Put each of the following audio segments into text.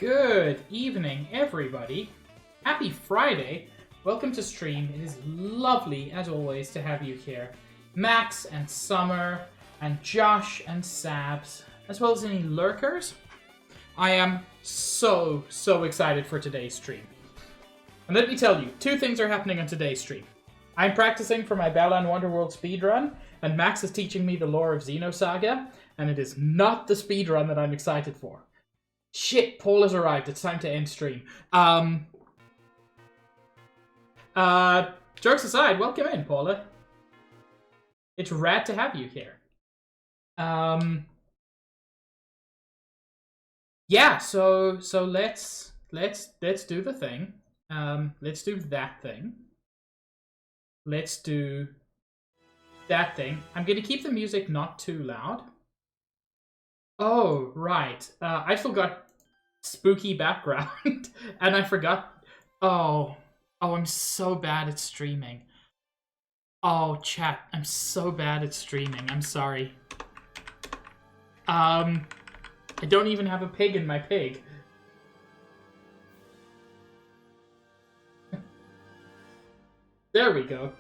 Good evening, everybody. Happy Friday. Welcome to stream. It is lovely, as always, to have you here. Max and Summer and Josh and Sabs, as well as any lurkers. I am so excited for today's stream. And let me tell you, two things are happening on today's stream. I'm practicing for my Balan Wonderworld speedrun, and Max is teaching me the lore of Xenosaga, and it is not the speedrun that I'm excited for. Shit, Paul has arrived. It's time to end stream. Jokes aside, welcome in, Paula. It's rad to have you here. Yeah, so let's do the thing. Let's do that thing. Let's do that thing. I'm gonna keep the music not too loud. Oh, right. I still got spooky background, and I forgot. Oh, I'm so bad at streaming. Oh, chat, I'm so bad at streaming. I'm sorry. I don't even have a pig in my pig. There we go.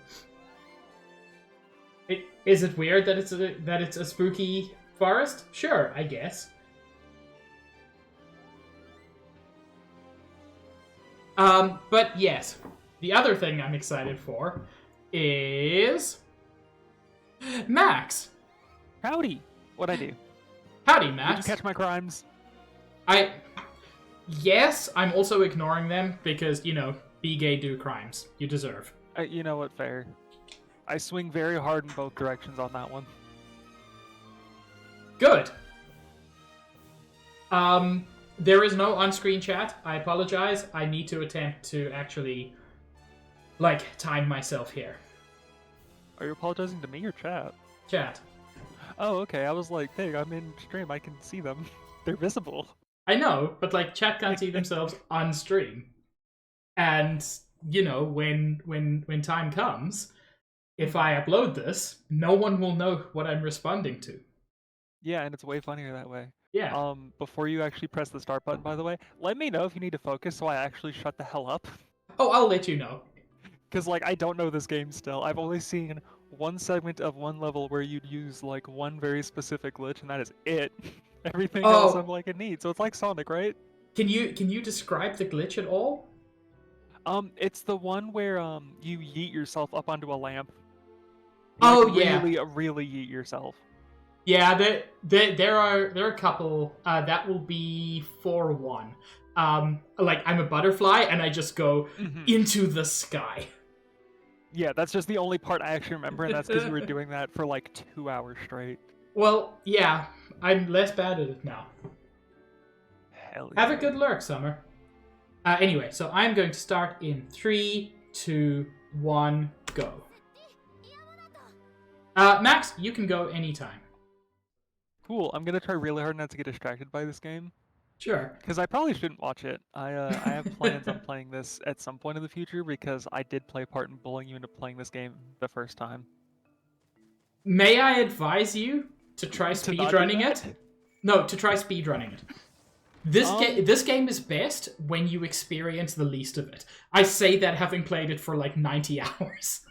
Is it weird that it's a spooky forest? Sure, I guess. But yes, the other thing I'm excited for is Max. Howdy. What'd I do? Howdy, Max. Did you catch my crimes? Yes, I'm also ignoring them because, you know, be gay, do crimes. You deserve. You know what, fair. I swing very hard in both directions on that one. Good. There is no on-screen chat. I apologize. I need to attempt to actually, time myself here. Are you apologizing to me or chat? Chat. Oh, okay. I was like, hey, I'm in stream. I can see them. They're visible. I know, but, chat can't see themselves on stream. And, you know, when time comes, if I upload this, no one will know what I'm responding to. Yeah, and it's way funnier that way. Yeah. Before you actually press the start button, by the way, let me know if you need to focus so I actually shut the hell up. Oh, I'll let you know. Because, I don't know this game still. I've only seen one segment of one level where you'd use, one very specific glitch, and that is it. Everything else I'm like, it needs. So it's like Sonic, right? Can you describe the glitch at all? It's the one where, you yeet yourself up onto a lamp. Yeah. Really yeet yourself. Yeah, there are a couple. That will be 4-1. I'm a butterfly and I just go into the sky. Yeah, that's just the only part I actually remember, and that's because we were doing that for 2 hours straight. Well, yeah, I'm less bad at it now. Hell yeah. Have a good lurk, Summer. Anyway, so I'm going to start in 3, 2, 1, go. Max, you can go anytime. Cool. I'm gonna try really hard not to get distracted by this game. Sure. Because I probably shouldn't watch it. I have plans on playing this at some point in the future because I did play a part in bullying you into playing this game the first time. May I advise you to try speedrunning it? No, to try speedrunning it. This game is best when you experience the least of it. I say that having played it for 90 hours.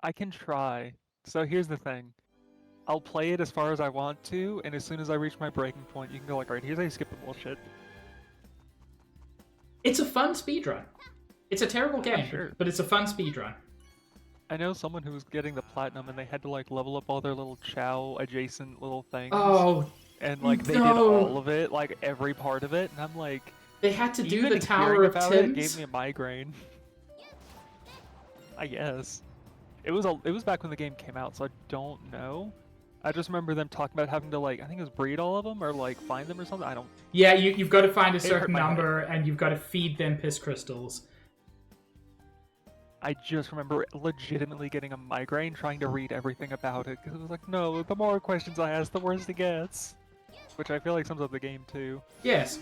I can try. So here's the thing. I'll play it as far as I want to, and as soon as I reach my breaking point, you can go alright, here's how you skip the bullshit. It's a fun speedrun. It's a terrible game, sure. But it's a fun speedrun. I know someone who was getting the platinum, and they had to level up all their little Chow adjacent little things. Oh, and they did all of it, every part of it, and I'm like, they had to do the Tower of Tims. It gave me a migraine. I guess. It was back when the game came out, so I don't know. I just remember them talking about having to I think it was breed all of them or find them or something. I don't. Yeah, you've got to find a certain number and you've got to feed them piss crystals. I just remember legitimately getting a migraine trying to read everything about it because it was like, no, the more questions I ask, the worse it gets. Which I feel like sums up the game too. Yes.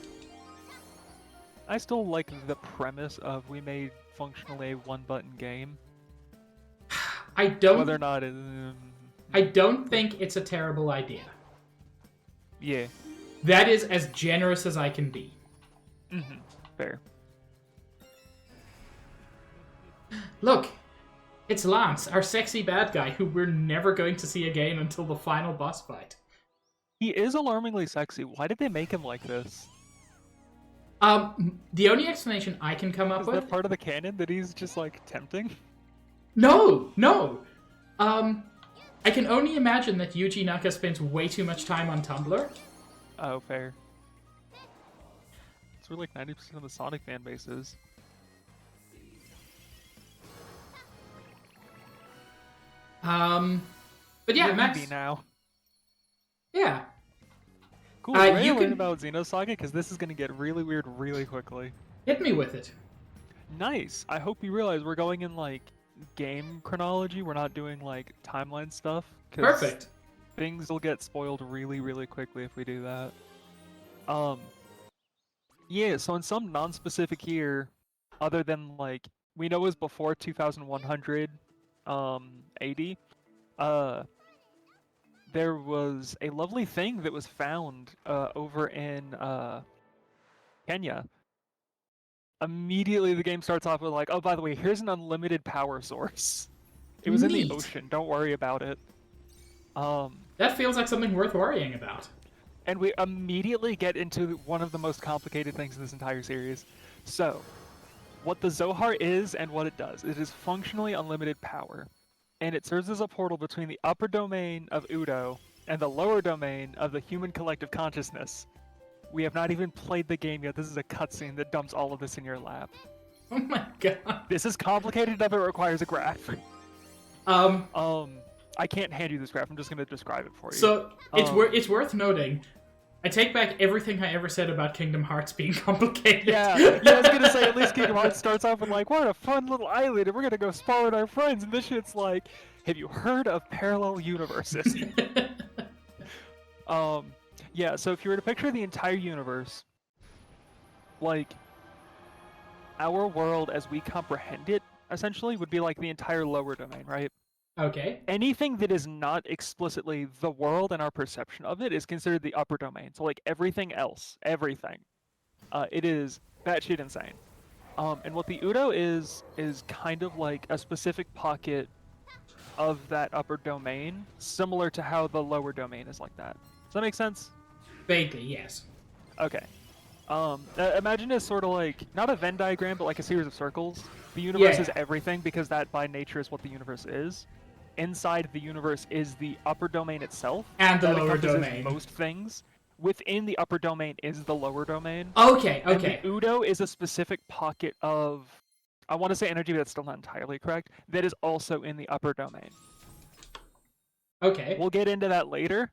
I still like the premise of we made functionally a one-button game. I don't. Whether or not I don't think it's a terrible idea. Yeah. That is as generous as I can be. Mm-hmm. Fair. Look, it's Lance, our sexy bad guy, who we're never going to see again until the final boss fight. He is alarmingly sexy. Why did they make him like this? The only explanation I can come up Is with... that part of the canon that he's just, like, tempting? No! I can only imagine that Yuji Naka spends way too much time on Tumblr. Oh, fair. That's where, like, 90% of the Sonic fan base is. But yeah, Max... now. Yeah. Cool, ready you to learn can... about Xenosaga? Because this is going to get really weird really quickly. Hit me with it. Nice! I hope you realize we're going in, like, game chronology. We're not doing, like, timeline stuff. Perfect. Things will get spoiled really, really quickly if we do that. Yeah, so in some non-specific year, other than, like, we know it was before 2100 AD, there was a lovely thing that was found over in Kenya. Immediately the game starts off with like, oh, by the way, here's an unlimited power source. It was in the ocean, don't worry about it. That feels like something worth worrying about. And we immediately get into one of the most complicated things in this entire series. So, what the Zohar is and what it does. It is functionally unlimited power. And it serves as a portal between the upper domain of Udo and the lower domain of the human collective consciousness. We have not even played the game yet. This is a cutscene that dumps all of this in your lap. Oh my god. This is complicated enough it requires a graph. I can't hand you this graph. I'm just going to describe it for you. So, it's worth noting, I take back everything I ever said about Kingdom Hearts being complicated. Yeah, I was going to say, at least Kingdom Hearts starts off with like, what a fun little island, and we're going to go spawn with our friends, and this shit's like, have you heard of parallel universes? Yeah, so if you were to picture the entire universe, like, our world as we comprehend it, essentially, would be like the entire lower domain, right? Okay. Anything that is not explicitly the world and our perception of it is considered the upper domain. So, like, everything else, everything, it is batshit insane. And what the Udo is kind of like a specific pocket of that upper domain, similar to how the lower domain is like that. Does that make sense? Vaguely, yes. Okay. Imagine it's sort of like, not a Venn diagram, but like a series of circles. The universe is everything because that by nature is what the universe is. Inside the universe is the upper domain itself. And the that lower domain. Most things. Within the upper domain is the lower domain. Okay. And the Udo is a specific pocket of, I want to say energy, but that's still not entirely correct, that is also in the upper domain. Okay. We'll get into that later,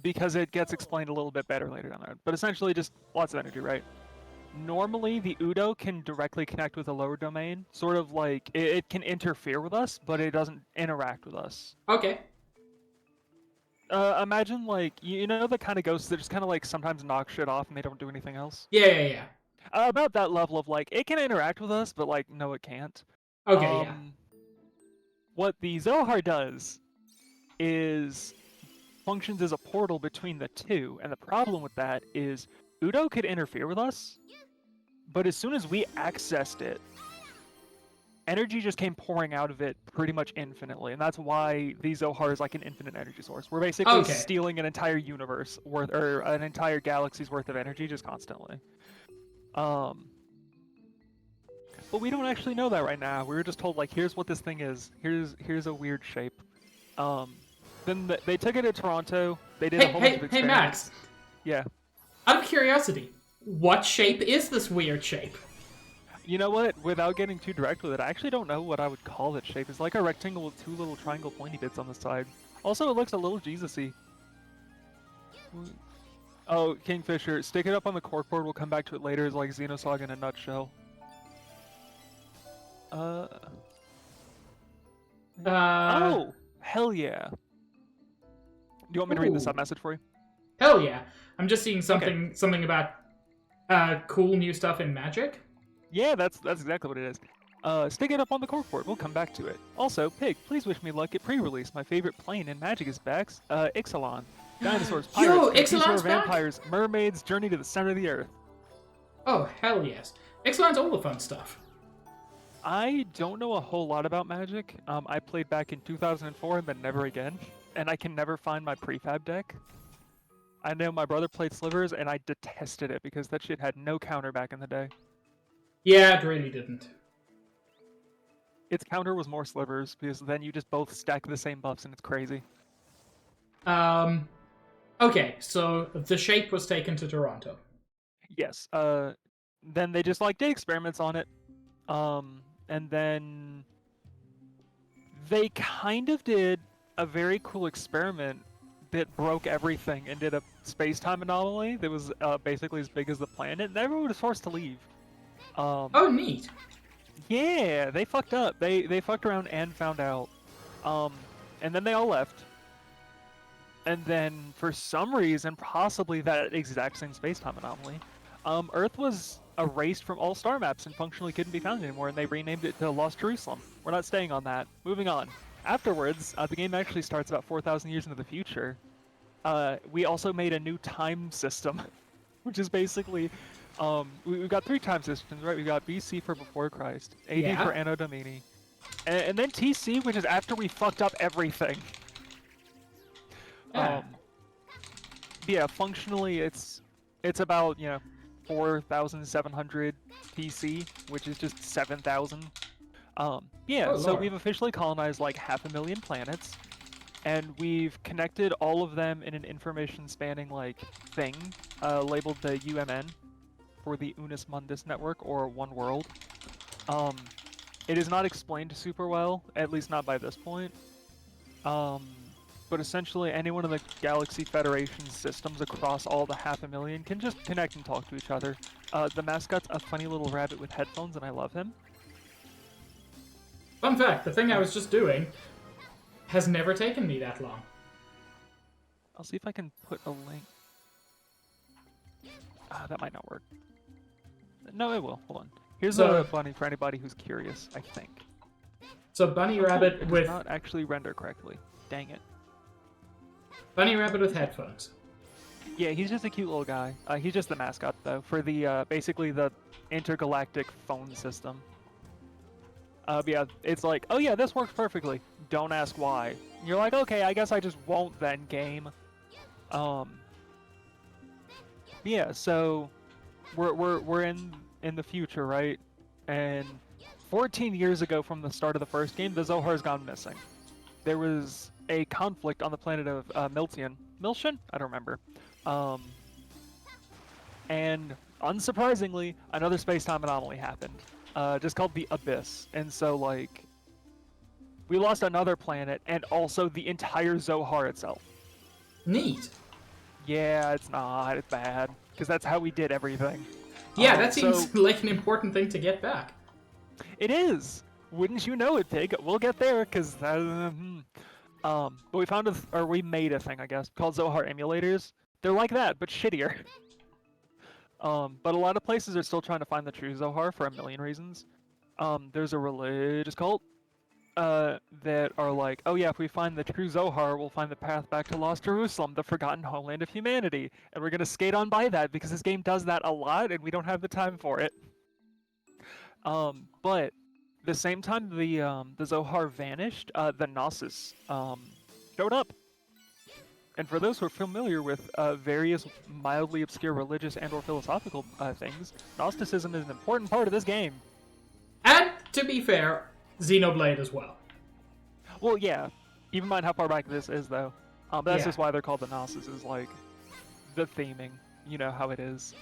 because it gets explained a little bit better later down the road. But essentially just lots of energy, right? Normally, the Udo can directly connect with the lower domain. Sort of like, it can interfere with us, but it doesn't interact with us. Okay. Imagine, like, you know the kind of ghosts that just kind of, like, sometimes knock shit off and they don't do anything else? Yeah. About that level of, like, it can interact with us, but, like, no, it can't. Okay, yeah. What the Zohar does is functions as a portal between the two, and the problem with that is Udo could interfere with us, but as soon as we accessed it, energy just came pouring out of it pretty much infinitely, and that's why the Zohar is like an infinite energy source. We're basically stealing an entire universe worth, or an entire galaxy's worth of energy just constantly. But we don't actually know that right now. We were just told, like, here's what this thing is. Here's a weird shape. Then they took it to Toronto. They did a whole bunch of experiments. Hey, Max. Yeah. Out of curiosity, what shape is this weird shape? You know what? Without getting too direct with it, I actually don't know what I would call that shape. It's like a rectangle with two little triangle pointy bits on the side. Also, it looks a little Jesus-y. Oh, Kingfisher, stick it up on the corkboard. We'll come back to it later. It's like Xenosaga in a nutshell. Oh, hell yeah. Do you want me to read the sub-message for you? Hell yeah. I'm just seeing something about cool new stuff in Magic. Yeah, that's exactly what it is. Stick it up on the corkboard. We'll come back to it. Also, Pig, please wish me luck at pre-release. My favorite plane in Magic is back, Ixalan. Dinosaurs, Yo, pirates, Meteor Ixalan's back? vampires, mermaids, journey to the center of the earth. Oh, hell yes. Ixalan's all the fun stuff. I don't know a whole lot about Magic. I played back in 2004 and then never again. And I can never find my prefab deck. I know my brother played Slivers and I detested it because that shit had no counter back in the day. Yeah, it really didn't. Its counter was more Slivers because then you just both stack the same buffs and it's crazy. Okay, so the shape was taken to Toronto. Yes. Then they just did experiments on it. And then they kind of did a very cool experiment that broke everything and did a space-time anomaly that was basically as big as the planet, and everyone was forced to leave. Oh, neat. Yeah, they fucked up. They fucked around and found out. And then they all left. And then for some reason, possibly that exact same space-time anomaly, Earth was erased from all star maps and functionally couldn't be found anymore, and they renamed it to Lost Jerusalem. We're not staying on that. Moving on. Afterwards, the game actually starts about 4,000 years into the future. We also made a new time system, which is basically, we've got 3 time systems, right? We got BC for before Christ, AD Yeah. for Anno Domini, and then TC, which is after we fucked up everything. Yeah. Yeah, functionally, it's about 4,700 TC, which is just 7,000. Yeah, Oh, so Lord. we've officially colonized 500,000 planets, and we've connected all of them in an information spanning thing, labeled the UMN for the Unus Mundus network, or One World. It is not explained super well, at least not by this point. But essentially, any one of the Galaxy Federation systems across all the 500,000 can just connect and talk to each other. The mascot's a funny little rabbit with headphones, and I love him. Fun fact, the thing I was just doing has never taken me that long. I'll see if I can put a link. That might not work. No, it will. Hold on. Here's a bunny for anybody who's curious, I think. So bunny rabbit it with... does not actually render correctly. Dang it. Bunny rabbit with headphones. Yeah, he's just a cute little guy. He's just the mascot, though, for the, basically the intergalactic phone system. Yeah, it's oh yeah, this works perfectly. Don't ask why. You're like, okay, I guess I just won't then, game. Yeah, so we're in the future, right? And 14 years ago from the start of the first game, the Zohar's gone missing. There was a conflict on the planet of Miltian. Miltian? I don't remember. And unsurprisingly, another space-time anomaly happened. Just called the Abyss. And so, we lost another planet and also the entire Zohar itself. Neat. Yeah, it's not. It's bad. Because that's how we did everything. Yeah, that seems like an important thing to get back. It is. Wouldn't you know it, Pig? We'll get there, because but we found we made a thing, I guess, called Zohar emulators. They're like that, but shittier. But a lot of places are still trying to find the true Zohar for a million reasons. There's a religious cult that are oh yeah, if we find the true Zohar, we'll find the path back to Lost Jerusalem, the forgotten homeland of humanity. And we're gonna skate on by that because this game does that a lot and we don't have the time for it. But the same time the Zohar vanished, the Gnosis showed up. And for those who are familiar with various mildly obscure religious and or philosophical things, Gnosticism is an important part of this game. And, to be fair, Xenoblade as well. Well, yeah. Keep in mind how far back this is, though. But that's just why they're called the Gnosis, is the theming. You know how it is.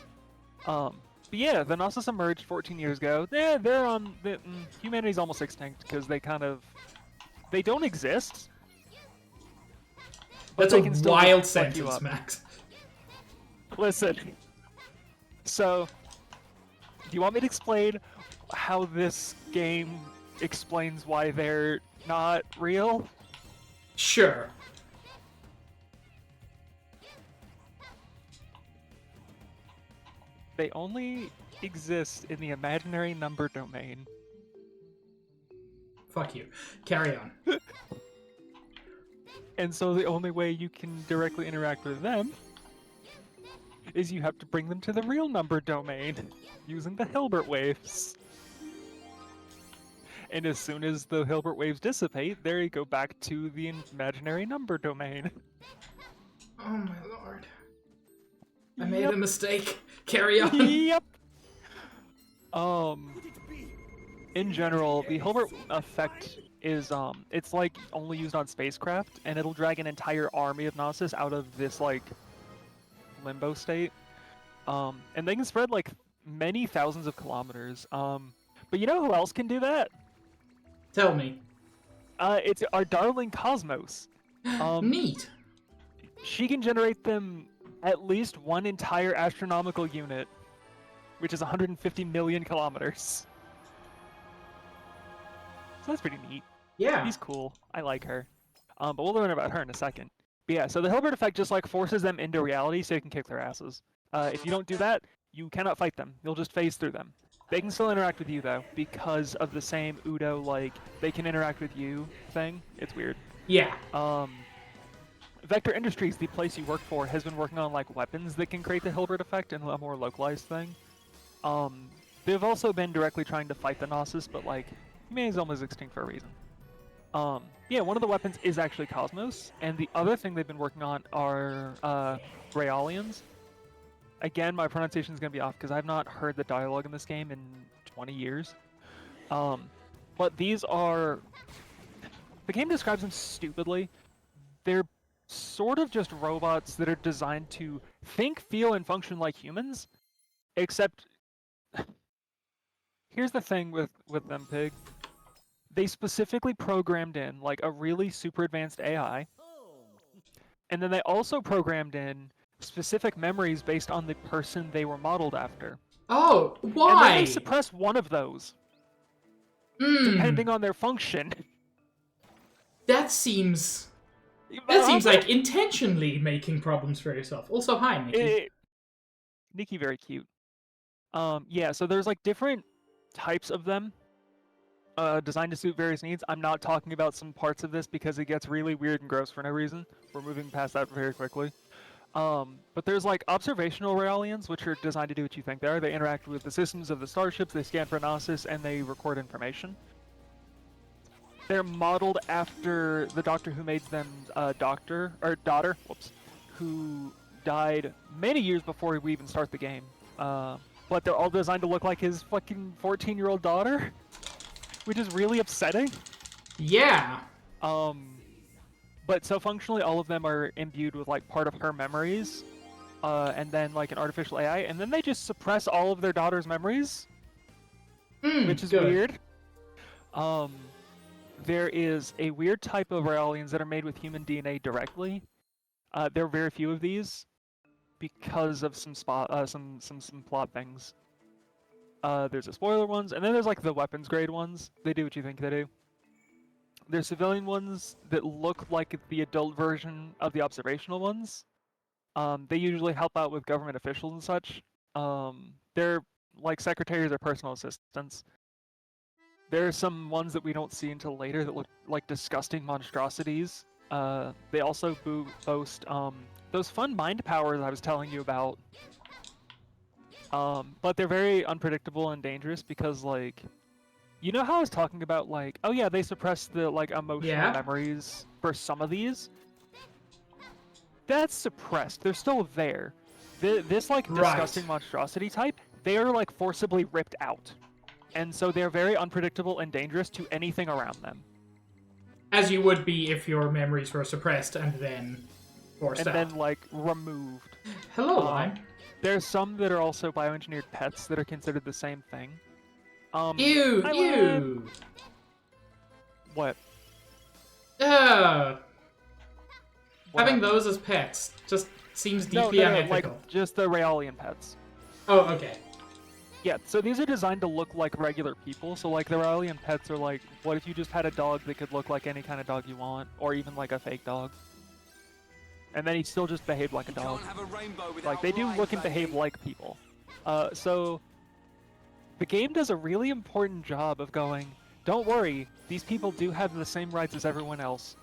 But yeah, the Gnosis emerged 14 years ago. Yeah, they're on... humanity's almost extinct, because they they don't exist. That's a wild sentence, Max. Listen. So, do you want me to explain how this game explains why they're not real? Sure. They only exist in the imaginary number domain. Fuck you. Carry on. And so the only way you can directly interact with them is you have to bring them to the real number domain using the Hilbert waves. And as soon as the Hilbert waves dissipate, there you go back to the imaginary number domain. Oh my lord. I made Yep. a mistake. Carry on. Yep. In general, the Hilbert effect is it's like only used on spacecraft, and it'll drag an entire army of Gnosis out of this like limbo state. And they can spread like many thousands of kilometers. But you know who else can do that? Tell me. It's our darling Cosmos. Neat. She can generate them at least one entire astronomical unit, which is 150 million kilometers. So that's pretty neat. Yeah. She's cool. I like her. But we'll learn about her in a second. But yeah, so the Hilbert effect just like forces them into reality so you can kick their asses. If you don't do that, you cannot fight them. You'll just phase through them. They can still interact with you though, because of the same Udo, like, they can interact with you thing. It's weird. Yeah. Vector Industries, the place you work for, has been working on like weapons that can create the Hilbert effect and a more localized thing. They've also been directly trying to fight the Gnosis, but like, humanity's almost extinct for a reason. Yeah, one of the weapons is actually Cosmos, and the other thing they've been working on are Raolians. Again, my pronunciation is going to be off because I've not heard the dialogue in this game in 20 years. But these are... The game describes them stupidly. They're sort of just robots that are designed to think, feel, and function like humans, except... Here's the thing with them, Pig. They specifically programmed in like a really super advanced AI, and then they also programmed in specific memories based on the person they were modeled after. Oh, why? And then they suppress one of those, depending on their function. That seems like intentionally making problems for yourself. Also, hi, Nikki. Nikki, very cute. Yeah, so there's like different types of them. Designed to suit various needs. I'm not talking about some parts of this because it gets really weird and gross for no reason. We're moving past that very quickly. But there's like observational Raolians, which are designed to do what you think they are. They interact with the systems of the starships, they scan for Gnosis, and they record information. They're modeled after the doctor who made them daughter, who died many years before we even start the game. But they're all designed to look like his fucking 14-year-old daughter. Which is really upsetting. Yeah. But so functionally, all of them are imbued with like part of her memories, and then like an artificial AI, and then they just suppress all of their daughter's memories, which is weird. There is a weird type of Raolians that are made with human DNA directly. There are very few of these because of some plot things. There's the spoiler ones, and then there's like the weapons grade ones. They do what you think they do. There's civilian ones that look like the adult version of the observational ones. They usually help out with government officials and such. They're like secretaries or personal assistants. There are some ones that we don't see until later that look like disgusting monstrosities. They also boast those fun mind powers I was telling you about. But they're very unpredictable and dangerous because, like, you know how I was talking about, like, oh yeah, they suppress the, like, emotional memories for some of these? That's suppressed. They're still there. This, like, disgusting monstrosity type, they are, like, forcibly ripped out. And so they're very unpredictable and dangerous to anything around them. As you would be if your memories were suppressed and then forced out. And then, like, removed. Hello, Lime. There's some that are also bioengineered pets that are considered the same thing. Ew! What? Having those as pets just seems deeply unethical. Like just the Raolian pets. Oh, okay. Yeah, so these are designed to look like regular people. So like the Raolian pets are like, what if you just had a dog that could look like any kind of dog you want, or even like a fake dog? And then he still just behaved like a dog. Like, they do look and behave like people. So, the game does a really important job of going, don't worry, these people do have the same rights as everyone else.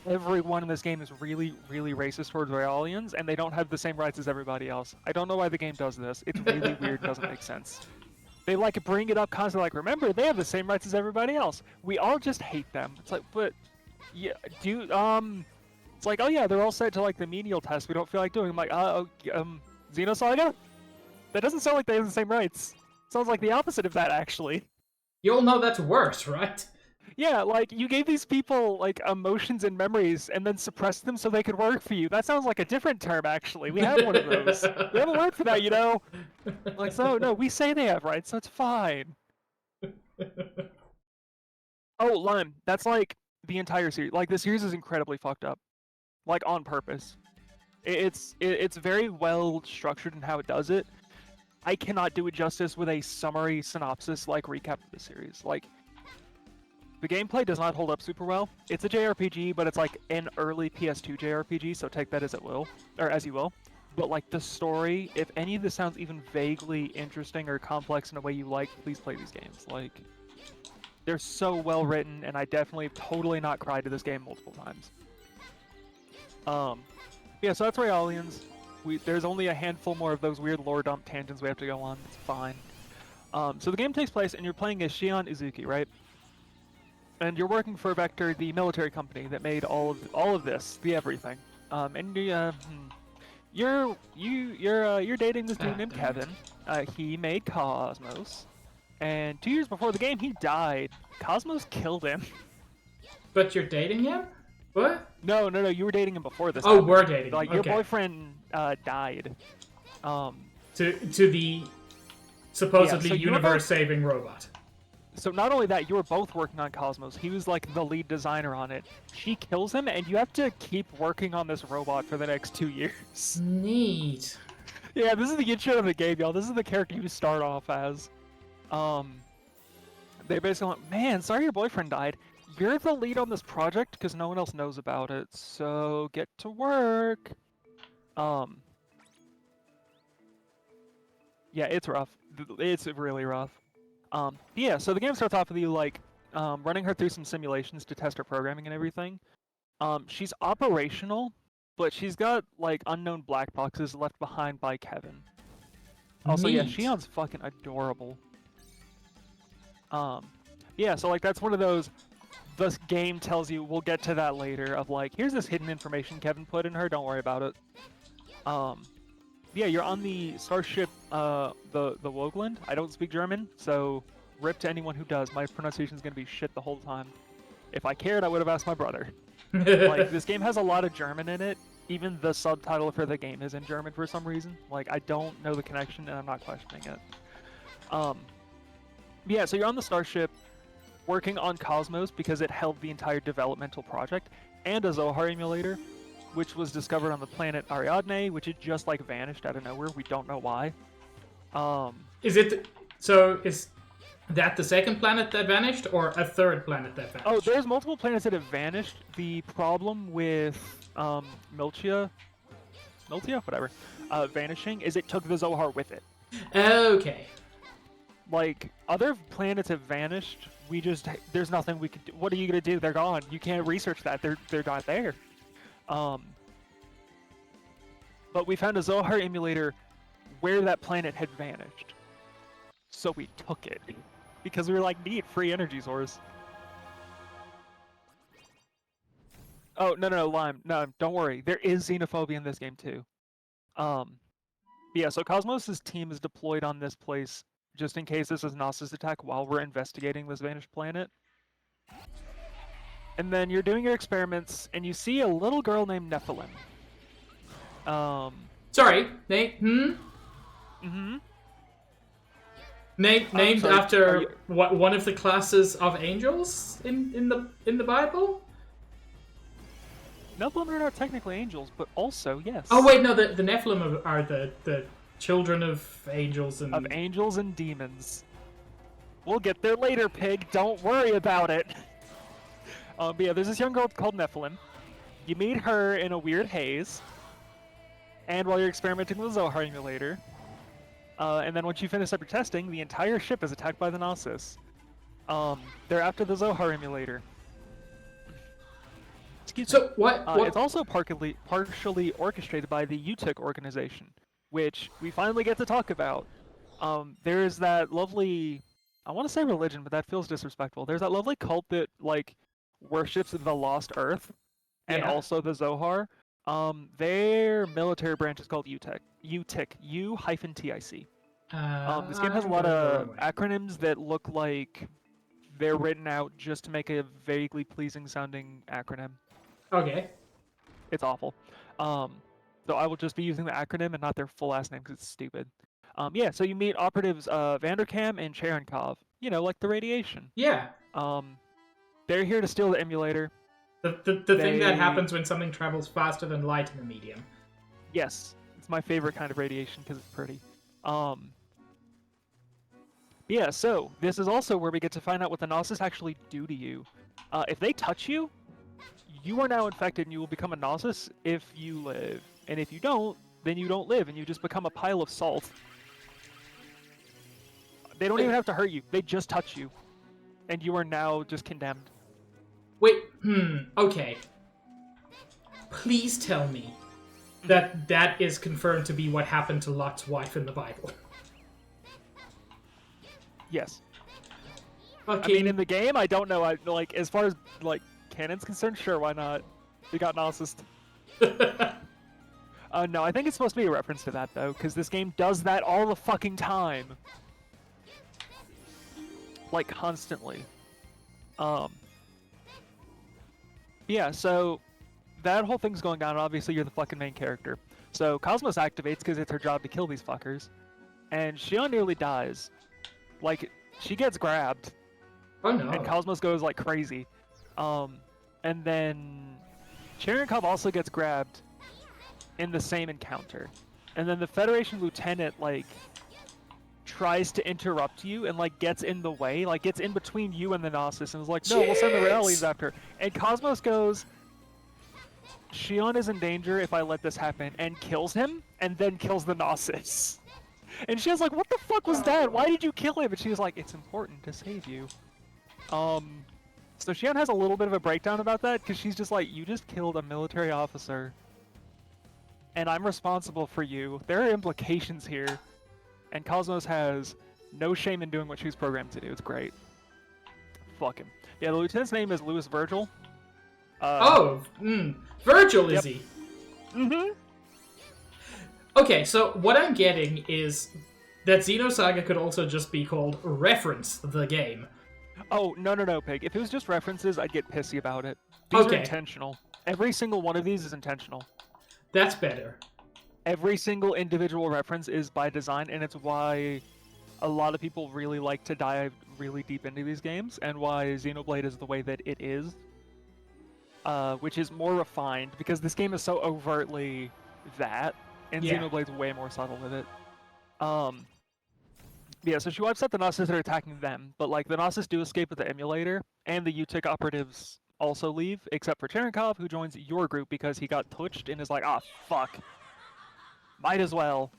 everyone in this game is really, really racist towards Royalians, and they don't have the same rights as everybody else. I don't know why the game does this. It's really weird, doesn't make sense. They like bring it up constantly, like, remember, they have the same rights as everybody else. We all just hate them. It's like, but, yeah, it's like, oh yeah, they're all set to like the menial test. We don't feel like doing. I'm like, Xenosaga? That doesn't sound like they have the same rights. Sounds like the opposite of that, actually. You all know that's worse, right? Yeah, like, you gave these people, like, emotions and memories and then suppressed them so they could work for you. That sounds like a different term, actually. We have one of those. We have a word for that, you know? Like, so, no, we say they have rights, so it's fine. Oh, Lime, that's, like, the entire series. Like, the series is incredibly fucked up. Like, on purpose. It's very well structured in how it does it. I cannot do it justice with a summary synopsis, like, recap of the series. Like, the gameplay does not hold up super well. It's a JRPG, but it's like an early PS2 JRPG, so take that as it will, or as you will. But like the story, if any of this sounds even vaguely interesting or complex in a way you like, please play these games. Like, they're so well written, and I definitely totally not cried to this game multiple times. Yeah, so that's Royalians. There's only a handful more of those weird lore dump tangents we have to go on. It's fine. So the game takes place, and you're playing as Shion Izuki, right? And you're working for Vector, the military company that made all of this, the everything. And you're dating this dude named Kevin. He made Cosmos, and 2 years before the game, he died. Cosmos killed him. But you're dating him? What? No, you were dating him before this. Oh, happened. we're dating. Like, okay. your boyfriend died. To the supposedly so universe-saving robot. So not only that, you were both working on Cosmos. He was like the lead designer on it. She kills him, and you have to keep working on this robot for the next 2 years. Neat. Yeah, this is the intro of the game, y'all. This is the character you start off as. They basically went, man, sorry your boyfriend died. You're the lead on this project because no one else knows about it, so get to work. Yeah, it's rough. It's really rough. Yeah, so the game starts off with you, like, running her through some simulations to test her programming and everything. She's operational, but she's got, like, unknown black boxes left behind by Kevin. Also, yeah, Shion's fucking adorable. Yeah, so, like, that's one of those, the game tells you, we'll get to that later, of, like, here's this hidden information Kevin put in her, don't worry about it. Yeah, you're on the starship, the Wogland. I don't speak German, so rip to anyone who does. My pronunciation is going to be shit the whole time. If I cared, I would have asked my brother. Like, this game has a lot of German in it. Even the subtitle for the game is in German for some reason. Like, I don't know the connection, and I'm not questioning it. Yeah, so you're on the starship, working on Cosmos because it held the entire developmental project, and a Zohar emulator, which was discovered on the planet Ariadne, which had just, like, vanished out of nowhere. We don't know why. Is that the second planet that vanished, or a third planet that vanished? Oh, there's multiple planets that have vanished. The problem with Miltia, whatever, vanishing is it took the Zohar with it. Okay. Like, other planets have vanished. There's nothing we could do. What are you gonna do? They're gone. You can't research that. They're not there. But we found a Zohar emulator where that planet had vanished. So we took it. Because we were like, neat, free energy source. Oh, no, Lime. No, don't worry. There is xenophobia in this game, too. Yeah, so Cosmos' team is deployed on this place just in case this is Nasa's attack while we're investigating this vanished planet. And then you're doing your experiments, and you see a little girl named Nephilim. Sorry, Nate. Named after one of the classes of angels in the Bible? Nephilim are not technically angels, but also, yes. Oh wait, no, the Nephilim are the children of angels and... Of angels and demons. We'll get there later, pig. Don't worry about it. But yeah, there's this young girl called Nephilim. You meet her in a weird haze. And while you're experimenting with the Zohar emulator. And then once you finish up your testing, the entire ship is attacked by the Gnosis. They're after the Zohar emulator. Excuse me. So what? It's also partially orchestrated by the UTIC organization, which we finally get to talk about. There's that lovely, I want to say religion, but that feels disrespectful. There's that lovely cult that like worships the Lost Earth and Yeah. also the Zohar. Their military branch is called UTIC. UTIC. U-TIC. This game has a lot of acronyms that look like they're written out just to make a vaguely pleasing sounding acronym. Okay. It's awful. So I will just be using the acronym and not their full last name because it's stupid. Yeah, so you meet operatives Vanderkam and Cherenkov. You know, like the radiation. Yeah. They're here to steal the emulator. The thing that happens when something travels faster than light in a medium. Yes, it's my favorite kind of radiation because it's pretty. Yeah, so this is also where we get to find out what the Gnosis actually do to you. If they touch you, you are now infected and you will become a Gnosis if you live. And if you don't, then you don't live and you just become a pile of salt. They don't even have to hurt you. They just touch you. And you are now just condemned. Wait, okay. Please tell me that that is confirmed to be what happened to Lot's wife in the Bible. Yes. Okay. I mean, in the game, I don't know. Like, as far as, like, canon's concerned, sure, why not? We got Gnosis. No, I think it's supposed to be a reference to that, though, because this game does that all the fucking time. Like, constantly. Yeah, so that whole thing's going down, and obviously you're the fucking main character. So Cosmos activates because it's her job to kill these fuckers, and Shion nearly dies. Like, she gets grabbed. Oh no. And Cosmos goes like crazy. And then Cherenkov also gets grabbed in the same encounter. And then the Federation lieutenant, like, tries to interrupt you and, like, gets in the way, like, gets in between you and the Gnosis and is like, no, we'll send the Realities after her. And Cosmos goes, Shion is in danger if I let this happen, and kills him, and then kills the Gnosis. And she was like, what the fuck was that? Why did you kill him? And she was like, it's important to save you. So Shion has a little bit of a breakdown about that, because she's just like, you just killed a military officer. And I'm responsible for you. There are implications here. And Cosmos has no shame in doing what she's programmed to do. It's great. Fuck him. Yeah, the lieutenant's name is Louis Virgil. Virgil, is he? Mm-hmm. Okay, so what I'm getting is that Xenosaga could also just be called Reference the Game. Oh, no, Pig. If it was just references, I'd get pissy about it. These are intentional. Every single one of these is intentional. That's better. Every single individual reference is by design, and it's why a lot of people really like to dive really deep into these games, and why Xenoblade is the way that it is. Which is more refined, because this game is so overtly that, and Xenoblade's way more subtle with it. Yeah, so she wipes out the Gnosis that are attacking them, but like the Gnosis do escape with the emulator, and the UTIC operatives also leave, except for Cherenkov, who joins your group because he got touched and is like, ah, fuck. Might as well.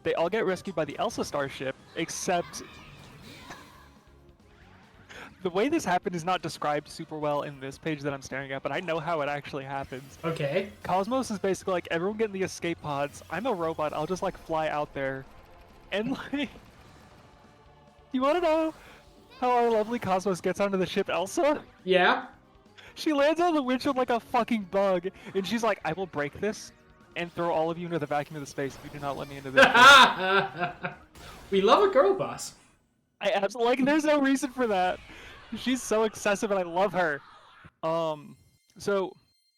They all get rescued by the Elsa starship, except the way this happened is not described super well in this page that I'm staring at, but I know how it actually happens. Okay. Cosmos is basically like, everyone get in the escape pods. I'm a robot. I'll just like fly out there. And like, you want to know how our lovely Cosmos gets onto the ship Elsa? Yeah? She lands on the windshield like a fucking bug, and she's like, I will break this and throw all of you into the vacuum of the space if you do not let me into this. We love a girl boss. I absolutely, like, there's no reason for that. She's so excessive and I love her. So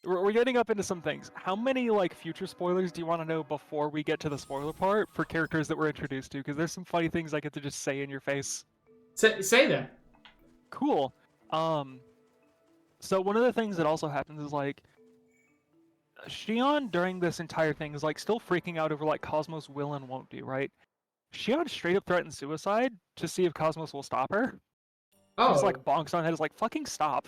we're getting up into some things. How many like future spoilers do you want to know before we get to the spoiler part for characters that we're introduced to? Because there's some funny things I get to just say in your face. Say them. Cool. So one of the things that also happens is like Shion during this entire thing is like still freaking out over like Cosmos will and won't do, right? Shion straight up threatens suicide to see if Cosmos will stop her. Oh. Just like bonks on head, is like, fucking stop.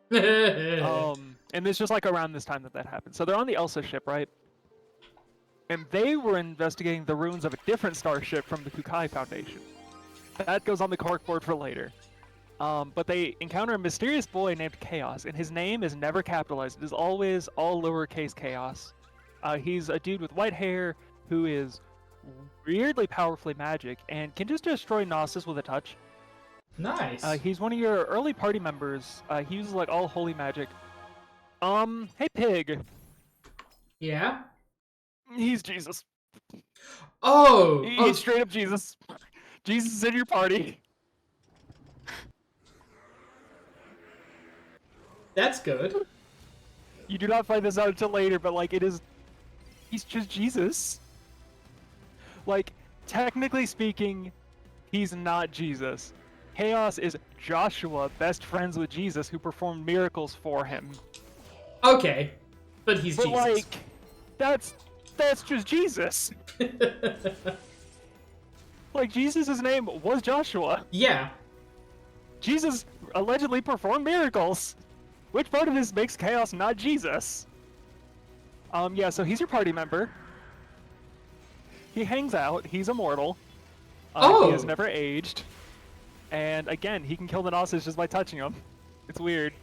And it's just like around this time that happened. So they're on the Elsa ship, right? And they were investigating the ruins of a different starship from the Kukai Foundation. That goes on the corkboard for later. But they encounter a mysterious boy named Chaos, and his name is never capitalized. It is always all lowercase Chaos. He's a dude with white hair who is weirdly powerfully magic and can just destroy Gnosis with a touch. Nice. He's one of your early party members. He uses like all holy magic. Hey Pig. Yeah. He's Jesus. Oh. He's straight up Jesus. Jesus is in your party. That's good. You do not find this out until later, but like he's just Jesus. Like, technically speaking, he's not Jesus. Chaos is Joshua, best friends with Jesus, who performed miracles for him. Okay, but he's But Jesus. like, that's just Jesus. Like, Jesus' name was Joshua. Yeah. Jesus allegedly performed miracles. Which part of this makes Chaos not Jesus? Yeah, so he's your party member. He hangs out. He's immortal. He has never aged. And again, he can kill the Gnosis just by touching him. It's weird.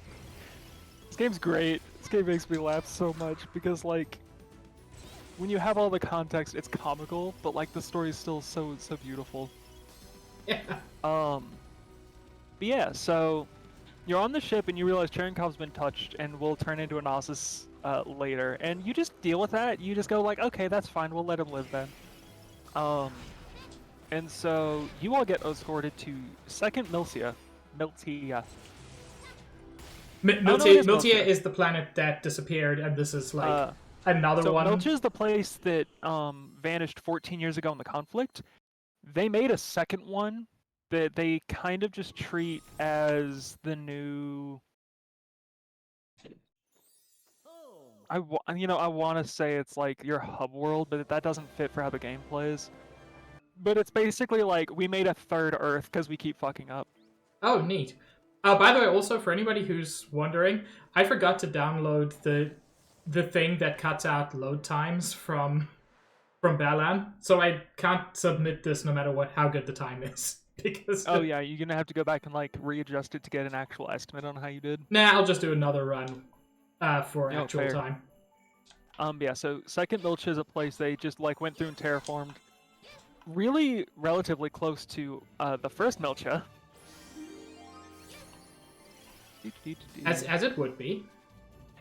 This game's great. This game makes me laugh so much because, like, when you have all the context, it's comical, but like the story is still so beautiful. Yeah. But yeah, so you're on the ship and you realize Cherenkov's been touched and will turn into a Gnosis later, and you just deal with that. You just go like, okay, that's fine. We'll let him live then. And so you all get escorted to Second Miltia. Miltia is the planet that disappeared, and this is like another one. Miltia is the place that vanished 14 years ago in the conflict. They made a second one that they kind of just treat as the new. I want to say it's like your hub world, but that doesn't fit for how the game plays. But it's basically like we made a third Earth because we keep fucking up. Oh, neat. By the way, also for anybody who's wondering, I forgot to download the thing that cuts out load times from Balan, so I can't submit this no matter how good the time is. Because yeah, you're gonna have to go back and like readjust it to get an actual estimate on how you did. Nah, I'll just do another run for actual fair. time. Yeah, so Second Miltia is a place they just like went through and terraformed. Really relatively close to the first Miltia. As it would be.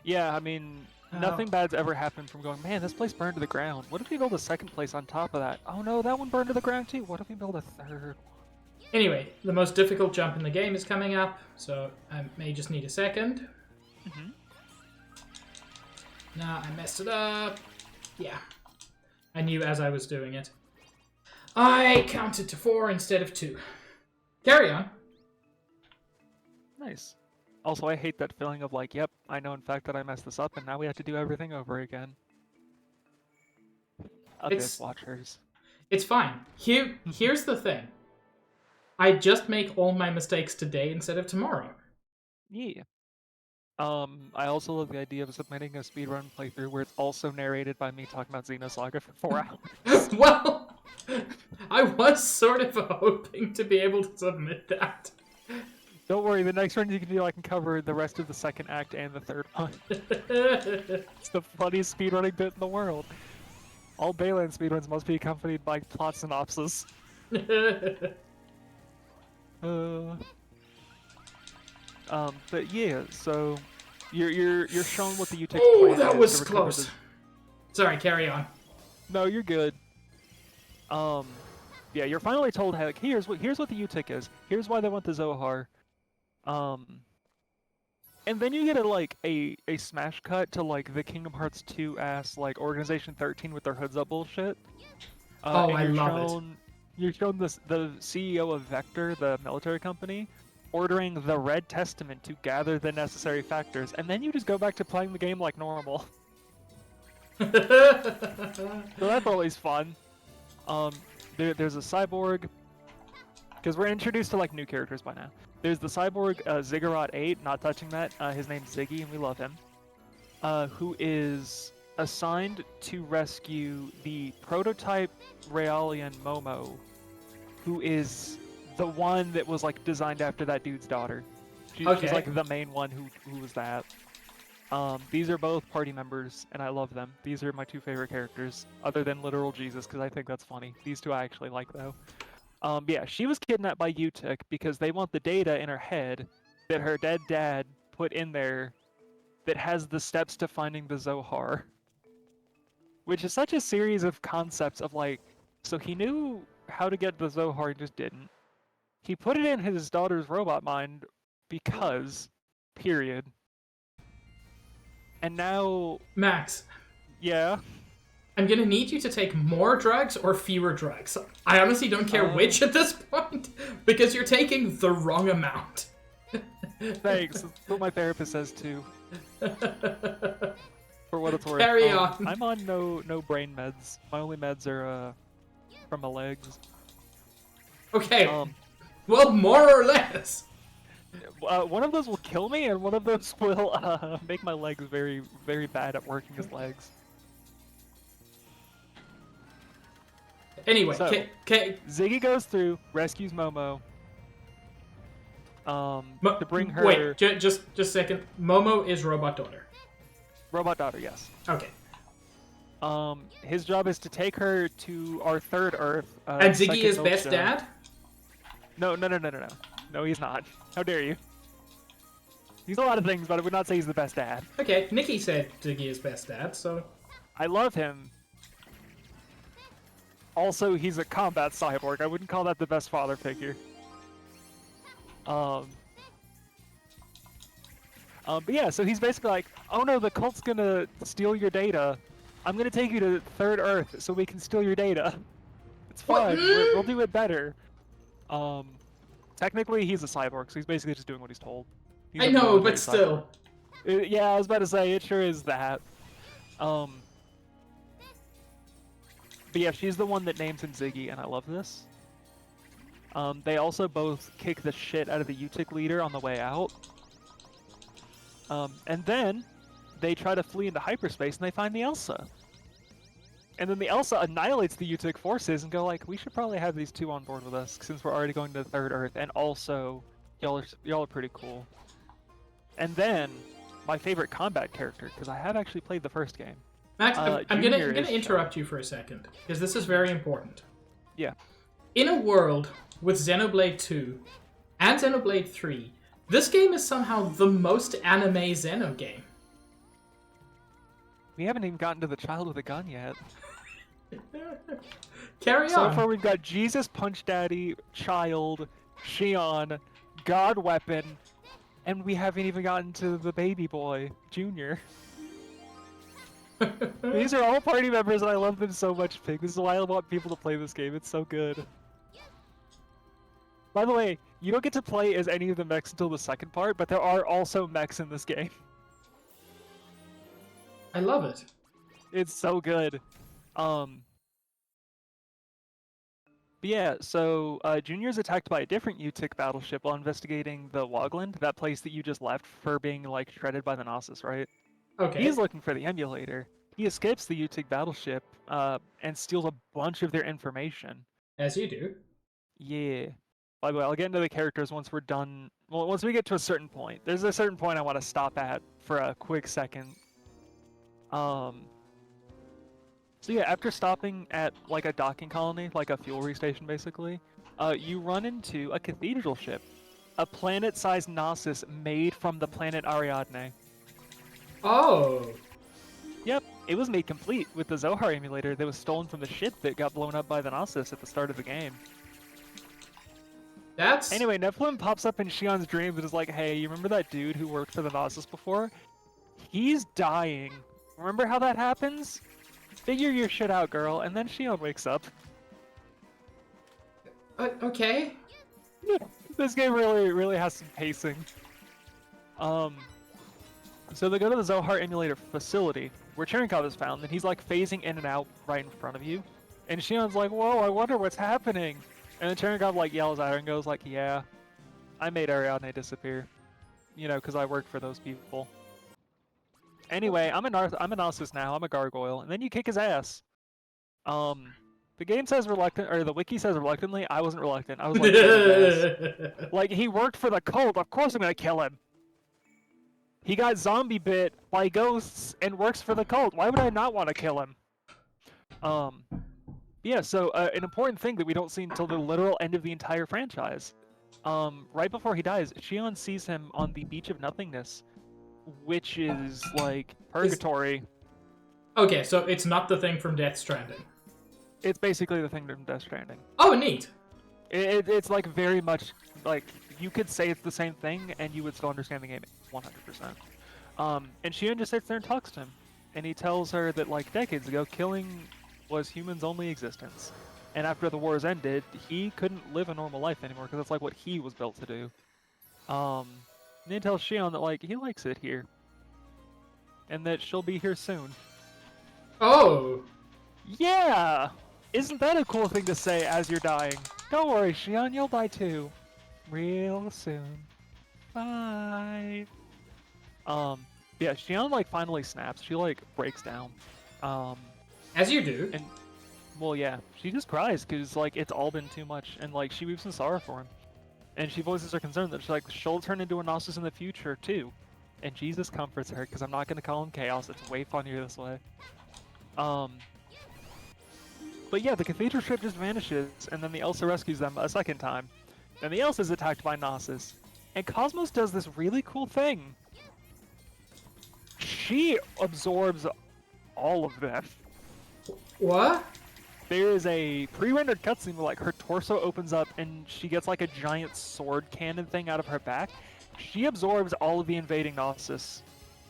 Yeah, I mean, nothing bad's ever happened from going, man, this place burned to the ground. What if we build a second place on top of that? Oh no, that one burned to the ground too. What if we build a third one? Anyway, the most difficult jump in the game is coming up, so I may just need a second. Nah, I messed it up. Yeah. I knew as I was doing it. I counted to 4 instead of 2. Carry on. Nice. Also, I hate that feeling of like, yep, I know in fact that I messed this up, and now we have to do everything over again. Abyss Watchers. It's fine. Here's the thing. I just make all my mistakes today instead of tomorrow. Yeah. I also love the idea of submitting a speedrun playthrough where it's also narrated by me talking about Xenosaga for 4 hours. Well, I was sort of hoping to be able to submit that. Don't worry, the next one you can do, I can cover the rest of the second act and the third one. It's the funniest speedrunning bit in the world. All Balan speedruns must be accompanied by plot synopsis. But yeah, so you're shown what the Utex plan Oh, is that was to recover close. Sorry, carry on. No, you're good. Yeah, you're finally told, like, here's what the Utex is. Here's why they want the Zohar. And then you get a smash cut to like the Kingdom Hearts 2 ass like Organization 13 with their hoods up bullshit. I love it. You're shown the CEO of Vector, the military company, ordering the Red Testament to gather the necessary factors, and then you just go back to playing the game like normal. So that's always fun. There's a cyborg, because we're introduced to like new characters by now. There's the cyborg Ziggurat 8, not touching that. His name's Ziggy, and we love him. Who is assigned to rescue the prototype Raelian Momo, who is the one that was like designed after that dude's daughter. She's Okay. like the main one who was that. These are both party members, and I love them. These are my two favorite characters, other than literal Jesus, because I think that's funny. These two I actually like, though. Yeah, she was kidnapped by Utic because they want the data in her head that her dead dad put in there that has the steps to finding the Zohar. Which is such a series of concepts of like, so he knew how to get the Zohar, just didn't. He put it in his daughter's robot mind because, period. And now, Max, yeah. I'm gonna need you to take more drugs or fewer drugs. I honestly don't care which at this point, because you're taking the wrong amount. Thanks. That's what my therapist says too. For what it's worth. Carry on. I'm on no brain meds. My only meds are from my legs. Okay. Well, more or less. One of those will kill me, and one of those will make my legs very, very bad at working as legs. Anyway, So, Ziggy goes through, rescues Momo. To bring her. Wait, just a second. Momo is robot daughter. Robot daughter, yes. Okay. His job is to take her to our third Earth. And Ziggy is best dad? No. No, he's not. How dare you? He's a lot of things, but I would not say he's the best dad. Okay, Nikki said Ziggy is best dad, so... I love him. Also, he's a combat cyborg. I wouldn't call that the best father figure. But yeah, so he's basically like, oh no, the cult's gonna steal your data. I'm gonna take you to Third Earth so we can steal your data. It's fine. We'll do it better. Technically, he's a cyborg, so he's basically just doing what he's told. He's I know, but still. Yeah, I was about to say, it sure is that. But yeah, she's the one that names him Ziggy, and I love this. They also both kick the shit out of the Utic leader on the way out. And then they try to flee into hyperspace, and they find the Elsa. And then the Elsa annihilates the Utic forces and go like, we should probably have these two on board with us, since we're already going to the Third Earth, and also, y'all are pretty cool. And then, my favorite combat character, because I have actually played the first game. Max, I'm gonna interrupt you for a second, because this is very important. Yeah. In a world with Xenoblade 2 and Xenoblade 3, this game is somehow the most anime Xeno game. We haven't even gotten to the child with a gun yet. Carry on. So far we've got Jesus, Punch Daddy, Child, Shion, God Weapon, and we haven't even gotten to the baby boy, Junior. These are all party members and I love them so much, Pig. This is why I want people to play this game. It's so good. By the way, you don't get to play as any of the mechs until the second part, but there are also mechs in this game. I love it. It's so good. But yeah, so Junior's attacked by a different Utic battleship while investigating the Wogland, that place that you just left for being like shredded by the Gnosis, right? Okay. He's looking for the emulator. He escapes the Utic battleship and steals a bunch of their information. As you do. Yeah. By the way, I'll get into the characters once we're done. Well, once we get to a certain point. There's a certain point I want to stop at for a quick second. So yeah, after stopping at like a docking colony, like a fuel station basically, you run into a cathedral ship. A planet-sized Gnosis made from the planet Ariadne. Oh. Yep, it was made complete with the Zohar emulator that was stolen from the ship that got blown up by the Gnosis at the start of the game. That's... Anyway, Nephilim pops up in Shion's dreams and is like, hey, you remember that dude who worked for the Gnosis before? He's dying. Remember how that happens? Figure your shit out, girl. And then Shion wakes up. Okay. This game really has some pacing. So they go to the Zohar emulator facility, where Cherenkov is found, and he's like phasing in and out right in front of you. And Shion's like, whoa, I wonder what's happening. And then Cherenkov like yells at her and goes like, yeah, I made Ariadne disappear. You know, because I work for those people. Anyway, I'm a Gnosis now, I'm a gargoyle, and then you kick his ass. The game says reluctant, or the wiki says reluctantly. I wasn't reluctant. I was like, yes. Like, he worked for the cult. Of course I'm gonna kill him. He got zombie bit by ghosts and works for the cult. Why would I not want to kill him? Yeah, so an important thing that we don't see until the literal end of the entire franchise. Right before he dies, Shion sees him on the beach of nothingness, which is like purgatory. Okay, so it's not the thing from Death Stranding. It's basically the thing from Death Stranding. Oh, neat. It's like very much like you could say it's the same thing and you would still understand the game 100%. And Shion just sits there and talks to him, and he tells her that like decades ago, killing was humans' only existence, and after the wars ended, he couldn't live a normal life anymore because that's like what he was built to do. And he tells Shion that like he likes it here, and that she'll be here soon. Oh. Yeah! Isn't that a cool thing to say as you're dying? Don't worry, Shion, you'll die too. Real soon. Bye. Yeah, Shion like finally snaps. She like breaks down. As you do. And well, yeah, she just cries because like it's all been too much, and like she weeps in sorrow for him, and she voices her concern that she'll turn into a Gnosis in the future too, and Jesus comforts her because I'm not gonna call him Chaos. It's way funnier this way. But yeah, the cathedral ship just vanishes, and then the Elsa rescues them a second time. Then the Elsa's attacked by Gnosis, and Cosmos does this really cool thing. She absorbs all of them. What? There is a pre-rendered cutscene where like her torso opens up and she gets like a giant sword cannon thing out of her back. She absorbs all of the invading Gnosis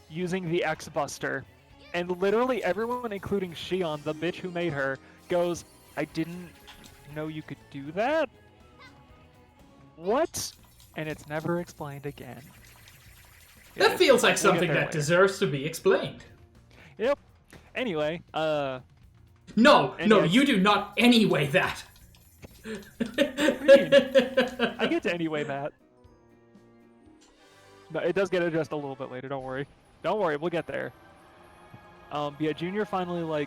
using the X-Buster. And literally everyone, including Shion, the bitch who made her, goes, I didn't know you could do that? What? And it's never explained again. That feels like something that deserves to be explained. Yep. Anyway, No, yeah. you do not anyway that. I get to anyway that. No, it does get addressed a little bit later, don't worry. Don't worry, we'll get there. Yeah, Junior finally,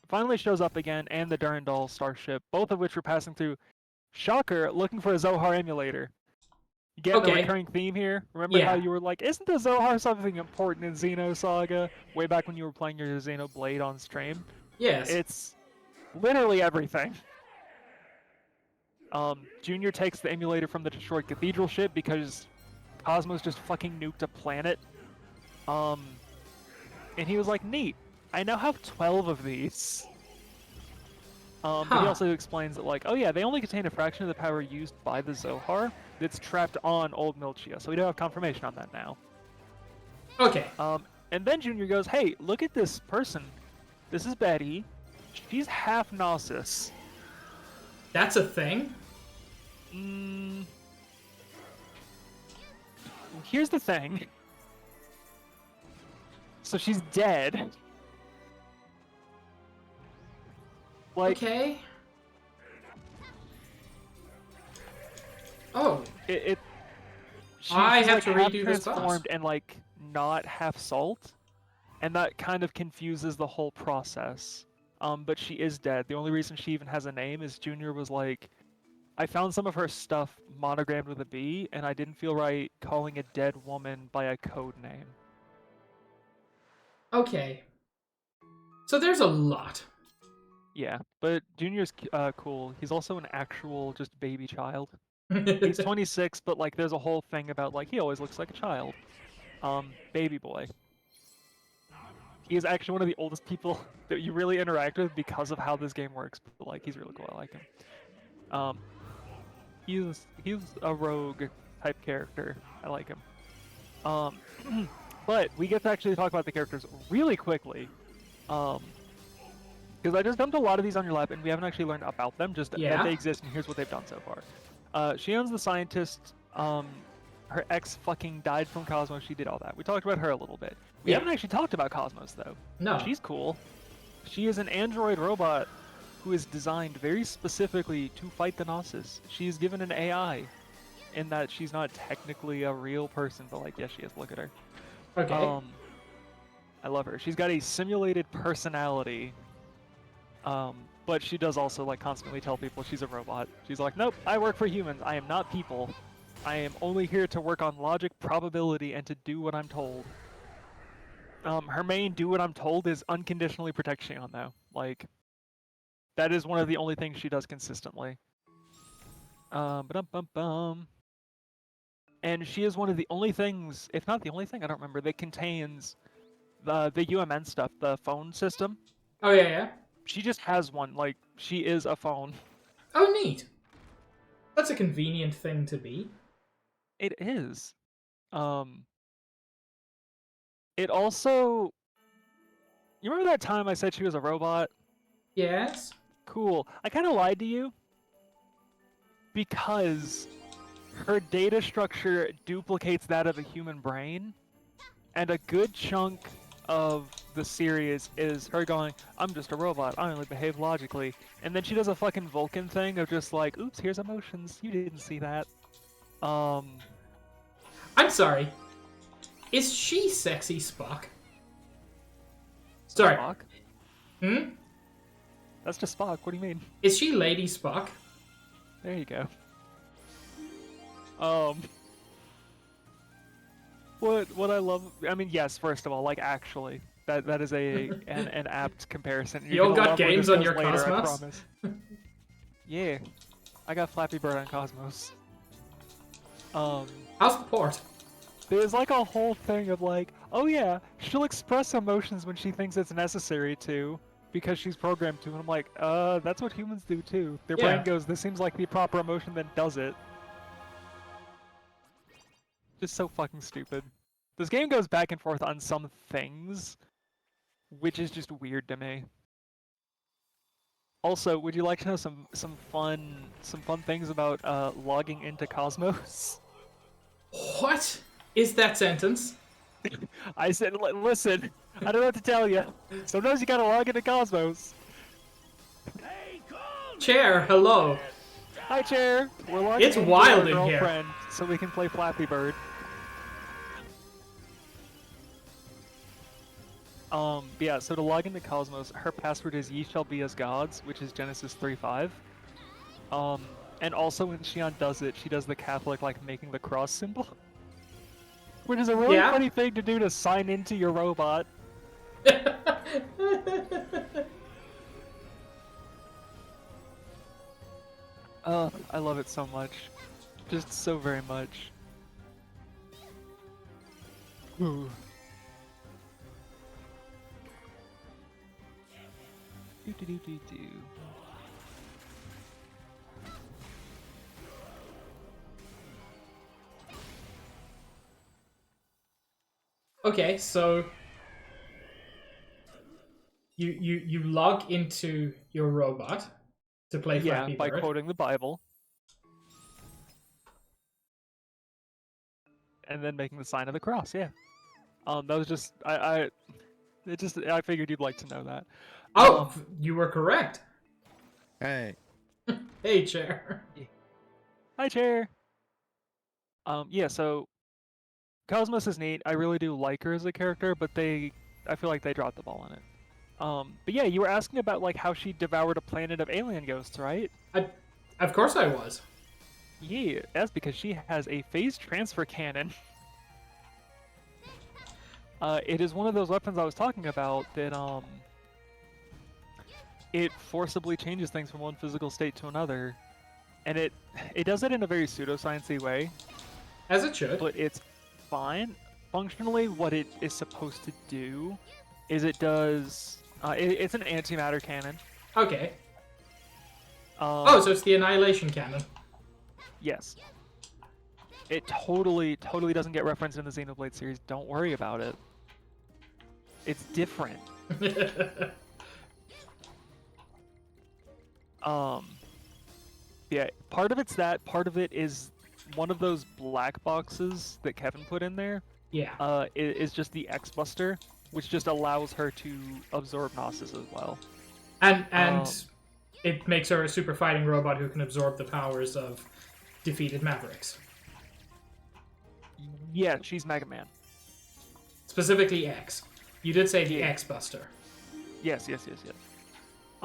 finally shows up again, and the Durandal starship, both of which were passing through. Shocker, looking for a Zohar emulator. You get the recurring theme here? Remember how you were like, isn't the Zohar something important in Xenosaga? Way back when you were playing your Xenoblade on stream? Yes. It's literally everything. Junior takes the emulator from the destroyed cathedral ship because Cosmos just fucking nuked a planet. And he was like, neat, I now have 12 of these. But he also explains that, like, oh yeah, they only contain a fraction of the power used by the Zohar that's trapped on Old Milchia, so we don't have confirmation on that now. Okay. And then Junior goes, hey, look at this person. This is Betty. She's half Gnosis. That's a thing? Here's the thing. So she's dead. Like, okay. Oh. I have to redo this transformed and like not half salt, and that kind of confuses the whole process. But she is dead. The only reason she even has a name is Junior was like, I found some of her stuff monogrammed with a B, and I didn't feel right calling a dead woman by a code name. Okay. So there's a lot. Yeah, but Junior's cool. He's also an actual just baby child. He's 26, but like there's a whole thing about like he always looks like a child. Baby boy. He is actually one of the oldest people that you really interact with because of how this game works. But like he's really cool. I like him. He's a rogue type character. I like him. But we get to actually talk about the characters really quickly. Because I just dumped a lot of these on your lap, and we haven't actually learned about them, just that they exist, and here's what they've done so far. Shion's the scientist. Her ex fucking died from Cosmos. She did all that. We talked about her a little bit. We haven't actually talked about Cosmos, though. No. She's cool. She is an android robot who is designed very specifically to fight the Gnosis. She is given an AI, in that she's not technically a real person, but like, yes, she is. Look at her. Okay. I love her. She's got a simulated personality. But she does also like constantly tell people she's a robot. She's like, nope, I work for humans. I am not people. I am only here to work on logic, probability, and to do what I'm told. Her main do what I'm told is unconditionally protect Xion, though. Like, that is one of the only things she does consistently. Ba-dum-bum-bum. And she is one of the only things, if not the only thing, I don't remember, that contains the UMN stuff, the phone system. Oh, yeah, yeah. She just has one. Like, she is a phone. Oh, neat. That's a convenient thing to be. It is. It also... You remember that time I said she was a robot? Yes? Cool. I kind of lied to you. Because her data structure duplicates that of a human brain. And a good chunk of the series is her going, I'm just a robot, I only behave logically. And then she does a fucking Vulcan thing of just like, oops, here's emotions, you didn't see that. I'm sorry. Is she sexy Spock? Sorry. Spock? Hmm? That's just Spock, what do you mean? Is she Lady Spock? There you go. What I love, I mean, yes, first of all, like, actually, that is an apt comparison. You all got games on your later, I Cosmos? promise. Yeah, I got Flappy Bird on Cosmos. How's the port? There's like a whole thing of like, oh yeah, she'll express emotions when she thinks it's necessary to, because she's programmed to, and I'm like, that's what humans do too. Their Yeah. brain goes, this seems like the proper emotion, then does it. Just so fucking stupid. This game goes back and forth on some things, which is just weird to me. Also, would you like to know some fun things about logging into Cosmos? What is that sentence? I said, listen, I don't know what to tell you. Sometimes you gotta log into Cosmos. Chair, hello. Hi, Chair. We're logging It's into wild our in here. girlfriend so we can play Flappy Bird. Yeah, so to log into Cosmos, her password is ye shall be as gods, which is Genesis 3:5. And also when Xion does it, she does the Catholic, like, making the cross symbol. Which is a really Yeah. funny thing to do to sign into your robot. I love it so much. Just so very much. Ooh. Do. Okay, so you log into your robot to play Flappy by Bird. quoting the Bible. And then making the sign of the cross, yeah. That was just I figured you'd like to know that. Oh, you were correct. Hey. Hey, Chair. Hi, Chair. Yeah, so Cosmos is neat. I really do like her as a character, but I feel like they dropped the ball on it. But yeah, you were asking about like how she devoured a planet of alien ghosts, right? Of course I was. Yeah, that's because she has a phase transfer cannon. It is one of those weapons I was talking about that it forcibly changes things from one physical state to another, and it does it in a very pseudoscience-y way. As it should. But it's fine. Functionally, what it is supposed to do is it does. It's an antimatter cannon. Okay. Oh, so it's the Annihilation Cannon. Yes. It totally doesn't get referenced in the Xenoblade series. Don't worry about it. It's different. Yeah, part of it's that, part of it is one of those black boxes that Kevin put in there. Yeah. Is just the X-Buster, which just allows her to absorb Gnosis as well. And it makes her a super fighting robot who can absorb the powers of defeated Mavericks. Yeah, she's Mega Man. Specifically X. You did say the Yeah. X-Buster. Yes.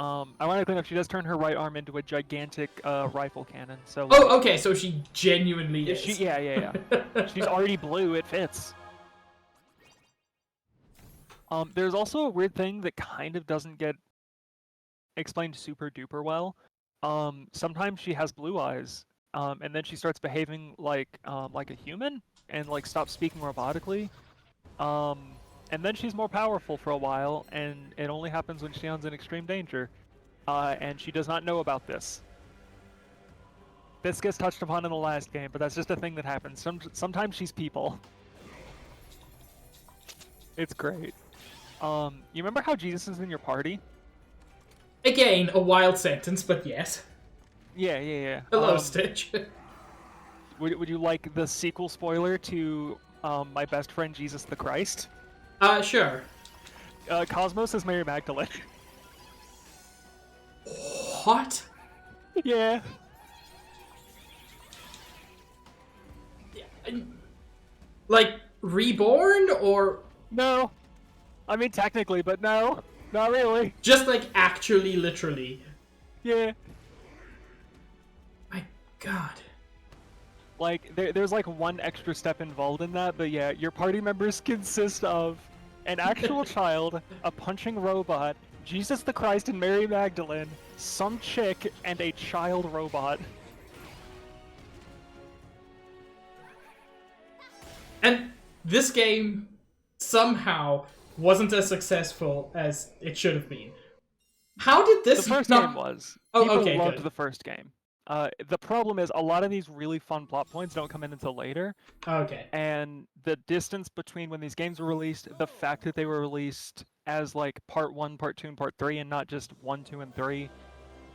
Ironically enough, she does turn her right arm into a gigantic rifle cannon. So. Oh, okay. So she genuinely is. Yeah. She's already blue. It fits. There's also a weird thing that kind of doesn't get explained super duper well. Sometimes she has blue eyes, and then she starts behaving like a human and like stops speaking robotically. And then she's more powerful for a while, and it only happens when Shion's in extreme danger. And she does not know about this. This gets touched upon in the last game, but that's just a thing that happens. Sometimes she's people. It's great. You remember how Jesus is in your party? Again, a wild sentence, but yes. Yeah. Hello, Stitch. Would you like the sequel spoiler to My Best Friend Jesus the Christ? Sure. Cosmos is Mary Magdalene. What? Yeah. Like, reborn, or No. I mean, technically, but no. Not really. just like actually, literally? Yeah. My God. Like, there's like one extra step involved in that, but yeah, your party members consist of an actual child, a punching robot, Jesus the Christ and Mary Magdalene, some chick, and a child robot. And this game somehow wasn't as successful as it should have been. How did this? The first game was. Oh, People okay, loved good. the first game. The problem is a lot of these really fun plot points don't come in until later, Okay. and the distance between when these games were released, the fact that they were released as like part 1, part 2, and part 3, and not just 1, 2, and 3,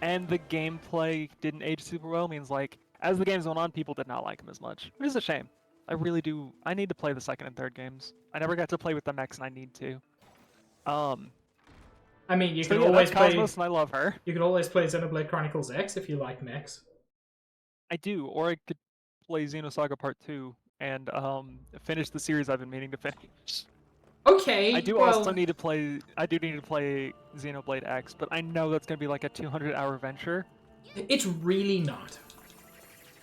and the gameplay didn't age super well means like as the games went on, people did not like them as much, which is a shame. I really do. I need to play the second and third games. I never got to play with the mechs, and I need to. I mean, you So can yeah, always that's play. Cosmos, and I love her. You can always play Xenoblade Chronicles X if you like mechs. I do, or I could play Xenosaga Part 2 and finish the series I've been meaning to finish. Okay. I do well, also need to play. I do need to play Xenoblade X, but I know that's gonna be like a 200-hour venture. It's really not.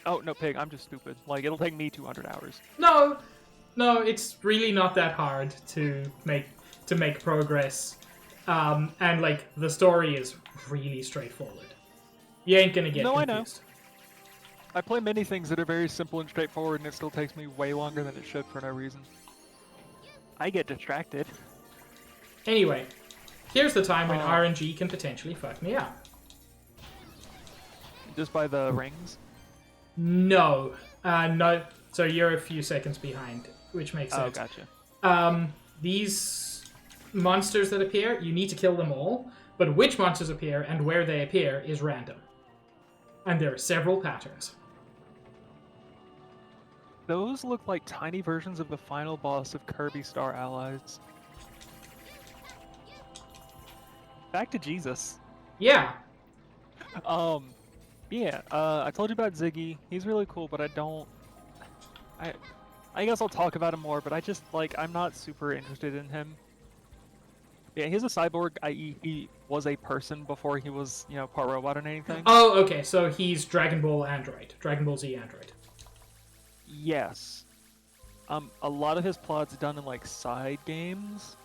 Oh no, pig! I'm just stupid. Like it'll take me 200 hours. No, it's really not that hard to make progress. And like the story is really straightforward. You ain't gonna get confused. I know. I play many things that are very simple and straightforward, and it still takes me way longer than it should for no reason. I get distracted. Anyway, here's the time when RNG can potentially fuck me up. Just by the rings? No. No. So you're a few seconds behind, which makes sense. Oh, gotcha. These monsters that appear, you need to kill them all, but which monsters appear and where they appear is random. And there are several patterns. Those look like tiny versions of the final boss of Kirby Star Allies. Back to Jesus. Yeah. Yeah, I told you about Ziggy. He's really cool, but I guess I'll talk about him more, but I just, like, I'm not super interested in him. Yeah, he's a cyborg, i.e. he was a person before he was, you know, part robot or anything. Oh, okay, so he's Dragon Ball Android. Dragon Ball Z Android. Yes. A lot of his plot's done in, like, side games,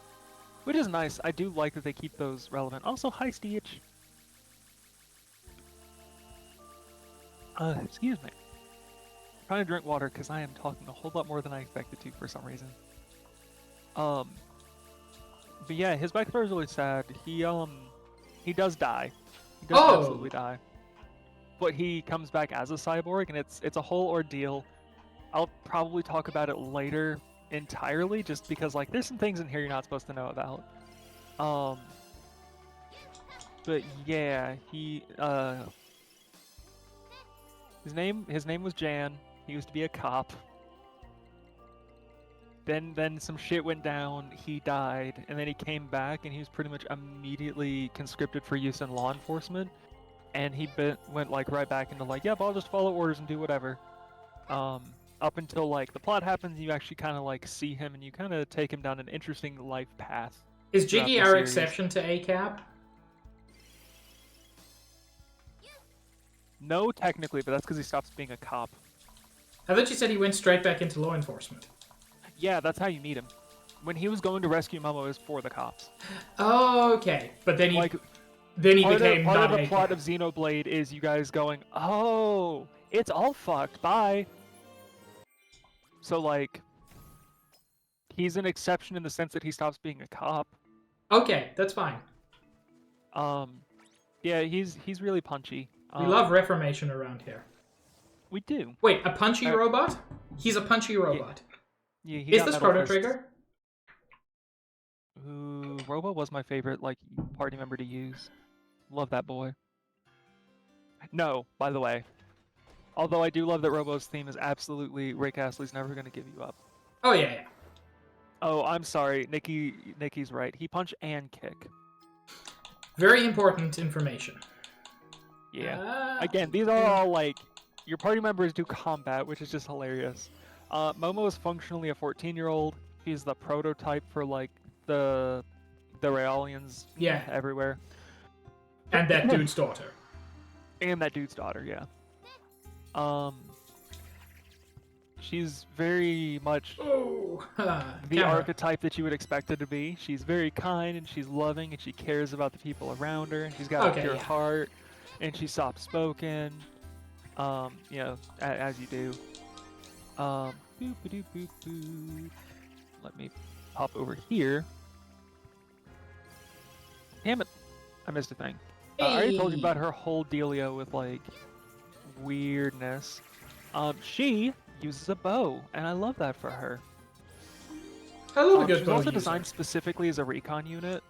which is nice. I do like that they keep those relevant. Also, hi, Stitch. Excuse me. I'm trying to drink water because I am talking a whole lot more than I expected to for some reason. But yeah, his backstory is really sad. He does die. He does absolutely die. But he comes back as a cyborg, and it's a whole ordeal. I'll probably talk about it later entirely, just because like there's some things in here you're not supposed to know about. But yeah, his name was Jan. He used to be a cop. Then some shit went down. He died, and then he came back, and he was pretty much immediately conscripted for use in law enforcement. And he went like right back into like, yep, I'll just follow orders and do whatever. Up until like the plot happens, you actually kind of like see him, and you kind of take him down an interesting life path. Is Jiggy our exception to ACAB? No, technically, but that's because he stops being a cop. I thought you said he went straight back into law enforcement. Yeah, that's how you meet him. When he was going to rescue Momo, it was for the cops. Oh, okay. But then he Like, became part not of the a plot cop. of Xenoblade is you guys going, oh, it's all fucked, bye. So, like, he's an exception in the sense that he stops being a cop. Okay, that's fine. Yeah, he's really punchy. We love reformation around here. We do. Wait, a punchy robot? He's a punchy robot. Yeah, he Is got this metal Chrono fists. Trigger? Ooh, Robo was my favorite, like, party member to use. Love that boy. No, by the way. Although I do love that Robo's theme is absolutely Rick Astley's never gonna give you up. Oh, yeah. Oh, I'm sorry. Nikki's right. He punch and kick. Very important information. Yeah. Again, these are all, like, your party members do combat, which is just hilarious. Momo is functionally a 14-year-old. He's the prototype for, like, the Raelians everywhere. And that dude's daughter. And that dude's daughter, yeah. She's very much the archetype that you would expect her to be. She's very kind and she's loving and she cares about the people around her and she's got a pure heart and she's soft-spoken. You know, as you do. Boop, boop, boop, boop. Let me pop over here. Damn it, I missed a thing. I already told you about her whole dealio with, like, weirdness. She uses a bow, and I love that for her. I love a good she's bow also user. designed specifically as a recon unit.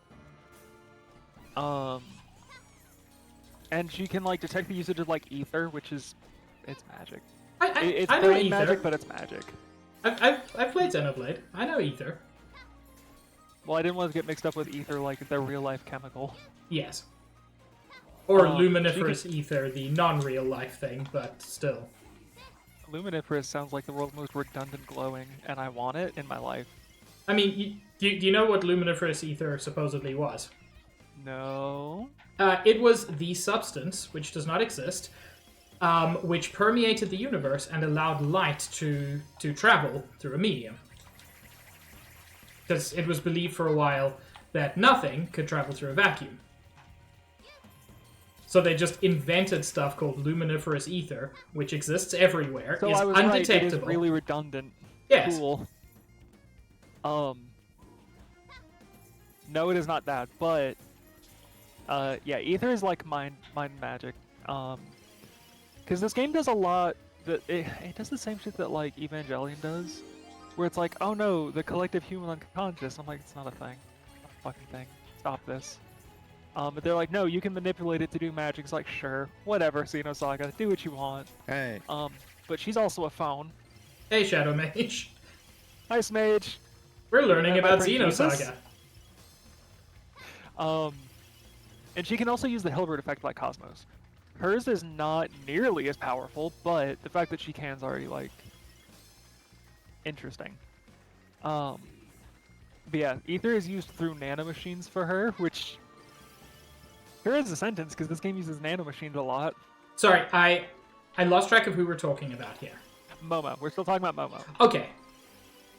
And she can, like, detect the usage of, like, ether, which is, it's magic. It's I know brain ether. magic, but it's magic. I've played Xenoblade. I know ether. Well, I didn't want to get mixed up with ether, like the real-life chemical. Yes. Or luminiferous ether, the non-real life thing, but still. Luminiferous sounds like the world's most redundant glowing, and I want it in my life. I mean, do you know what luminiferous ether supposedly was? No. It was the substance, which does not exist, which permeated the universe and allowed light to travel through a medium. Because it was believed for a while that nothing could travel through a vacuum. So they just invented stuff called luminiferous ether, which exists everywhere, so is I was undetectable. Right, it is really redundant. Yes. Cool. No, it is not that, but yeah, ether is like mind magic. Because this game does a lot that it does the same shit that like Evangelion does, where it's like, oh no, the collective human unconscious. I'm like, it's not a thing, it's not a fucking thing. Stop this. But they're like, no, you can manipulate it to do magic. It's like, sure, whatever, Xenosaga, do what you want. Hey. But she's also a phone. Hey, Shadow Mage. Nice mage. We're learning about Xenosaga. And she can also use the Hilbert effect like Cosmos. Hers is not nearly as powerful, but the fact that she can is already, like, interesting. But yeah, ether is used through nanomachines for her, which... Here is a sentence, because this game uses nanomachines a lot. Sorry, I lost track of who we're talking about here. Momo. We're still talking about Momo. Okay.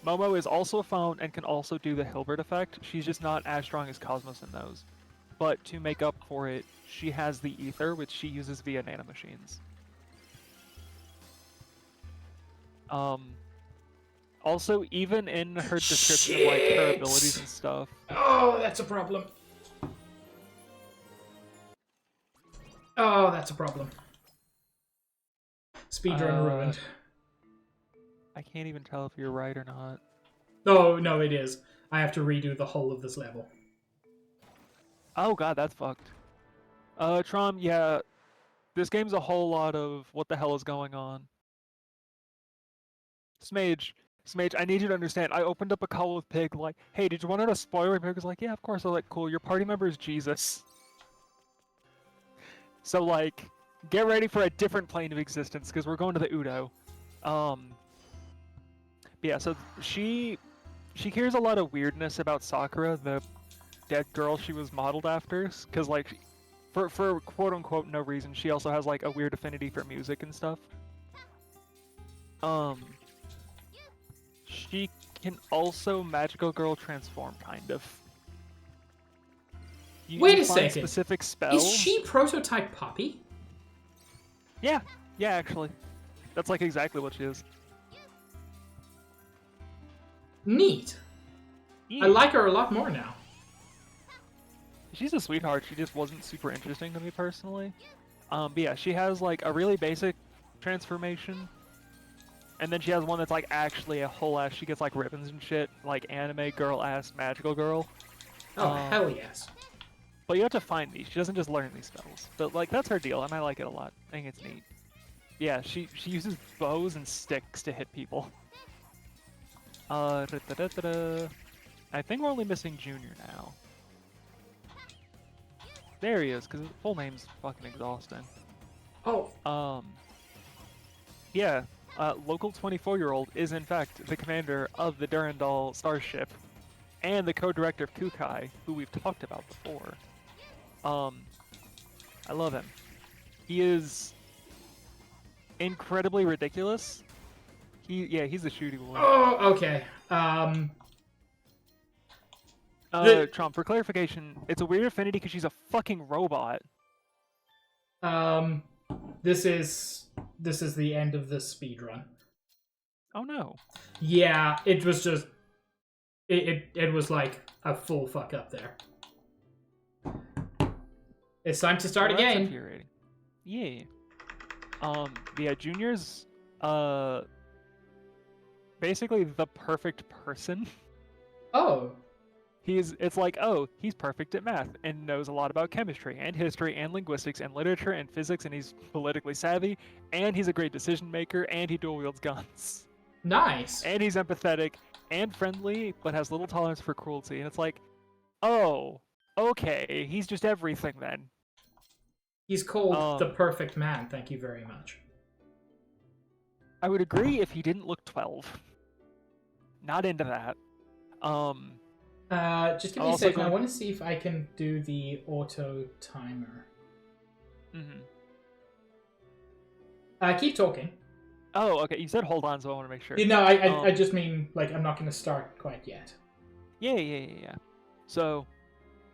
Momo is also a phone and can also do the Hilbert effect. She's just not as strong as Cosmos in those. But to make up for it, she has the ether, which she uses via nanomachines. Also, even in her description of like her abilities and stuff. Oh, that's a problem. Oh, that's a problem. Speedrun ruined. I can't even tell if you're right or not. No, it is. I have to redo the whole of this level. Oh god, that's fucked. Trom, yeah, this game's a whole lot of what the hell is going on. Smage, I need you to understand, I opened up a call with Pig like, hey, did you want to know a spoiler? Pig was like, yeah, of course. I was like, cool, your party member is Jesus. So, like, get ready for a different plane of existence, because we're going to the Udo. But yeah, so she cares a lot of weirdness about Sakura, the dead girl she was modeled after, because, like, for quote unquote no reason, she also has like a weird affinity for music and stuff. She can also magical girl transform, kind of. Wait You a find second. specific spells. Is she prototype Poppy? Yeah, actually, that's like exactly what she is. Neat. Yeah. I like her a lot more now. She's a sweetheart. She just wasn't super interesting to me personally. But yeah, she has like a really basic transformation, and then she has one that's like actually a whole ass. She gets like ribbons and shit, like anime girl ass magical girl. Oh, hell yes. But you have to find these. She doesn't just learn these spells. But like that's her deal, and I like it a lot. I think it's neat. Yeah, she uses bows and sticks to hit people. I think we're only missing Junior now. There he is, because his full name's fucking exhausting. Oh. Yeah, local 24-year-old is in fact the commander of the Durandal starship, and the co-director of Kukai, who we've talked about before. I love him. He is incredibly ridiculous. He's a shooty boy. Oh, okay. Trump, for clarification, it's a weird affinity because she's a fucking robot. This is the end of the speed run. Oh no. Yeah, it was just it was like a full fuck up there. It's time to start Well, that's again. infuriating. Yeah. Yeah, Junior's basically the perfect person. Oh. It's like, oh, he's perfect at math and knows a lot about chemistry and history and linguistics and literature and physics, and he's politically savvy, and he's a great decision maker, and he dual wields guns. Nice. And he's empathetic and friendly, but has little tolerance for cruelty. And it's like, oh, okay, he's just everything then. He's called the perfect man, thank you very much. I would agree if he didn't look 12. Not into that. Just give me a second. I want to see if I can do the auto timer. Keep talking. Oh, okay. You said hold on, so I want to make sure. No, I just mean, like, I'm not going to start quite yet. Yeah. So,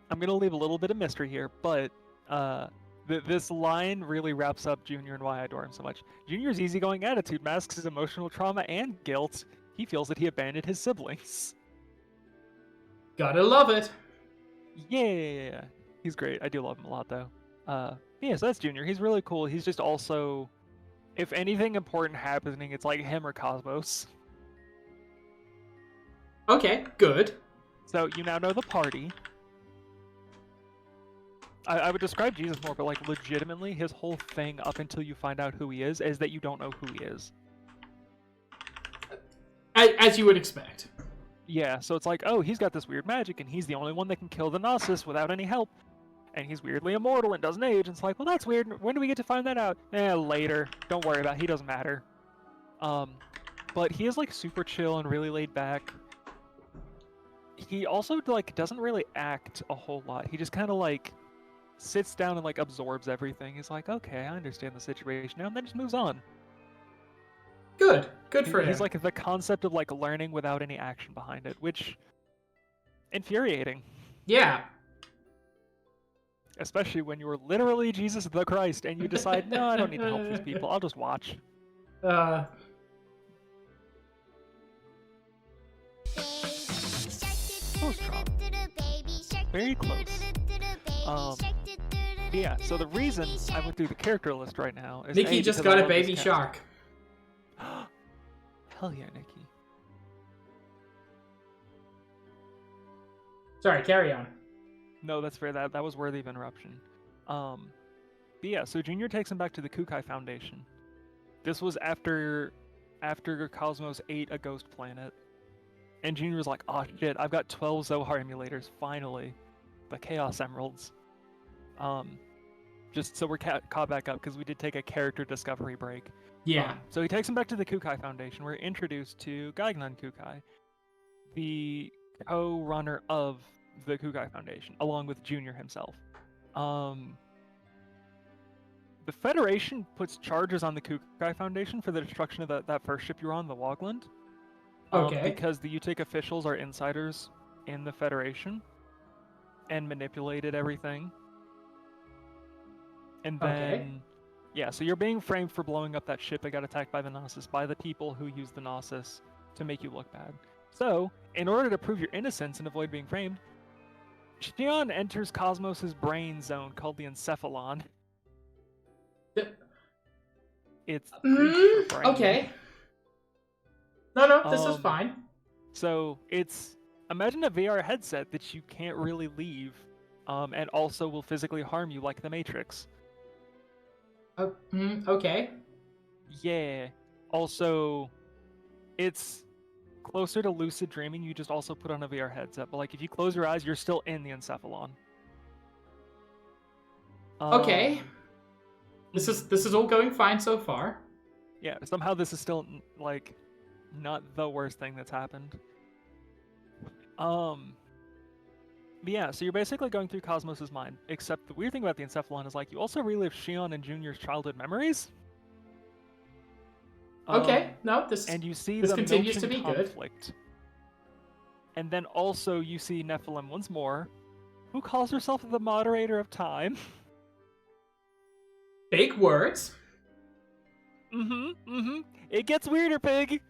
I'm going to leave a little bit of mystery here, but this line really wraps up Junior and why I adore him so much. Junior's easygoing attitude masks his emotional trauma and guilt. He feels that he abandoned his siblings. Gotta love it. Yeah. He's great. I do love him a lot, though. Yeah, so that's Junior. He's really cool. He's just also, if anything important happening, it's like him or Cosmos. Okay, good. So you now know the party. I would describe Jesus more, but like legitimately, his whole thing up until you find out who he is that you don't know who he is. As you would expect. Yeah, so it's like, oh, he's got this weird magic, and he's the only one that can kill the Gnosis without any help. And he's weirdly immortal and doesn't age. And it's like, well, that's weird. When do we get to find that out? Later. Don't worry about it. He doesn't matter. But he is like super chill and really laid back. He also like doesn't really act a whole lot. He just kind of like sits down and like absorbs everything. He's like, okay, I understand the situation now, and then just moves on. Good for him. He's like the concept of like learning without any action behind it, which infuriating. Yeah. Especially when you were literally Jesus the Christ and you decide, no, I don't need to help these people. I'll just watch. Close drop. Very close. Yeah, so the reason I went through the character list right now is Nikki just got a baby shark. Hell yeah, Nikki. Sorry, carry on. No, that's fair. That was worthy of interruption. But yeah, so Junior takes him back to the Kukai Foundation. This was after Cosmos ate a ghost planet. And Junior was like, oh shit, I've got 12 Zohar emulators, finally. The Chaos Emeralds. Just so we're caught back up, because we did take a character discovery break. Yeah. So he takes him back to the Kukai Foundation. We're introduced to Gaignan Kukai, the co-runner of the Kukai Foundation, along with Junior himself. the Federation puts charges on the Kukai Foundation for the destruction of that first ship you were on, the Wogland. Okay. Because the Utic officials are insiders in the Federation and manipulated everything. And then, yeah, so you're being framed for blowing up that ship that got attacked by the Gnosis, by the people who used the Gnosis to make you look bad. So, in order to prove your innocence and avoid being framed, Xion enters Cosmos's brain zone called the Encephalon. It's Greek for brain. Okay. No, this is fine. So it's, imagine a VR headset that you can't really leave, and also will physically harm you like the Matrix. Okay. Yeah. Also, it's closer to lucid dreaming. You just also put on a VR headset, but like if you close your eyes, you're still in the Encephalon. Okay. This is all going fine so far. Yeah. Somehow this is still like not the worst thing that's happened. But yeah, so you're basically going through Cosmos's mind, except the weird thing about the Encephalon is like you also relive Xion and Junior's childhood memories. Okay, no, and you see this the continues to be conflict. Good. And then also you see Nephilim once more, who calls herself the moderator of time. Big words. It gets weirder, pig.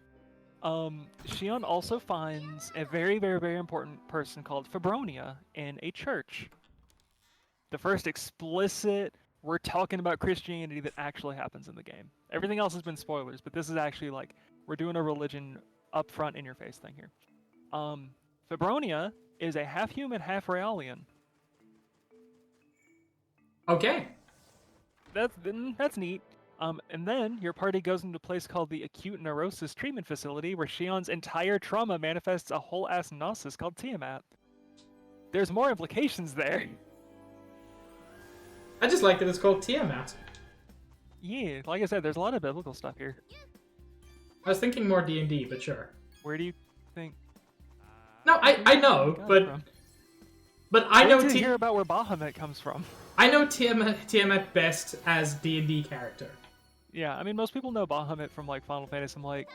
Xion also finds a very, very, very important person called Fabronia in a church. The first explicit, we're talking about Christianity that actually happens in the game. Everything else has been spoilers, but this is actually like, we're doing a religion up front in your face thing here. Fabronia is a half human, half Raelian. Okay. That's neat. And then your party goes into a place called the Acute Neurosis Treatment Facility, where Xion's entire trauma manifests a whole-ass Gnosis called Tiamat. There's more implications there. I just like that it's called Tiamat. Yeah, like I said, there's a lot of biblical stuff here. I was thinking more D&D, but sure. Where do you think? No, I know, but I know. To hear about where Bahamut comes from. I know Tiamat best as D&D character. Yeah, I mean, most people know Bahamut from, like, Final Fantasy. I'm like,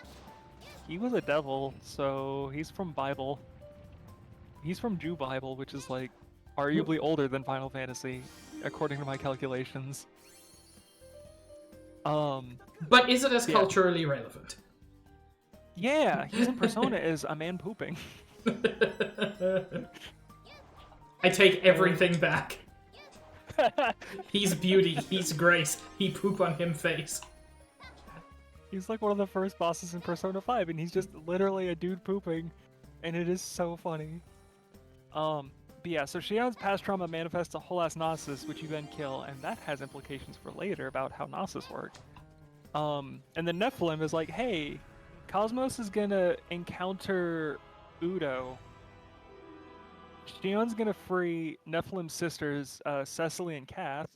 he was a devil, so he's from Bible. He's from Jew Bible, which is, like, arguably older than Final Fantasy, according to my calculations. But is it as culturally relevant? Yeah, he's in Persona as a man pooping. I take everything back. He's beauty, he's grace, he poop on him face. He's like one of the first bosses in Persona 5, and he's just literally a dude pooping, and it is so funny. But yeah, so Xion's past trauma manifests a whole-ass Gnosis, which you then kill, and that has implications for later about how Gnosis work. And then Nephilim is like, hey, Cosmos is gonna encounter Udo. Xion's gonna free Nephilim's sisters, Cecily and Kath.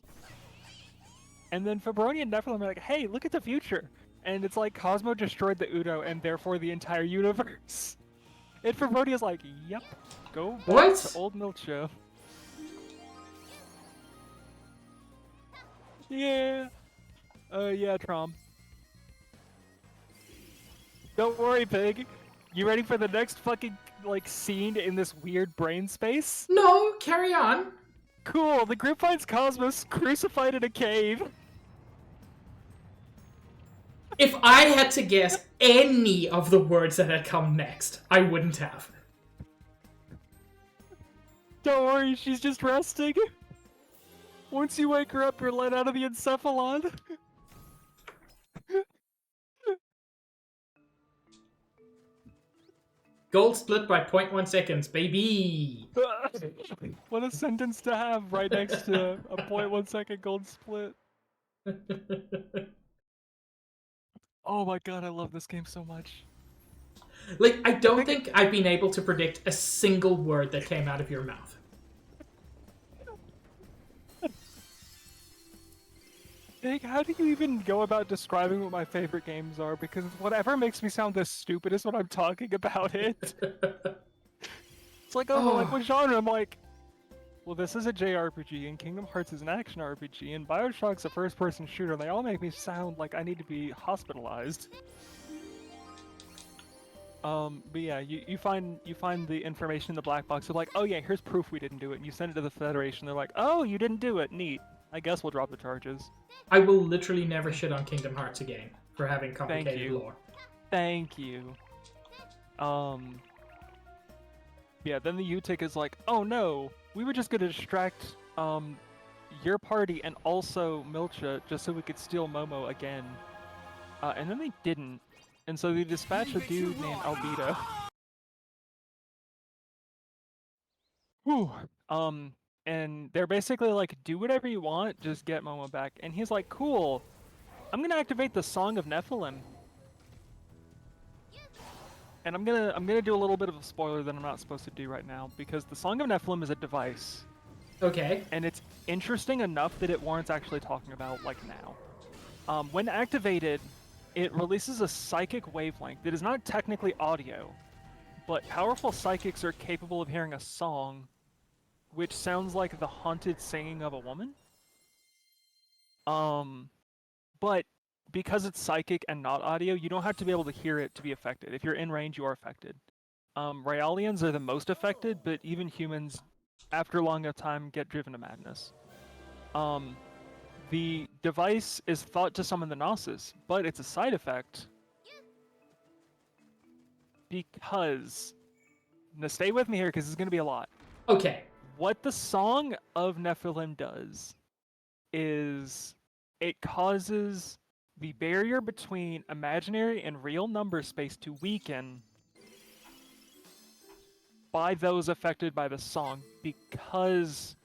And then Fabronia and Nephilim are like, hey, look at the future. And it's like Cosmo destroyed the Udo and therefore the entire universe. And Fabronia's like, yep, go back to Old Milcho. Yeah. Yeah, Trom. Don't worry, pig. You ready for the next fucking, like, scene in this weird brain space? No, carry on. Cool, the group finds Cosmos crucified in a cave. If I had to guess any of the words that had come next, I wouldn't have. Don't worry, she's just resting. Once you wake her up, you're let out of the Encephalon. Gold split by 0.1 seconds, baby! What a sentence to have right next to a 0.1 second gold split. Oh my god, I love this game so much. Like, I don't think I've been able to predict a single word that came out of your mouth. Nick, how do you even go about describing what my favorite games are? Because whatever makes me sound this stupid is what I'm talking about it. It's like, oh, like what genre? I'm like, Well, this is a JRPG, and Kingdom Hearts is an action RPG, and Bioshock's a first-person shooter. They all make me sound like I need to be hospitalized. But yeah, you find the information in the black box. They're like, oh yeah, here's proof we didn't do it. And you send it to the Federation. They're like, oh, you didn't do it. Neat. I guess we'll drop the charges. I will literally never shit on Kingdom Hearts again for having complicated you. lore. Thank you. Yeah, then the UTIC is like, oh no, we were just gonna distract your party and also Milcha just so we could steal Momo again. And then they didn't. And so they dispatch a dude named Albedo. Whew. And they're basically like, do whatever you want, just get Momo back. And he's like, cool, I'm gonna activate the Song of Nephilim. And I'm gonna do a little bit of a spoiler that I'm not supposed to do right now, because the Song of Nephilim is a device. Okay. And it's interesting enough that it warrants actually talking about, like, now. When activated, it releases a psychic wavelength that is not technically audio, but powerful psychics are capable of hearing a song which sounds like the haunted singing of a woman. But because it's psychic and not audio, you don't have to be able to hear it to be affected. If you're in range, you are affected. Raelians are the most affected, but even humans, after a long enough time, get driven to madness. The device is thought to summon the Gnosis, but it's a side effect because... Now stay with me here, because it's going to be a lot. Okay. What the Song of Nephilim does is it causes the barrier between imaginary and real number space to weaken by those affected by the song because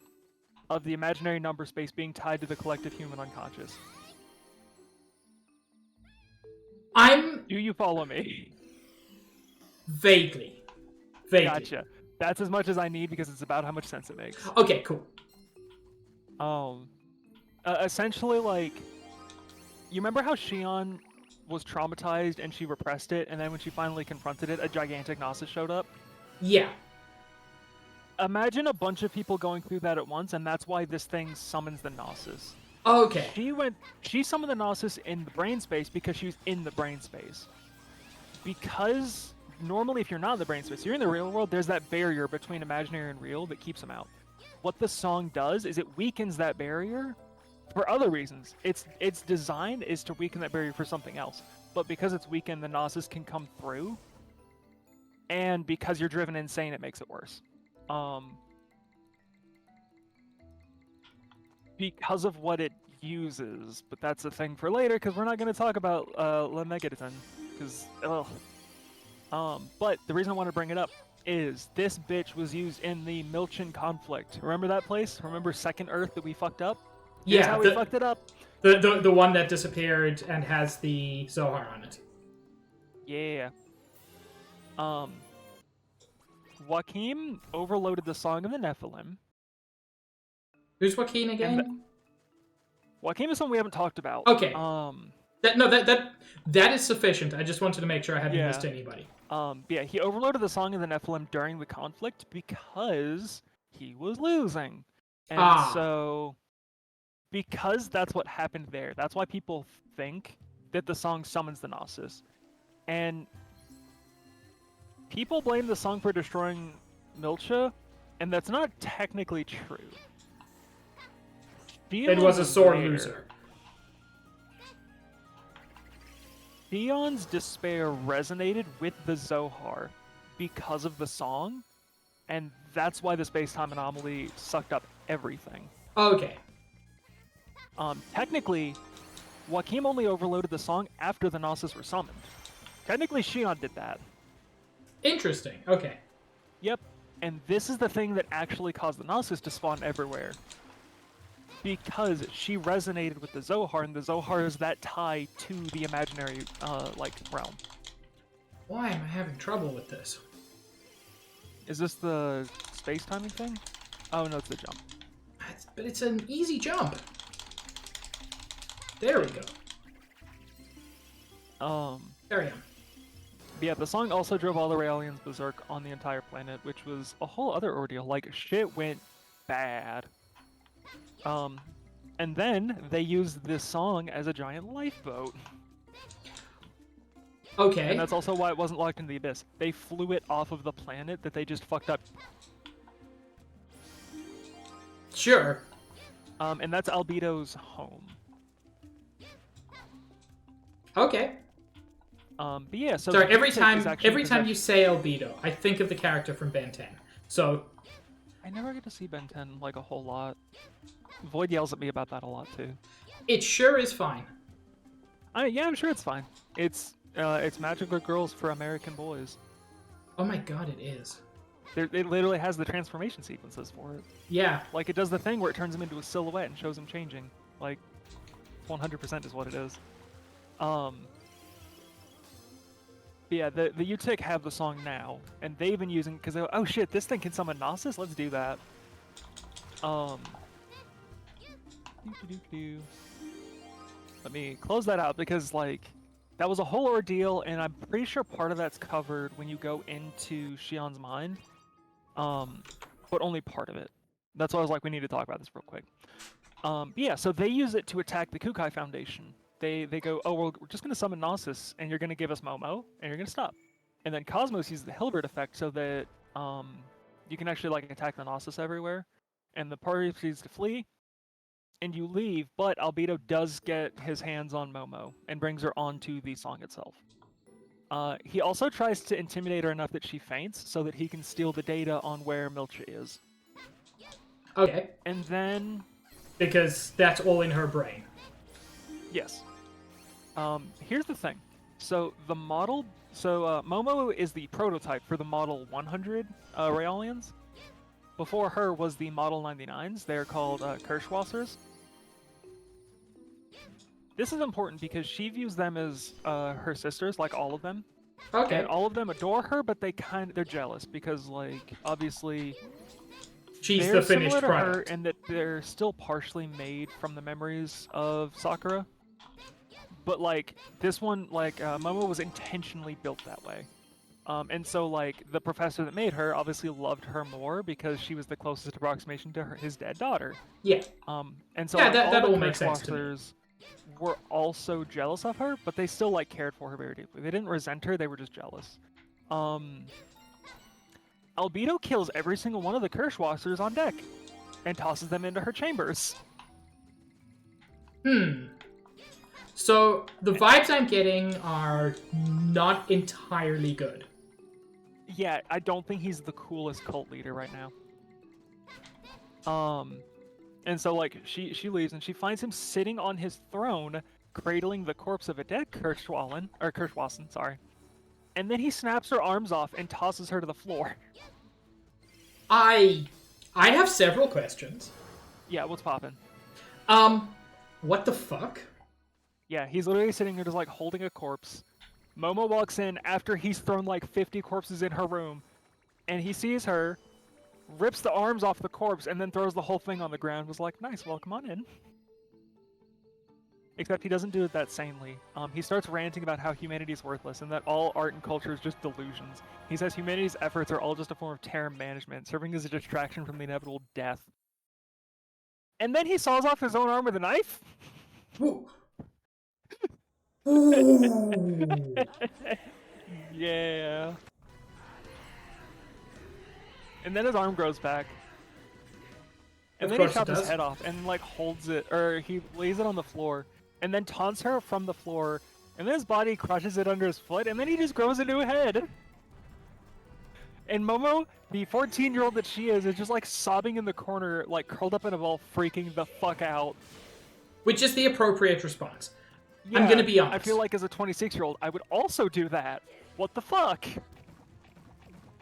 of the imaginary number space being tied to the collective human unconscious. Do you follow me? Vaguely. Gotcha. That's as much as I need because it's about how much sense it makes. Okay, cool. Essentially, like, you remember how Shion was traumatized and she repressed it, and then when she finally confronted it, a gigantic Gnosis showed up? Yeah. Imagine a bunch of people going through that at once, and that's why this thing summons the Gnosis. Okay. She summoned the Gnosis in the brain space because she was in the brain space. Because normally if you're not in the brain space, you're in the real world, there's that barrier between imaginary and real that keeps them out. What the song does is it weakens that barrier for other reasons. Its design is to weaken that barrier for something else. But because it's weakened, the Gnosis can come through. And because you're driven insane, it makes it worse. Because of what it uses. But that's a thing for later, because we're not going to talk about La Megaton. Because, but the reason I want to bring it up is this bitch was used in the Milchan conflict. Remember that place? Remember Second Earth that we fucked up? Here's how we fucked it up. The one that disappeared and has the Zohar on it. Yeah. Joachim overloaded the Song of the Nephilim. Who's Joaquin again? Joachim is someone we haven't talked about. Okay. That is sufficient. I just wanted to make sure I hadn't missed anybody. Yeah, he overloaded the Song of the Nephilim during the conflict because he was losing. And so, because that's what happened there, that's why people think that the song summons the Gnosis. And people blame the song for destroying Milcha, and that's not technically true. It was a sore loser. Theon's despair resonated with the Zohar because of the song, and that's why the space-time anomaly sucked up everything. Okay. Technically, Joachim only overloaded the song after the Gnosis were summoned. Technically, Shion did that. Interesting. Okay. Yep. And this is the thing that actually caused the Gnosis to spawn everywhere. Because she resonated with the Zohar, and the Zohar is that tie to the imaginary, realm. Why am I having trouble with this? Is this the space-timing thing? Oh, no, it's the jump. But it's an easy jump. There we go. Carry on. Yeah, the song also drove all the Raelians berserk on the entire planet, which was a whole other ordeal. Like, shit went bad. And then they used this song as a giant lifeboat. Okay. And that's also why it wasn't locked in the abyss. They flew it off of the planet that they just fucked up. Sure. And that's Albedo's home. Okay. But yeah, so Sorry, every actually time you say Albedo, I think of the character from Ben 10. So I never get to see Ben 10 like a whole lot. Void yells at me about that a lot too. it sure is fine. Yeah, I'm sure it's fine. It's magical girls for American boys. Oh my god, it is. It literally has the transformation sequences for it. Yeah. Like, it does the thing where it turns him into a silhouette and shows him changing. Like, 100% is what it is. Yeah, the UTIC have the song now, and they've been using, because they go, oh shit, this thing can summon Gnosis? Let's do that. Let me close that out, because, like, that was a whole ordeal, and I'm pretty sure part of that's covered when you go into Shion's mind. But only part of it. That's why I was like, we need to talk about this real quick. Yeah, so they use it to attack the Kukai Foundation. They go, oh, well, we're just going to summon Gnosis, and you're going to give us Momo, and you're going to stop. And then Cosmos uses the Hilbert effect so that you can actually like attack the Gnosis everywhere. And the party proceeds to flee, and you leave, but Albedo does get his hands on Momo and brings her onto the song itself. He also tries to intimidate her enough that she faints so that he can steal the data on where Milcha is. Okay. And then... Because that's all in her brain. Yes. Here's the thing. So the model... So Momo is the prototype for the Model 100 Raolians. Before her was the Model 99s. They're called Kirschwassers. This is important because she views them as her sisters, like all of them. Okay. And all of them adore her, but they're jealous because, like, obviously... She's the finished similar to product. her in that they're still partially made from the memories of Sakura. But, like, this one, like, Momo was intentionally built that way. And so, like, the professor that made her obviously loved her more because she was the closest approximation to his dead daughter. Yeah. And so, yeah, like, that all all the makes sense to me. Kirschwassers were also jealous of her, but they still, like, cared for her very deeply. They didn't resent her, they were just jealous. Albedo kills every single one of the Kirschwassers on deck and tosses them into her chambers. So, the vibes I'm getting are not entirely good. Yeah, I don't think he's the coolest cult leader right now. And so, like, she leaves and she finds him sitting on his throne, cradling the corpse of a dead Kirschwassen, sorry. And then he snaps her arms off and tosses her to the floor. I have several questions. Yeah, what's poppin'? What the fuck? Yeah, he's literally sitting there just, like, holding a corpse. Momo walks in after he's thrown, like, 50 corpses in her room, and he sees her, rips the arms off the corpse, and then throws the whole thing on the ground. Was like, nice, well, come on in. Except he doesn't do it that sanely. He starts ranting about how humanity is worthless and that all art and culture is just delusions. He says humanity's efforts are all just a form of terror management, serving as a distraction from the inevitable death. And then he saws off his own arm with a knife? Ooh. Yeah. And then his arm grows back. And then he chops his head off and, like, holds it, or he lays it on the floor, and then taunts her from the floor, and then his body crushes it under his foot, and then he just grows a new head. And Momo, the 14-year-old that she is just, like, sobbing in the corner, like, curled up in a ball, freaking the fuck out. Which is the appropriate response. Yeah, I'm gonna be honest. I feel like as a 26-year-old, I would also do that. What the fuck?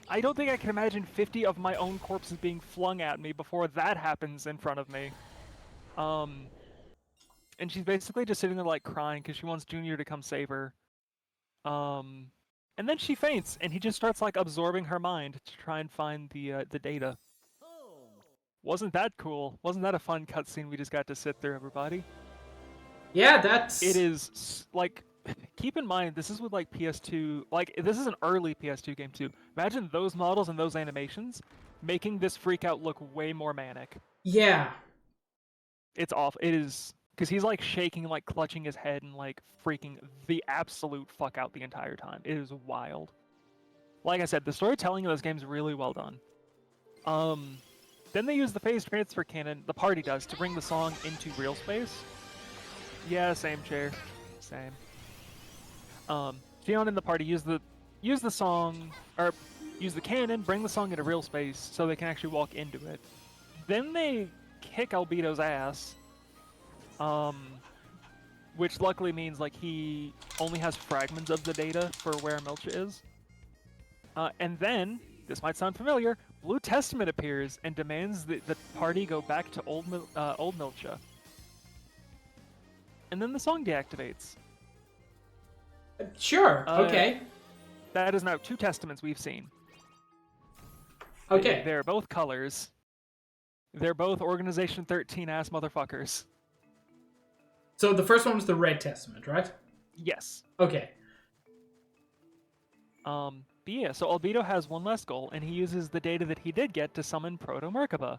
I don't think I can imagine 50 of my own corpses being flung at me before that happens in front of me. And she's basically just sitting there, like, crying because she wants Junior to come save her. And then she faints, and he just starts, like, absorbing her mind to try and find the data. Wasn't that cool? Wasn't that a fun cutscene we just got to sit through, everybody? Yeah, that's... It is, like, keep in mind, this is with like PS2, like this is an early PS2 game too. Imagine those models and those animations making this freak out look way more manic. Yeah. It's awful. It is, because he's like shaking, like clutching his head and like freaking the absolute fuck out the entire time. It is wild. Like I said, the storytelling of this game is really well done. Then they use the phase transfer cannon, the party does, to bring the song into real space. Yeah, same chair. Same. Xion and the party use the song, or use the cannon, bring the song into real space so they can actually walk into it. Then they kick Albedo's ass, which luckily means like he only has fragments of the data for where Milcha is. And then, this might sound familiar, Blue Testament appears and demands that the party go back to old Milcha. And then the song deactivates. Sure. Okay. That is now 2 testaments we've seen. Okay. They're both colors. They're both Organization 13 ass motherfuckers. So the first one was the Red Testament, right? Yes. Okay. But yeah, so Albedo has one last goal, and he uses the data that he did get to summon Proto-Merkaba,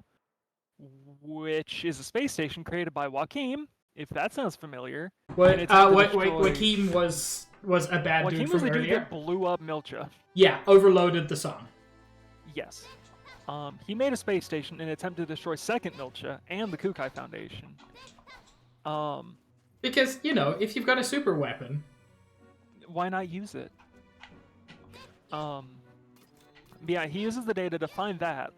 which is a space station created by Joachim, if that sounds familiar. Wait, Joachim was a bad Joachim dude was from the dude earlier? that blew up Milcha. Yeah, overloaded the song. Yes. He made a space station in an attempt to destroy Second Milcha and the Kukai Foundation. Because, you know, if you've got a super weapon... Why not use it? Yeah, he uses the data to find that,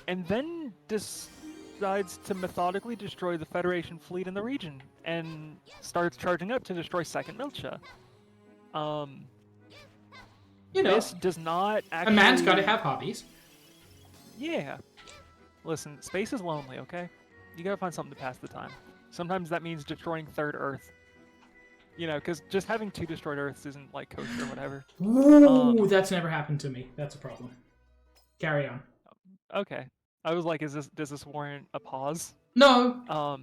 and then decides to methodically destroy the Federation fleet in the region, and starts charging up to destroy Second Milcha. You know, this does not actually... A man's gotta have hobbies. Yeah. Listen, space is lonely, okay? You gotta find something to pass the time. Sometimes that means destroying Third Earth. You know, because just having 2 destroyed Earths isn't, like, kosher or whatever. Ooh, that's never happened to me. That's a problem. Carry on. Okay. I was like, does this warrant a pause? No!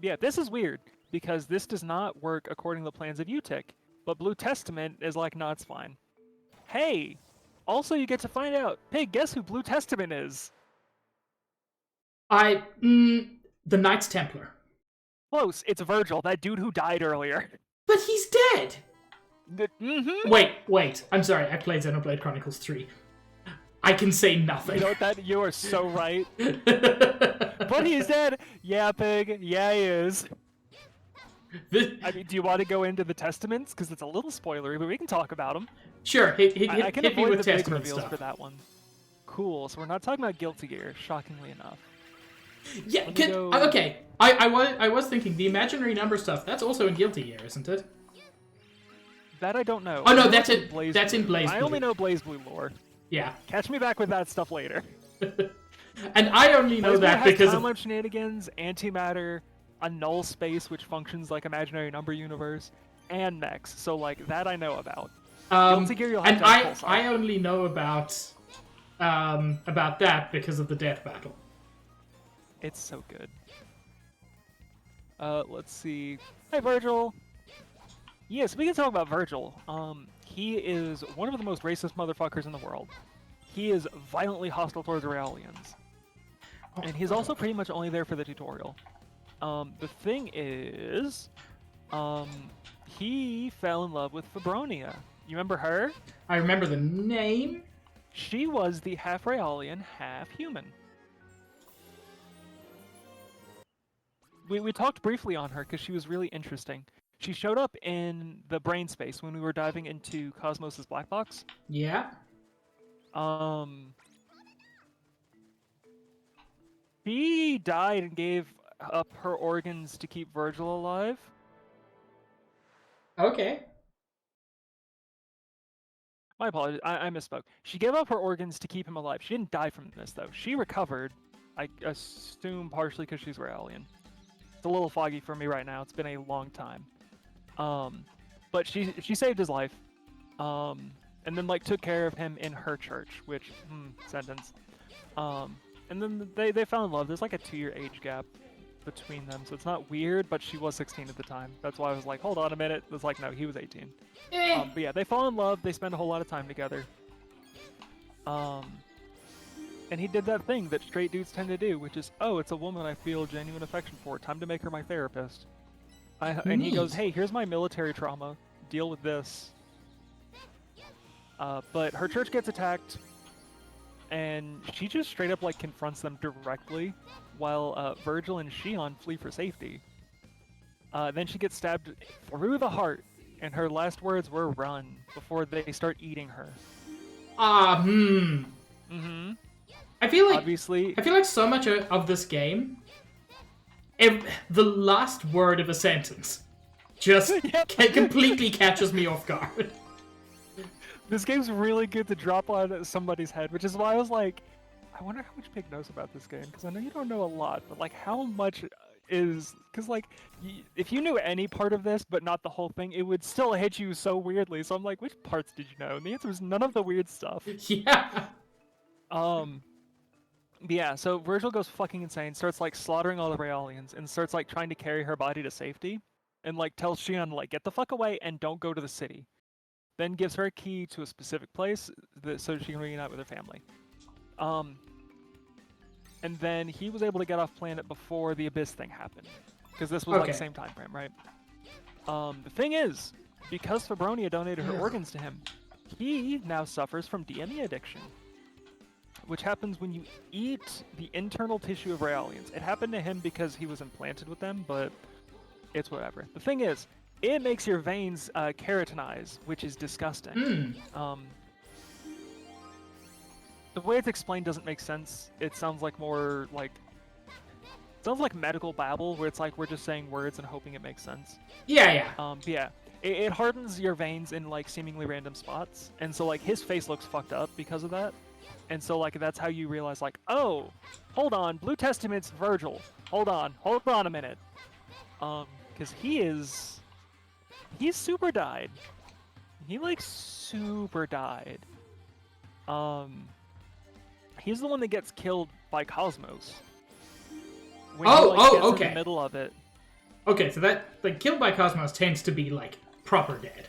Yeah, this is weird, because this does not work according to the plans of UTIC, but Blue Testament is like, no, it's fine. Hey! Also, you get to find out, hey, guess who Blue Testament is? The Knights Templar. Close, it's Virgil, that dude who died earlier. But he's dead! Mm-hmm. Wait, I'm sorry, I played Xenoblade Chronicles 3. I can say nothing. You know what, you are so right. But he's dead! Yeah, pig, yeah, he is. I mean, do you want to go into the Testaments? Because it's a little spoilery, but we can talk about them. Sure, I can hit me avoid with the big Testament reveals stuff. for that one. Cool, so we're not talking about Guilty Gear, shockingly enough. Yeah, okay. I was thinking, the imaginary number stuff, that's also in Guilty Gear, isn't it? That I don't know. Oh no, that's in in Blaze BlazBlue. I only know BlazBlue lore. Yeah. Catch me back with that stuff later. And I only know BlazBlue that has because timeline shenanigans, antimatter, a null space which functions like imaginary number universe, and mechs. So like that I know about. Guilty Gear, you'll have and to have Pulsar. I only know about that because of the death battle. It's so good. Let's see. Hi, Virgil. Yes, we can talk about Virgil. He is one of the most racist motherfuckers in the world. He is violently hostile towards Aurelians. And he's also pretty much only there for the tutorial. The thing is, he fell in love with Fabronia. You remember her? I remember the name. She was the half Raelian, half human. We talked briefly on her because she was really interesting. She showed up in the brain space when we were diving into Cosmos' black box. Yeah. She died and gave up her organs to keep Virgil alive. Okay. My apologies, I misspoke. She gave up her organs to keep him alive. She didn't die from this, though. She recovered, I assume partially because she's Raelian. It's a little foggy for me right now. It's been a long time. But she saved his life. And then, like, took care of him in her church, which, sentence. And then they fell in love. There's, like, a 2-year age gap. between them, so it's not weird, but she was 16 at the time. That's why I was like, hold on a minute. It was like, no, he was 18. But yeah, they fall in love. They spend a whole lot of time together. And he did that thing that straight dudes tend to do, which is, oh, it's a woman I feel genuine affection for. Time to make her my therapist. And he goes, hey, here's my military trauma. Deal with this. But her church gets attacked, and she just straight up like confronts them directly, while Virgil and Xion flee for safety. Then she gets stabbed through the heart, and her last words were "run" before they start eating her. Mm-hmm. I feel like so much of this game, the last word of a sentence just completely catches me off guard. This game's really good to drop on somebody's head, which is why I was like, I wonder how much Pig knows about this game, because I know you don't know a lot, but like how much is, because like if you knew any part of this but not the whole thing, it would still hit you so weirdly. So I'm like, which parts did you know? And the answer was none of the weird stuff. Yeah. Yeah, so Virgil goes fucking insane, starts like slaughtering all the Raelians, and starts like trying to carry her body to safety, and like tells Xion to like get the fuck away and don't go to the city. Then gives her a key to a specific place so she can reunite with her family. And then he was able to get off planet before the Abyss thing happened, because this was like the same time frame, right? The thing is, because Fabronia donated her organs to him, he now suffers from DME addiction, which happens when you eat the internal tissue of Raelians. It happened to him because he was implanted with them, but it's whatever. The thing is, it makes your veins keratinize, which is disgusting. The way it's explained doesn't make sense. It sounds like more like... It sounds like medical babble, where it's like we're just saying words and hoping it makes sense. Yeah. Yeah. It hardens your veins in like seemingly random spots, and so like his face looks fucked up because of that. And so like that's how you realize like, oh, hold on, Blue Testament's Virgil. Hold on a minute. Because he's super died. He like super died. He's the one that gets killed by Cosmos. When he, like, gets okay. In the middle of it. Okay, so that like killed by Cosmos tends to be like proper dead.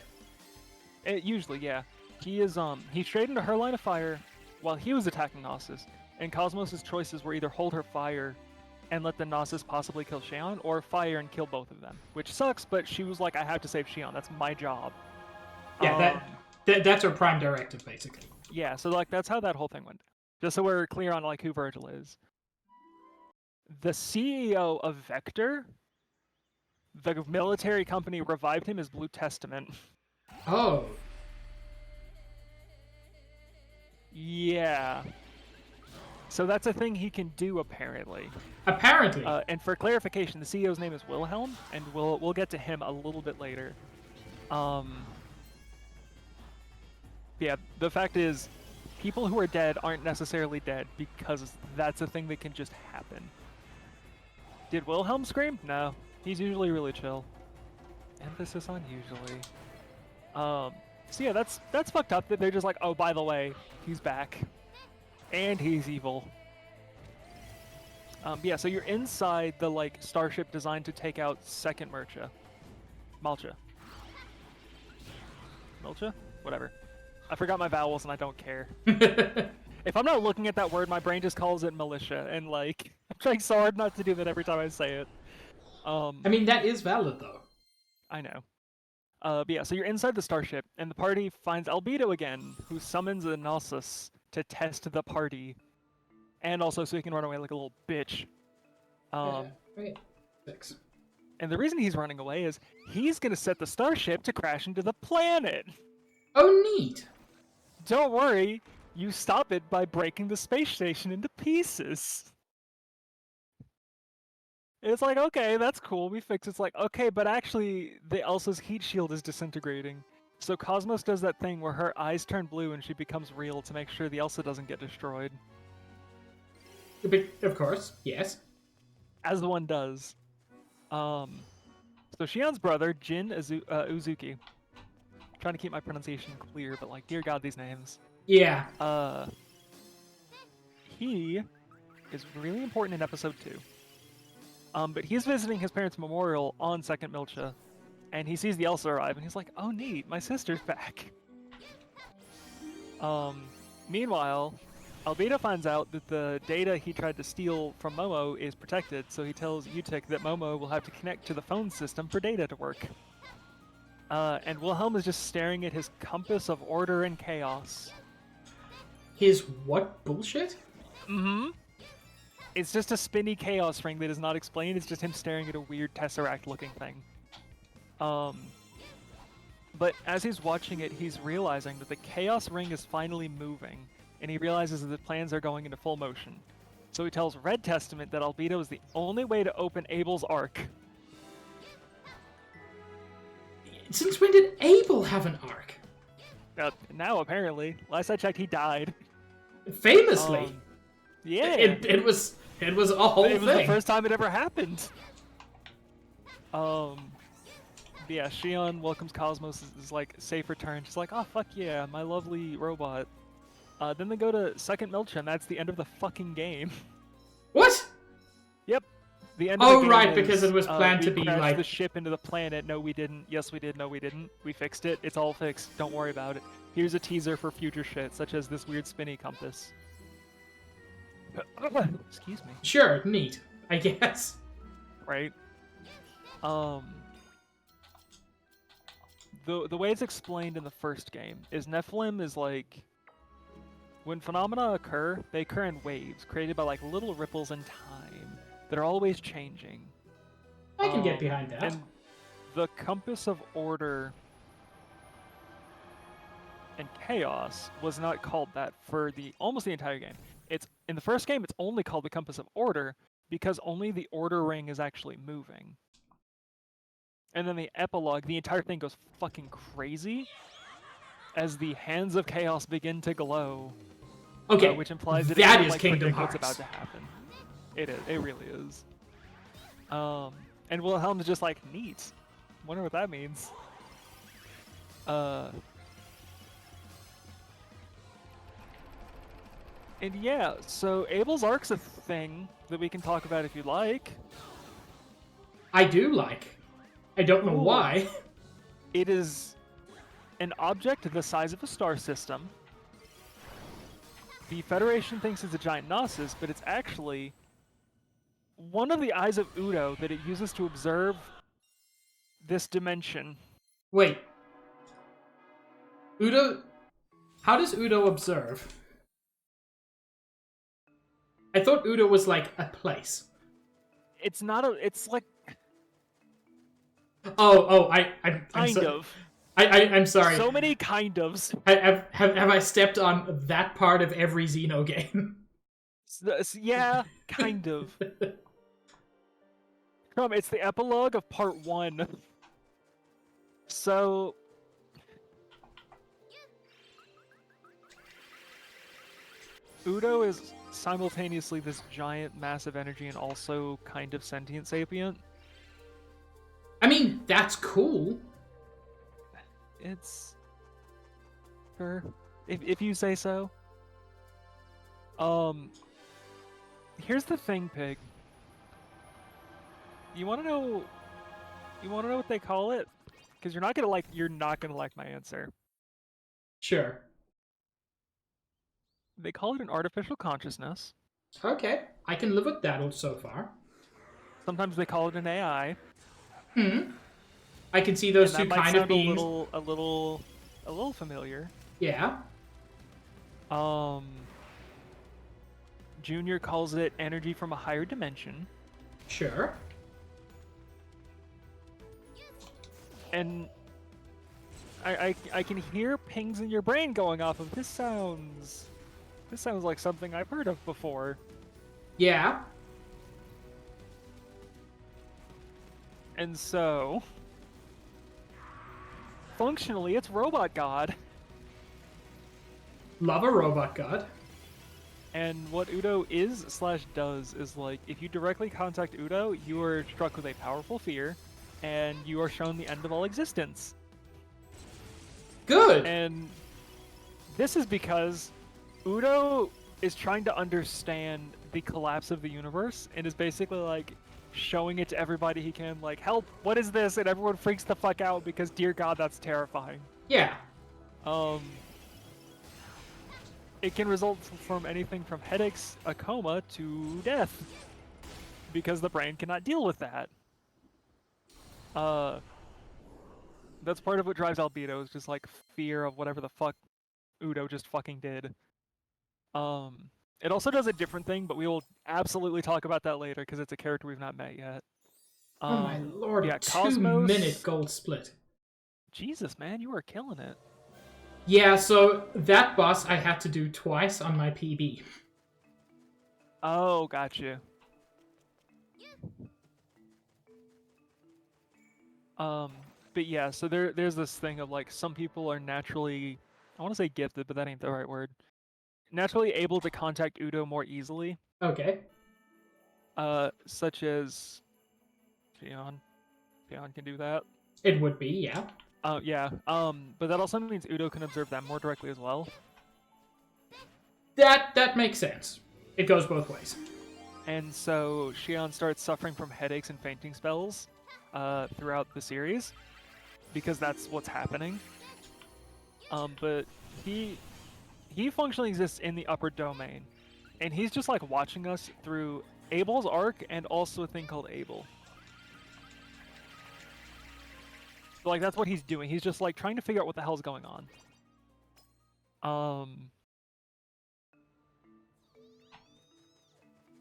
Usually, yeah. He is he strayed into her line of fire while he was attacking Gnosis, and Cosmos' choices were either hold her fire and let the Gnosis possibly kill Xion, or fire and kill both of them. Which sucks, but she was like, I have to save Xion, that's my job. Yeah, that's her prime directive, basically. Yeah, so like that's how that whole thing went. Just so we're clear on like who Virgil is. The CEO of Vector, the military company, revived him as Blue Testament. Oh. Yeah. So that's a thing he can do, apparently. Apparently. And for clarification, the CEO's name is Wilhelm, and we'll get to him a little bit later. Yeah, the fact is, people who are dead aren't necessarily dead because that's a thing that can just happen. Did Wilhelm scream? No. He's usually really chill. Emphasis on usually. So yeah, that's fucked up that they're just like, oh, by the way, he's back. And he's evil. Yeah, so you're inside the like starship designed to take out Second Malcha. Whatever. I forgot my vowels and I don't care. If I'm not looking at that word, my brain just calls it militia, and like I'm trying so hard not to do that every time I say it. I mean, that is valid though. I know. But yeah, so you're inside the starship, and the party finds Albedo again, who summons a Gnosis to test the party, and also so he can run away like a little bitch. Wait. 6. And the reason he's running away is he's gonna set the starship to crash into the planet. Oh, neat. Don't worry, you stop it by breaking the space station into pieces. It's like, okay, that's cool, we fixed it. It's like, okay, but actually, the Elsa's heat shield is disintegrating. So Cosmos does that thing where her eyes turn blue and she becomes real to make sure the Elsa doesn't get destroyed. Of course, yes. As the one does. So Xion's brother, Jin Uzuki. Trying to keep my pronunciation clear, but like, dear God, these names. Yeah. He is really important in episode 2. But he's visiting his parents' memorial on Second Milcha, and he sees the Elsa arrive, and he's like, "Oh, neat, my sister's back." Meanwhile, Albedo finds out that the data he tried to steal from Momo is protected, so he tells Utic that Momo will have to connect to the phone system for data to work. And Wilhelm is just staring at his compass of order and chaos. His what bullshit? Mm-hmm. It's just a spinny chaos ring that is not explained. It's just him staring at a weird tesseract-looking thing. But as he's watching it, he's realizing that the chaos ring is finally moving, and he realizes that the plans are going into full motion. So he tells Red Testament that Albedo is the only way to open Abel's Ark. Since when did Abel have an arc? Now, apparently. Last I checked, he died. Famously. Yeah. It was a whole thing. It was the first time it ever happened. Yeah, Shion welcomes Cosmos is like, safe return. She's like, oh, fuck yeah, my lovely robot. Then they go to Second Milcha, and that's the end of the fucking game. What? Yep. The end of the game right, is, because it was planned to be we crashed like... the ship into the planet. No, we didn't. Yes, we did. No, we didn't. We fixed it. It's all fixed. Don't worry about it. Here's a teaser for future shit, such as this weird spinny compass. Excuse me. Sure, neat, I guess. Right? The way it's explained in the first game is Nephilim is like... When phenomena occur, they occur in waves, created by like little ripples in time that are always changing. I can get behind that. And the compass of order and chaos was not called that for almost the entire game. It's in the first game, it's only called the compass of order because only the order ring is actually moving. And then the epilogue, the entire thing goes fucking crazy as the hands of chaos begin to glow. Okay, which implies that that it is like, Kingdom what's Hearts. about to happen. It is. It really is. And Wilhelm is just like, neat. Wonder what that means. And yeah, so Abel's Ark's a thing that we can talk about if you like. I do like. I don't know why. It is an object the size of a star system. The Federation thinks it's a giant Gnosis, but it's actually one of the eyes of Udo that it uses to observe this dimension. Wait. Udo... How does Udo observe? I thought Udo was like a place. It's not a... It's like... I'm kind of. I'm sorry. So many kind ofs. Have I stepped on that part of every Xeno game? Yeah, kind of. It's the epilogue of part 1. So... Udo is simultaneously this giant, massive energy and also kind of sentient sapient. I mean, that's cool. It's... Sure. If you say so. Here's the thing, Pig. You wanna know what they call it? Because you're not gonna like my answer. Sure. They call it an artificial consciousness. Okay, I can live with that so far. Sometimes they call it an AI. I can see those and two that might kind of sound beings. a little familiar. Yeah. Junior calls it energy from a higher dimension. Sure. And I can hear pings in your brain going off of this sounds like something I've heard of before. Yeah. And so functionally it's Robot God. Love a robot god. And what Udo is/does is like, if you directly contact Udo, you are struck with a powerful fear, and you are shown the end of all existence. Good! And this is because Udo is trying to understand the collapse of the universe and is basically like showing it to everybody he can, like, help, what is this? And everyone freaks the fuck out because, dear God, that's terrifying. Yeah. It can result from anything from headaches, a coma, to death. Because the brain cannot deal with that. That's part of what drives Albedo, is just like fear of whatever the fuck Udo just fucking did. It also does a different thing, but we will absolutely talk about that later because it's a character we've not met yet. Oh my lord, yeah, 2-minute gold split. Jesus, man, you are killing it. Yeah, so that boss I had to do twice on my PB. Oh, gotcha. But yeah, so there's this thing of like some people are naturally, I want to say gifted, but that ain't the right word. Naturally able to contact Udo more easily. Okay. Such as Peon. Peon can do that. It would be, yeah. Yeah. But that also means Udo can observe them more directly as well. That makes sense. It goes both ways. And so Xion starts suffering from headaches and fainting spells throughout the series because that's what's happening. But he functionally exists in the upper domain, and he's just like watching us through Abel's arc and also a thing called Abel. So, like, that's what he's doing. He's just like trying to figure out what the hell's going on.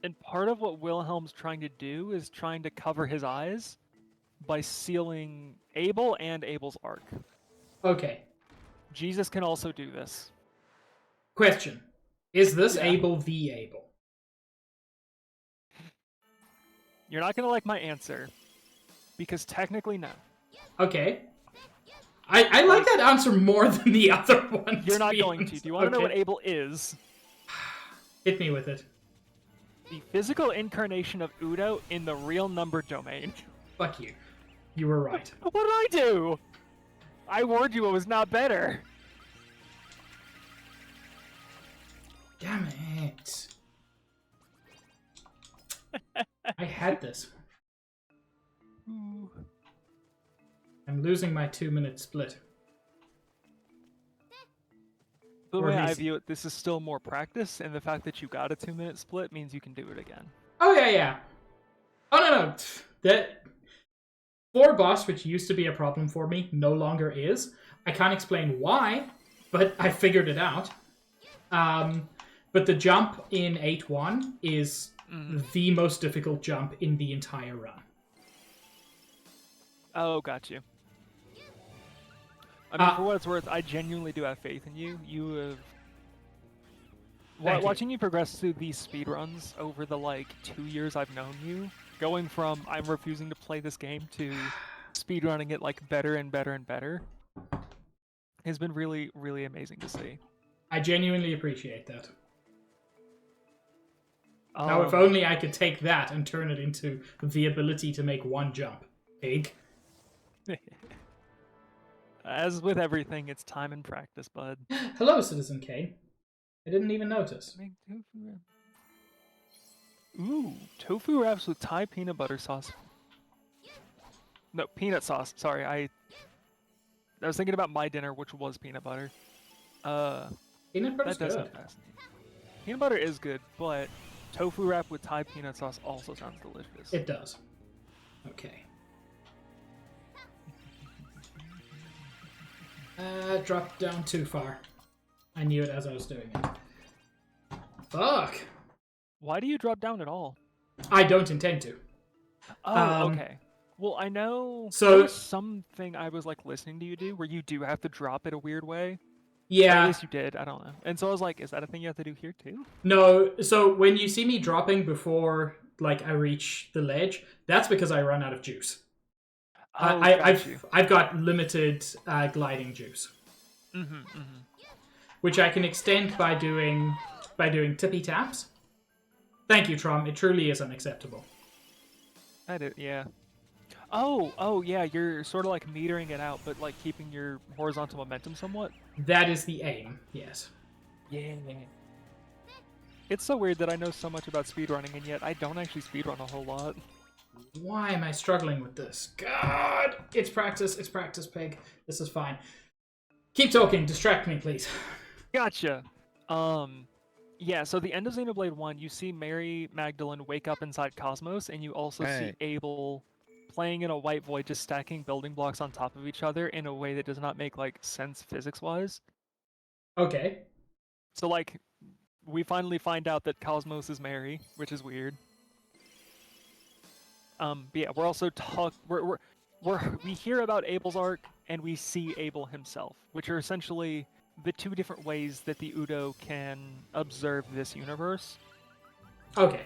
And part of what Wilhelm's trying to do is trying to cover his eyes by sealing Abel and Abel's arc. Okay. Jesus can also do this. Question. Is this Abel the Abel? You're not going to like my answer, because technically no. Okay. I like that answer more than the other one. You're not going to. Do you want to know what Okay. Abel is? Hit me with it. The physical incarnation of Udo in the real number domain. Fuck you. You were right. What did I do? I warned you it was not better. Damn it. I had this. Ooh. I'm losing my 2-minute split. The Or way I he's- view it, this is still more practice, and the fact that you got a 2-minute split means you can do it again. Oh, yeah. Oh, no. That 4 boss, which used to be a problem for me, no longer is. I can't explain why, but I figured it out. But the jump in 8-1 is the most difficult jump in the entire run. Oh, got you. I mean, for what it's worth, I genuinely do have faith in you. You have... Watching you progress through these speedruns over the, 2 years I've known you, going from I'm refusing to play this game to speedrunning it, better and better and better, has been really, really amazing to see. I genuinely appreciate that. Now, if only I could take that and turn it into the ability to make one jump. Pig. As with everything, it's time and practice, bud. Hello, Citizen Kane. I didn't even notice. Make tofu wrap. Ooh, tofu wraps with Thai peanut butter sauce. No, peanut sauce. Sorry, I was thinking about my dinner, which was peanut butter. Peanut butter's That does good. sound fascinating. Peanut butter is good, but tofu wrap with Thai peanut sauce also sounds delicious. It does. Okay. Dropped down too far. I knew it as I was doing it. Fuck! Why do you drop down at all? I don't intend to. Oh, okay. Well, I know So- there was something I was listening to you do where you do have to drop it a weird way. Or at Yeah. least you did. I don't know. And so I was like, is that a thing you have to do here too? No, so when you see me dropping before, I reach the ledge, that's because I run out of juice. Oh, got you. I've got limited gliding juice, which I can extend by doing tippy taps. Thank you, Trom. It truly is unacceptable. I did, yeah. Oh, yeah. You're sort of metering it out, but keeping your horizontal momentum somewhat. That is the aim. Yes. Yeah. It's so weird that I know so much about speedrunning, and yet I don't actually speedrun a whole lot. Why am I struggling with this? God! It's practice, pig. This is fine. Keep talking, distract me, please. Gotcha! Yeah, so the end of Xenoblade 1, you see Mary Magdalene wake up inside Cosmos, and you also see Abel playing in a white void, just stacking building blocks on top of each other in a way that does not make, like, sense physics-wise. Okay. So, like, we finally find out that Cosmos is Mary, which is weird. But yeah, we're also we hear about Abel's arc, and we see Abel himself, which are essentially the two different ways that the Udo can observe this universe. Okay.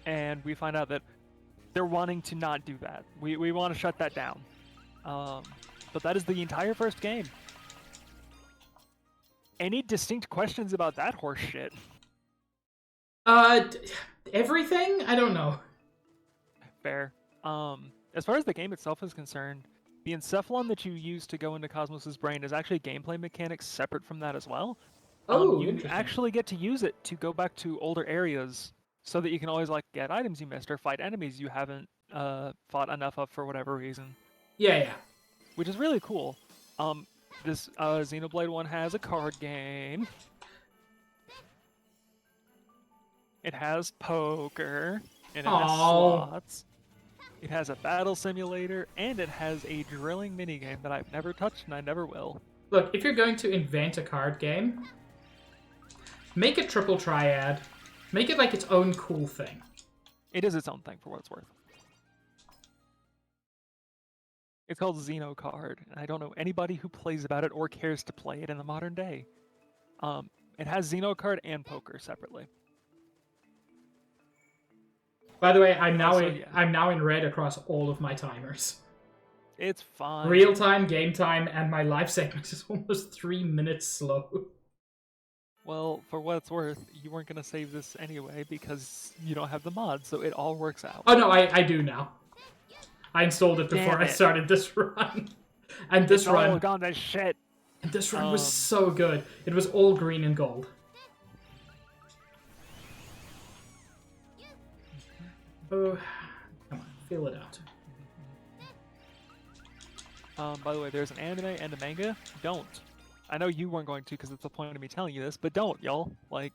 And we find out that they're wanting to not do that. We want to shut that down. But that is the entire first game. Any distinct questions about that horse shit? Everything? I don't know. Fair. As far as the game itself is concerned, the encephalon that you use to go into Cosmos's brain is actually gameplay mechanics separate from that as well. Oh, you interesting. actually get to use it to go back to older areas so that you can always, like, get items you missed or fight enemies you haven't fought enough of for whatever reason. Yeah. Which is really cool. This Xenoblade 1 has a card game. It has poker, and it has slots. It has a battle simulator, and it has a drilling minigame that I've never touched and I never will. Look, if you're going to invent a card game, make it triple triad. Make it like its own cool thing. It is its own thing, for what it's worth. It's called Xenocard, and I don't know anybody who plays about it or cares to play it in the modern day. It has Xenocard and poker separately. By the way, I'm now in red across all of my timers. It's fine. Real time, game time, and my live segment is almost 3 minutes slow. Well, for what it's worth, you weren't going to save this anyway because you don't have the mod, so it all works out. Oh no, I do now. I installed it before I started this run. And this run... Oh, gone to shit. And this run was so good. It was all green and gold. Oh, come on, feel it out. By the way, there's an anime and a manga. Don't. I know you weren't going to because it's the point of me telling you this, but don't, y'all. Like,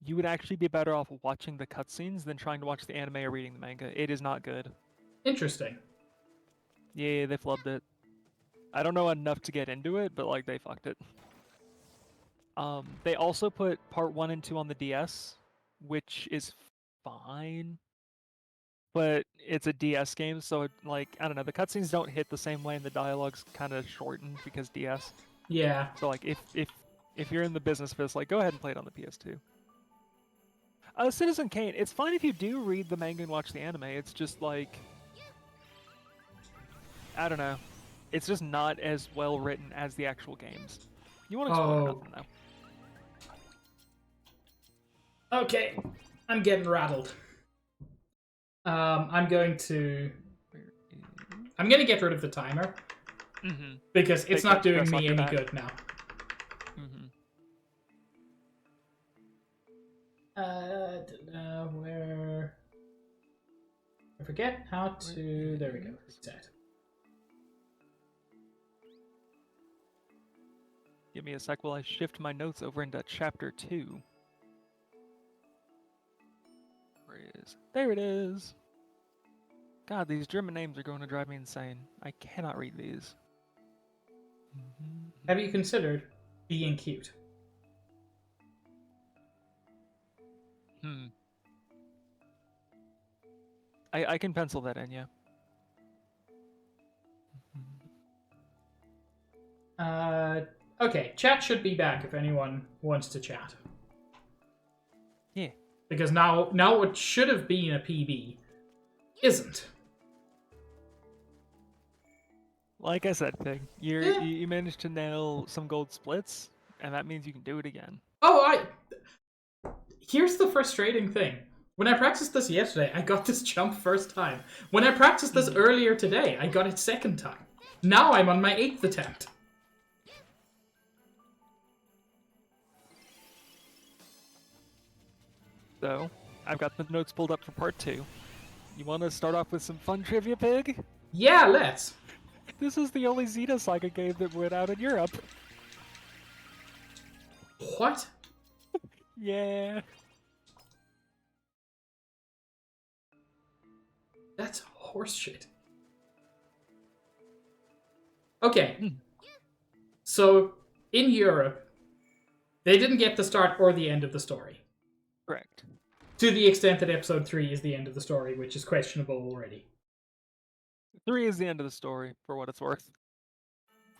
you would actually be better off watching the cutscenes than trying to watch the anime or reading the manga. It is not good. Interesting. Yeah, they flubbed it. I don't know enough to get into it, but, like, they fucked it. They also put part 1 and 2 on the DS, which is fine. But it's a DS game, so, like, I don't know, the cutscenes don't hit the same way and the dialogue's kind of shortened because DS. Yeah. So, like, if you're in the business of this, like, go ahead and play it on the PS2. Citizen Kane, it's fine if you do read the manga and watch the anime. It's just, like, I don't know. It's just not as well written as the actual games. You want to explore nothing, though. Okay, I'm getting rattled. I'm going to get rid of the timer because it's not doing me any good now. Where? I forget how to. There we go. Reset. Give me a sec while I shift my notes over into chapter 2. Where is? There it is. God, these German names are going to drive me insane. I cannot read these. Have you considered being cute? I can pencil that in, yeah. Okay, chat should be back if anyone wants to chat. Yeah. Because now what should have been a PB isn't. Like I said, Pig, you managed to nail some gold splits, and that means you can do it again. Oh, here's the frustrating thing. When I practiced this yesterday, I got this jump first time. When I practiced this earlier today, I got it second time. Now I'm on my 8th attempt. So, I've got the notes pulled up for part 2. You want to start off with some fun trivia, Pig? Yeah, let's. This is the only Xenosaga game that went out in Europe. What? Yeah. That's horseshit. Okay. So, in Europe, they didn't get the start or the end of the story. Correct. To the extent that episode 3 is the end of the story, which is questionable already. 3 is the end of the story, for what it's worth.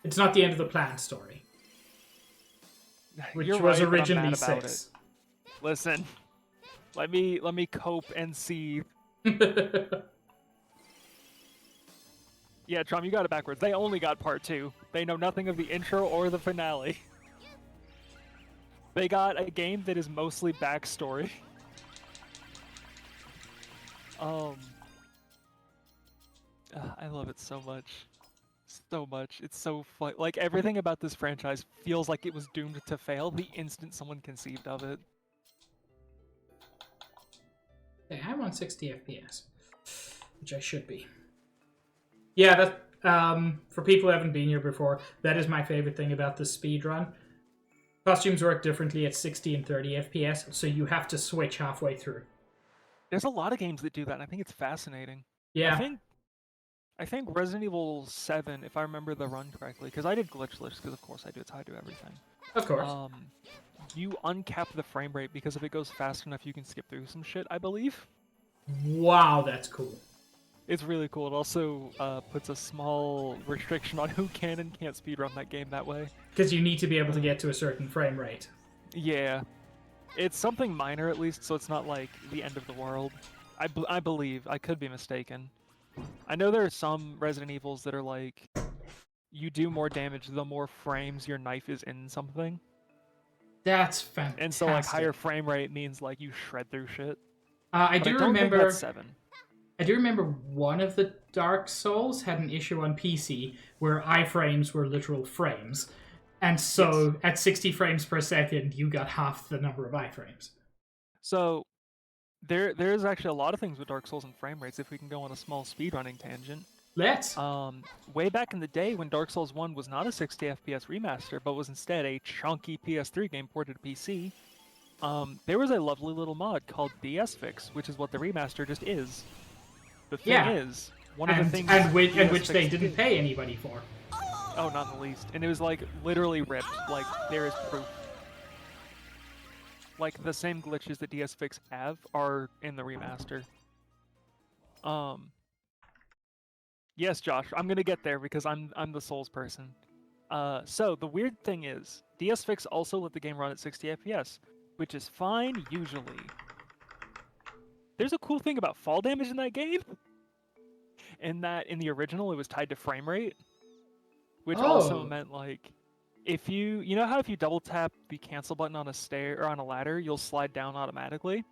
It's not the end of the planned story. Which You're was right, originally but I'm mad about 6. It. Listen, let me cope and see. Yeah, Trom, you got it backwards. They only got part 2. They know nothing of the intro or the finale. They got a game that is mostly backstory. I love it so much. So much. It's so fun. Like, everything about this franchise feels like it was doomed to fail the instant someone conceived of it. Okay, I'm on 60 FPS. Which I should be. Yeah, that for people who haven't been here before, that is my favorite thing about the speedrun. Costumes work differently at 60 and 30 FPS, so you have to switch halfway through. There's a lot of games that do that, and I think it's fascinating. Yeah. I think Resident Evil 7, if I remember the run correctly, because I did glitchless, because of course I do, it's how I do everything. Of course. You uncap the frame rate because if it goes fast enough, you can skip through some shit, I believe. Wow, that's cool. It's really cool. It also puts a small restriction on who can and can't speedrun that game that way. Because you need to be able to get to a certain frame rate. Yeah. It's something minor at least, so it's not like the end of the world. I believe. I could be mistaken. I know there are some Resident Evils that are like, you do more damage the more frames your knife is in something. That's fantastic. And so like higher frame rate means like you shred through shit. I do remember. Think that's 7. I do remember one of the Dark Souls had an issue on PC where iframes were literal frames. And so yes, at 60 frames per second, you got half the number of iframes. So there's actually a lot of things with Dark Souls and frame rates if we can go on a small speedrunning tangent. Let's. Way back in the day when Dark Souls 1 was not a 60 FPS remaster, but was instead a chunky PS3 game ported to PC, there was a lovely little mod called DS Fix, which is what the remaster just is. The thing is, one of the things... And which they didn't pay anybody for. Oh, not in the least. And it was, like, literally ripped. Like, there is proof. Like, the same glitches that DS Fix have are in the remaster. Yes, Josh, I'm gonna get there because I'm the Souls person. So, the weird thing is, DS Fix also let the game run at 60 FPS, which is fine, usually. There's a cool thing about fall damage in that game. In that, in the original, it was tied to frame rate. Which also meant, like, if you know how if you double tap the cancel button on a stair or on a ladder, you'll slide down automatically?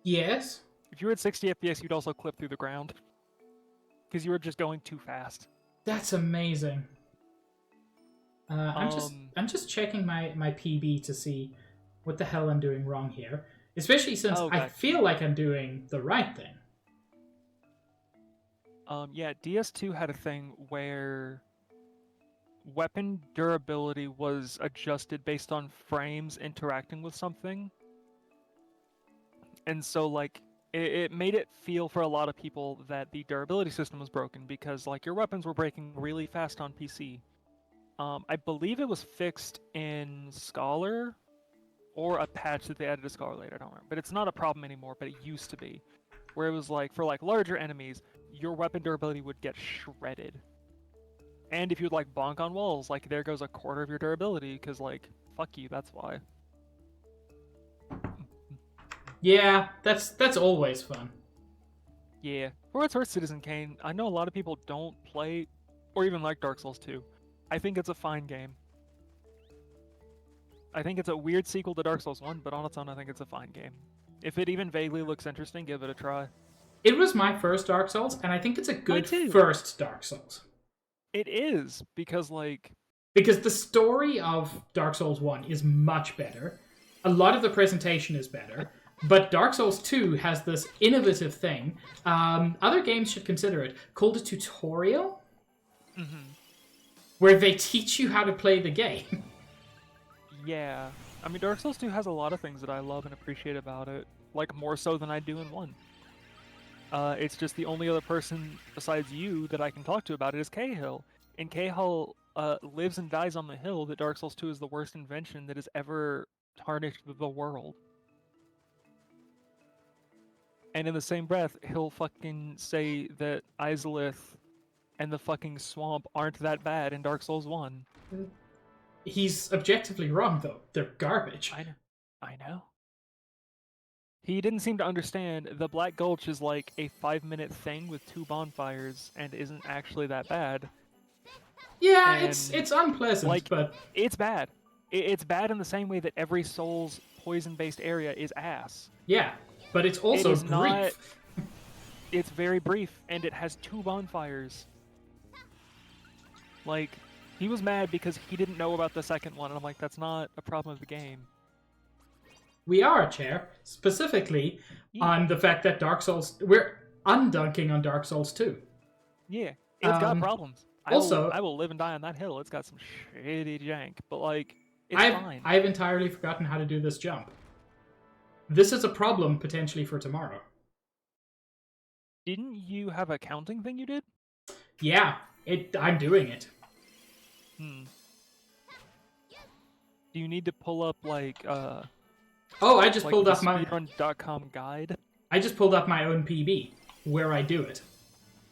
Yes. If you were at 60 FPS, you'd also clip through the ground. Because you were just going too fast. That's amazing. I'm just checking my PB to see what the hell I'm doing wrong here. Especially since I feel like I'm doing the right thing. Yeah, DS2 had a thing where weapon durability was adjusted based on frames interacting with something. And so, like, it made it feel for a lot of people that the durability system was broken because, like, your weapons were breaking really fast on PC. I believe it was fixed in Scholar or a patch that they added to Scholar later, I don't remember. But it's not a problem anymore, but it used to be. Where it was like, for like larger enemies, your weapon durability would get shredded. And if you'd like bonk on walls, like there goes a quarter of your durability, because like, fuck you, that's why. Yeah, that's always fun. Yeah. For what's worth, Citizen Kane, I know a lot of people don't play, or even like Dark Souls 2. I think it's a fine game. I think it's a weird sequel to Dark Souls 1, but on its own, I think it's a fine game. If it even vaguely looks interesting, give it a try. It was my first Dark Souls, and I think it's a good first Dark Souls. It is, because like... Because the story of Dark Souls 1 is much better. A lot of the presentation is better. But Dark Souls 2 has this innovative thing. Other games should consider it, called a tutorial, where they teach you how to play the game. Yeah. I mean, Dark Souls 2 has a lot of things that I love and appreciate about it, like more so than I do in 1. It's just the only other person besides you that I can talk to about it is Cahill. And Cahill lives and dies on the hill that Dark Souls 2 is the worst invention that has ever tarnished the world. And in the same breath, he'll fucking say that Izalith and the fucking swamp aren't that bad in Dark Souls 1. He's objectively wrong, though. They're garbage. I know. He didn't seem to understand the Black Gulch is like a 5-minute thing with 2 bonfires and isn't actually that bad. Yeah, And, it's unpleasant, like, but... It's bad. It's bad in the same way that every Souls poison-based area is ass. Yeah, but it's also It is brief. not... It's very brief, and it has 2 bonfires. Like, he was mad because he didn't know about the second one, and I'm like, that's not a problem of the game. We are, Chair, specifically on the fact that Dark Souls... We're undunking on Dark Souls 2. Yeah, it's got problems. I will live and die on that hill. It's got some shitty jank, but like, it's fine. I've entirely forgotten how to do this jump. This is a problem potentially for tomorrow. Didn't you have a counting thing you did? Yeah, I'm doing it. Do you need to pull up like Oh, I just pulled up my speedrun.com guide? I just pulled up my own PB where I do it.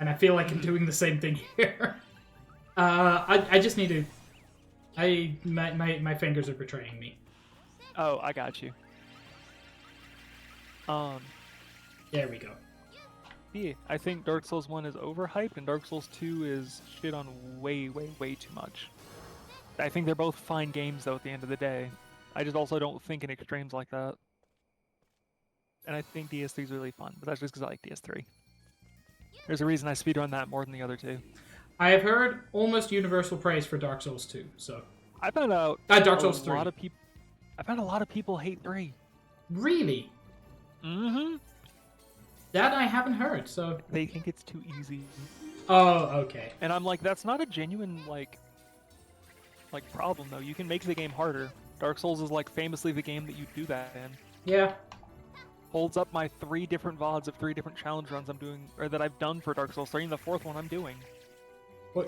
And I feel like I'm doing the same thing here. I just need to my fingers are betraying me. Oh, I got you. There we go. Yeah, I think Dark Souls 1 is overhyped and Dark Souls 2 is shit on way, way, way too much. I think they're both fine games though at the end of the day. I just also don't think in extremes like that. And I think DS3 is really fun, but that's just because I like DS3. There's a reason I speedrun that more than the other two. I have heard almost universal praise for Dark Souls 2, so... I found out Dark Souls 3. I found a lot of people hate 3. Really? Mm-hmm. That I haven't heard, so... They think it's too easy. Oh, okay. And I'm like, that's not a genuine, like problem, though. You can make the game harder. Dark Souls is, like, famously the game that you do that in. Yeah. Holds up my 3 different VODs of 3 different challenge runs I'm doing, or that I've done for Dark Souls 3, and the 4th one I'm doing. Well,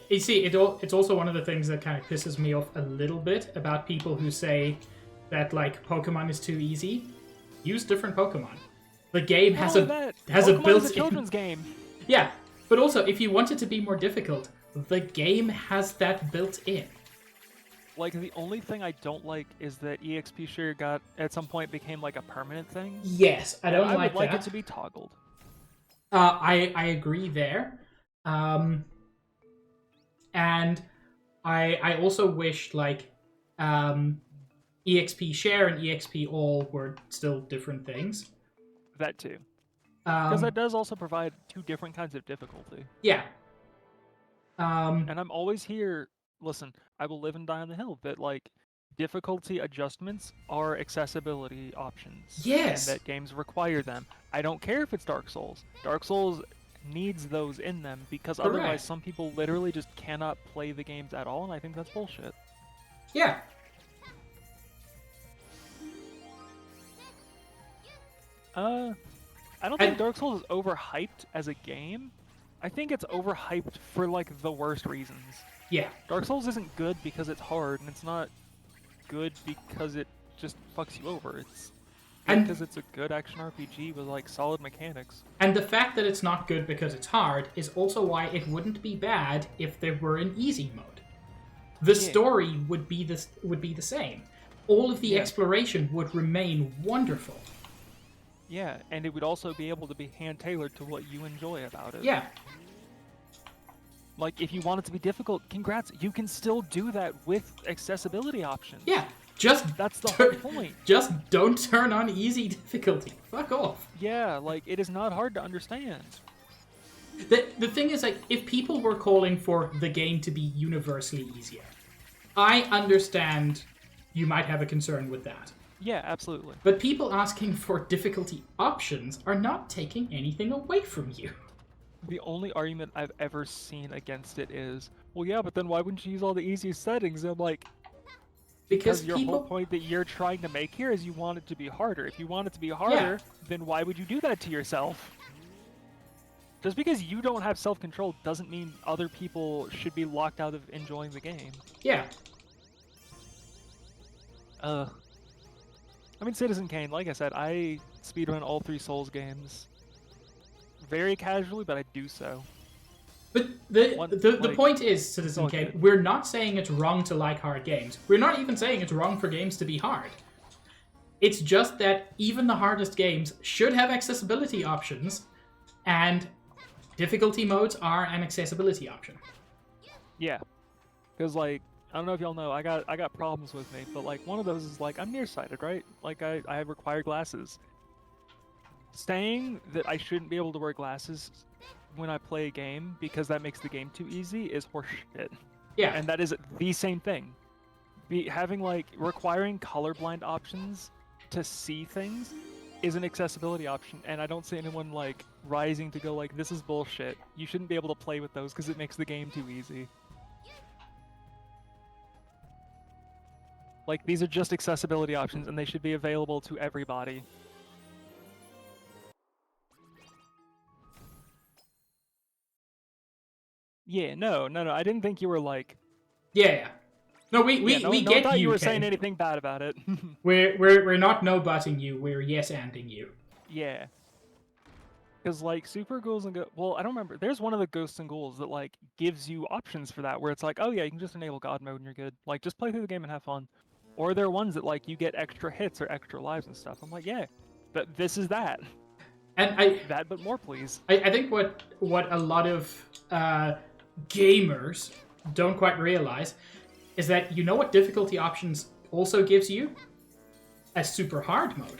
you see, it's also one of the things that kind of pisses me off a little bit about people who say that, like, Pokemon is too easy. Use different Pokemon. The game has a built-in... children's game. Yeah, but also, if you want it to be more difficult, the game has that built in. Like, the only thing I don't like is that EXP share at some point became, like, a permanent thing. Yes, I don't like that. I would like it to be toggled. I agree there. And I also wish, like, EXP share and EXP all were still different things. That too. Because that does also provide 2 different kinds of difficulty. Yeah. And I'm always here... Listen, I will live and die on the hill, but, like, difficulty adjustments are accessibility options. Yes! And that games require them. I don't care if it's Dark Souls. Dark Souls needs those in them, because otherwise some people literally just cannot play the games at all, and I think that's bullshit. Yeah. I don't think Dark Souls is overhyped as a game. I think it's overhyped for, like, the worst reasons. Yeah. Dark Souls isn't good because it's hard, and it's not good because it just fucks you over. It's good because it's a good action RPG with, like, solid mechanics. And the fact that it's not good because it's hard is also why it wouldn't be bad if there were an easy mode. The story would be the same. All of the exploration would remain wonderful. Yeah, and it would also be able to be hand-tailored to what you enjoy about it. Yeah. Like, if you want it to be difficult, congrats, you can still do that with accessibility options. Yeah, that's the whole point. Just don't turn on easy difficulty. Fuck off. Yeah, like, it is not hard to understand. The thing is, like, if people were calling for the game to be universally easier, I understand you might have a concern with that. Yeah, absolutely. But people asking for difficulty options are not taking anything away from you. The only argument I've ever seen against it is, well, yeah, but then why wouldn't you use all the easiest settings? And I'm like, Because because your whole people... point that you're trying to make here is you want it to be harder. If you want it to be Yeah. harder, then why would you do that to yourself? Just because you don't have self-control doesn't mean other people should be locked out of enjoying the game. Yeah. I mean, Citizen Kane, like I said, I speedrun all 3 Souls games. Very casually, but I do so. But the point is, Citizen Kane, good. we're not saying it's wrong to like hard games. We're not even saying it's wrong for games to be hard. It's just that even the hardest games should have accessibility options, and difficulty modes are an accessibility option. Yeah, because like I don't know if y'all know, I got problems with me, but like one of those is like I'm nearsighted, right? Like I have required glasses. Saying that I shouldn't be able to wear glasses when I play a game because that makes the game too easy is horseshit. Yeah. And that is the same thing. Having like requiring colorblind options to see things is an accessibility option, and I don't see anyone like rising to go like, this is bullshit. You shouldn't be able to play with those because it makes the game too easy. Like, these are just accessibility options, and they should be available to everybody. Yeah, no. I didn't think you were like... Yeah. No, we get thought you, you were Kane. saying anything bad about it. We're not no-butting you. We're yes-anding you. Yeah. Because, like, Super Ghouls and well, I don't remember. There's one of the Ghosts and Ghouls that, like, gives you options for that, where it's like, oh yeah, you can just enable God mode and you're good. Like, just play through the game and have fun. Or there are ones that, like, you get extra hits or extra lives and stuff. I'm like, yeah, but this is that. And that, but more, please. I think what a lot of gamers don't quite realize is that you know what difficulty options also gives you? A super hard mode.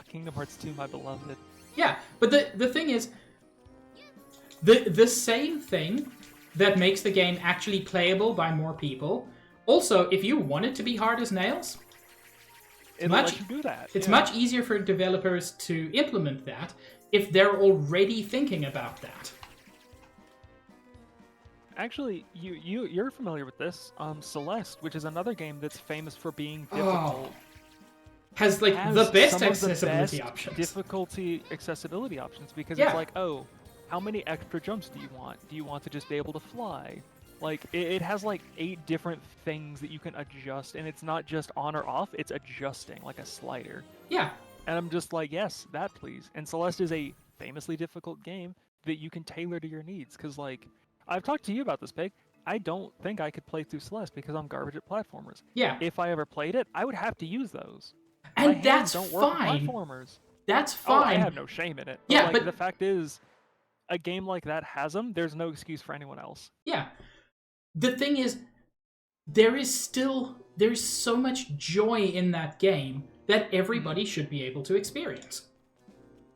Kingdom Hearts 2, my beloved. Yeah, but the thing is, the same thing that makes the game actually playable by more people. Also, if you want it to be hard as nails, It'll let you do that. It's much easier for developers to implement that if they're already thinking about that. Actually, you're familiar with this. Celeste, which is another game that's famous for being difficult. Has the best accessibility options. Difficulty accessibility options, because Yeah. it's like, oh, how many extra jumps do you want? Do you want to just be able to fly? Like, it has like 8 different things that you can adjust, and it's not just on or off, it's adjusting like a slider. Yeah. And I'm just like, yes, that please. And Celeste is a famously difficult game that you can tailor to your needs, because like, I've talked to you about this, Pig. I don't think I could play through Celeste because I'm garbage at platformers. Yeah. If I ever played it, I would have to use those. And My that's hands don't work with fine. platformers. That's Oh, I fine. have no shame in it. But Yeah, like, but the fact is, a game like that has them. There's no excuse for anyone else. Yeah. The thing is, there's so much joy in that game that everybody should be able to experience.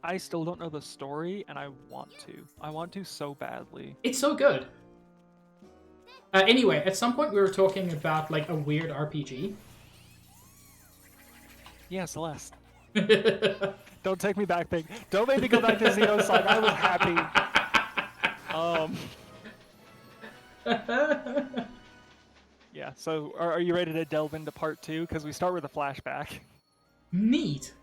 I still don't know the story, and I want to. I want to so badly. It's so good. Anyway, at some point we were talking about like a weird RPG. Yeah, Celeste. Don't take me back, Pig. Don't make me go back to Xenosaga. I was happy. Yeah, so are you ready to delve into part 2? Because we start with a flashback. Neat.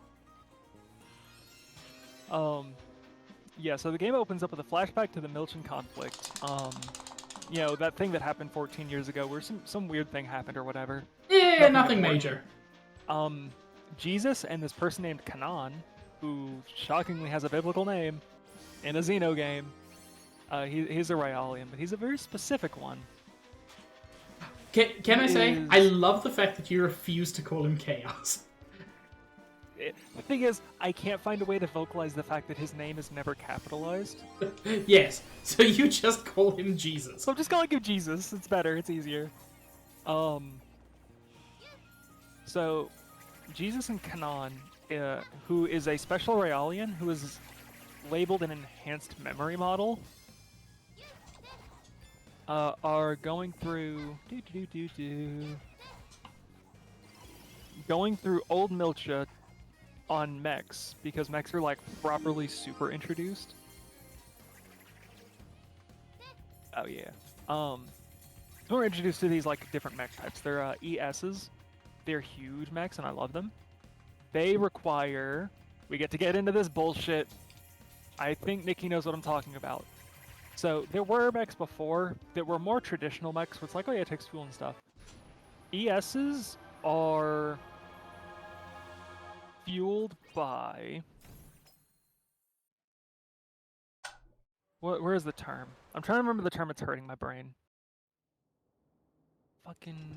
Yeah, so the game opens up with a flashback to the Milchan conflict. You know, that thing that happened 14 years ago where some weird thing happened or whatever. Yeah, nothing major. Jesus and this person named Kanan, who shockingly has a biblical name in a Xeno game. He's a Ryalian, but he's a very specific one. Can I say, I love the fact that you refuse to call him Chaos. The thing is, I can't find a way to vocalize the fact that his name is never capitalized. Yes, so you just call him Jesus. So I'm just calling him Jesus. It's better. It's easier. So, Jesus and Kanan, who is a special Ryalian who is labeled an enhanced memory model, are going through... going through old Milcha on mechs, because mechs are like properly super introduced. Oh yeah. So we're introduced to these like different mech types. They're ESs. They're huge mechs, and I love them. They require. We get into this bullshit. I think Nikki knows what I'm talking about. So there were mechs before that were more traditional mechs, where it's like, oh yeah, it takes fuel and stuff. ESs are fueled by. Where is the term? I'm trying to remember the term. It's hurting my brain. Fucking.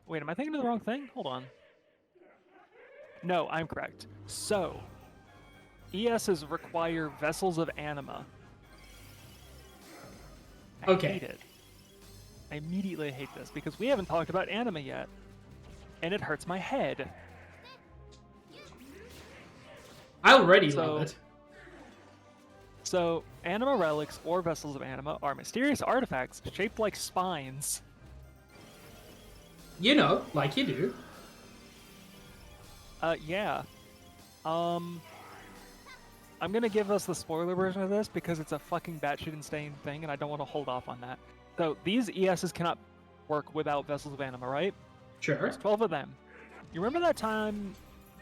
Wait, am I thinking of the wrong thing? Hold on. No, I'm correct. So, ESs require vessels of anima. I hate it. I immediately hate this because we haven't talked about anima yet, and it hurts my head. I already love it. So, anima relics or vessels of anima are mysterious artifacts shaped like spines. You know, like you do. Yeah. I'm gonna give us the spoiler version of this because it's a fucking batshit insane thing, and I don't want to hold off on that. So, these ESs cannot work without vessels of anima, right? Sure. There's 12 of them. You remember that time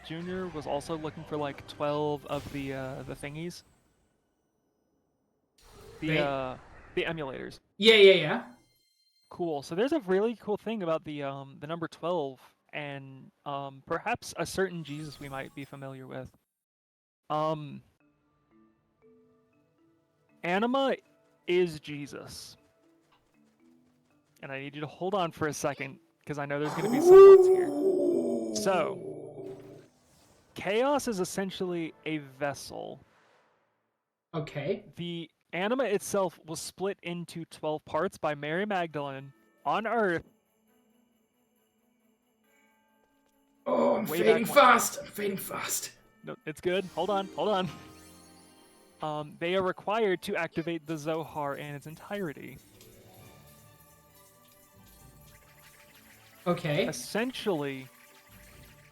Junior was also looking for like 12 of the thingies? The emulators. Yeah. Cool. So there's a really cool thing about the number 12 and perhaps a certain Jesus we might be familiar with. Anima is Jesus. And I need you to hold on for a second because I know there's going to be some what's here. So, Chaos is essentially a vessel. Okay. The anima itself was split into 12 parts by Mary Magdalene on Earth. Oh, I'm fading fast. I'm fading fast. No, it's good. Hold on. They are required to activate the Zohar in its entirety. Okay. Essentially,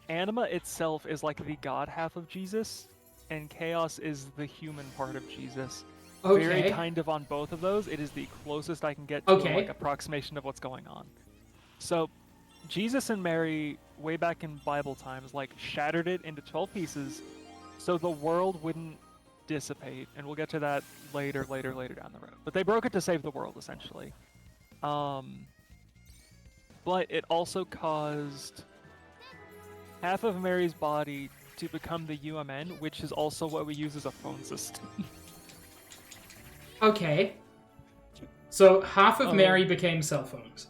anima itself is like the god half of Jesus, and chaos is the human part of Jesus. Okay. Very kind of on both of those. It is the closest I can get to a like approximation of what's going on. So, Jesus and Mary, way back in Bible times, like shattered it into 12 pieces, so the world wouldn't dissipate, and we'll get to that later down the road. But they broke it to save the world, essentially. But it also caused half of Mary's body to become the UMN, which is also what we use as a phone system. Okay. So half of Mary became cell phones.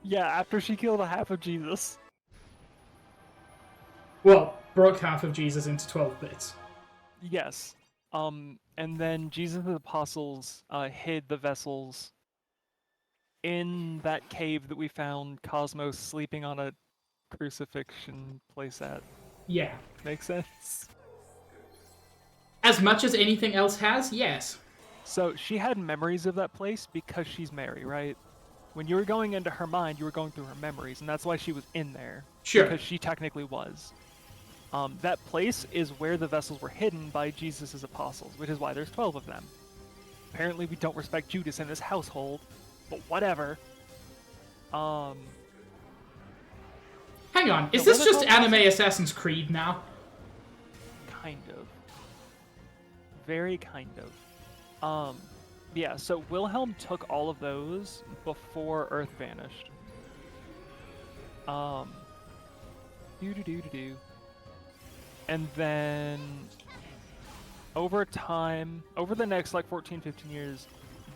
Yeah, after she killed a half of Jesus. Well, broke half of Jesus into 12 bits. Yes. And then Jesus and the apostles hid the vessels in that cave that we found Cosmos sleeping on a crucifixion place at. Yeah. Makes sense? As much as anything else has, yes. So she had memories of that place because she's Mary, right? When you were going into her mind, you were going through her memories, and that's why she was in there. Sure. Because she technically was. That place is where the vessels were hidden by Jesus' apostles, which is why there's 12 of them. Apparently we don't respect Judas in this household, but whatever. Hang on, is this just anime Assassin's Creed now? Kind of. Very kind of. Yeah, so Wilhelm took all of those before Earth vanished. And then over time, over the next like 14, 15 years,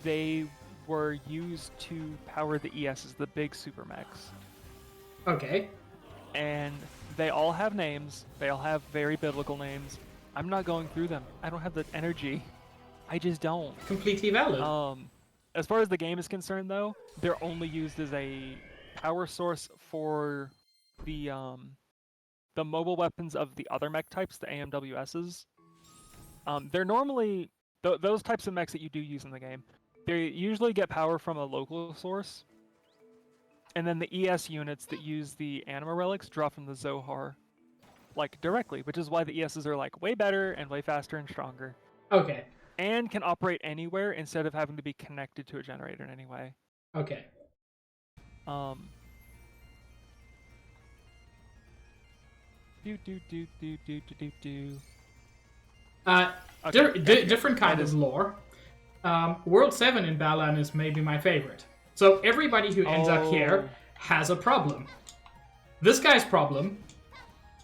they were used to power the ESs, the big super mechs. Okay. And they all have names. They all have very biblical names. I'm not going through them. I don't have the energy. I just don't. Completely valid. As far as the game is concerned, though, they're only used as a power source for the mobile weapons of the other mech types, the AMWSs. They're normally those types of mechs that you do use in the game. they usually get power from a local source. And then the ES units that use the anima relics draw from the Zohar, like, directly, which is why the ESs are, like, way better and way faster and stronger. Okay. And can operate anywhere instead of having to be connected to a generator in any way. Okay. Different kind of lore. World 7 in Balan is maybe my favorite. So everybody who ends up here has a problem. This guy's problem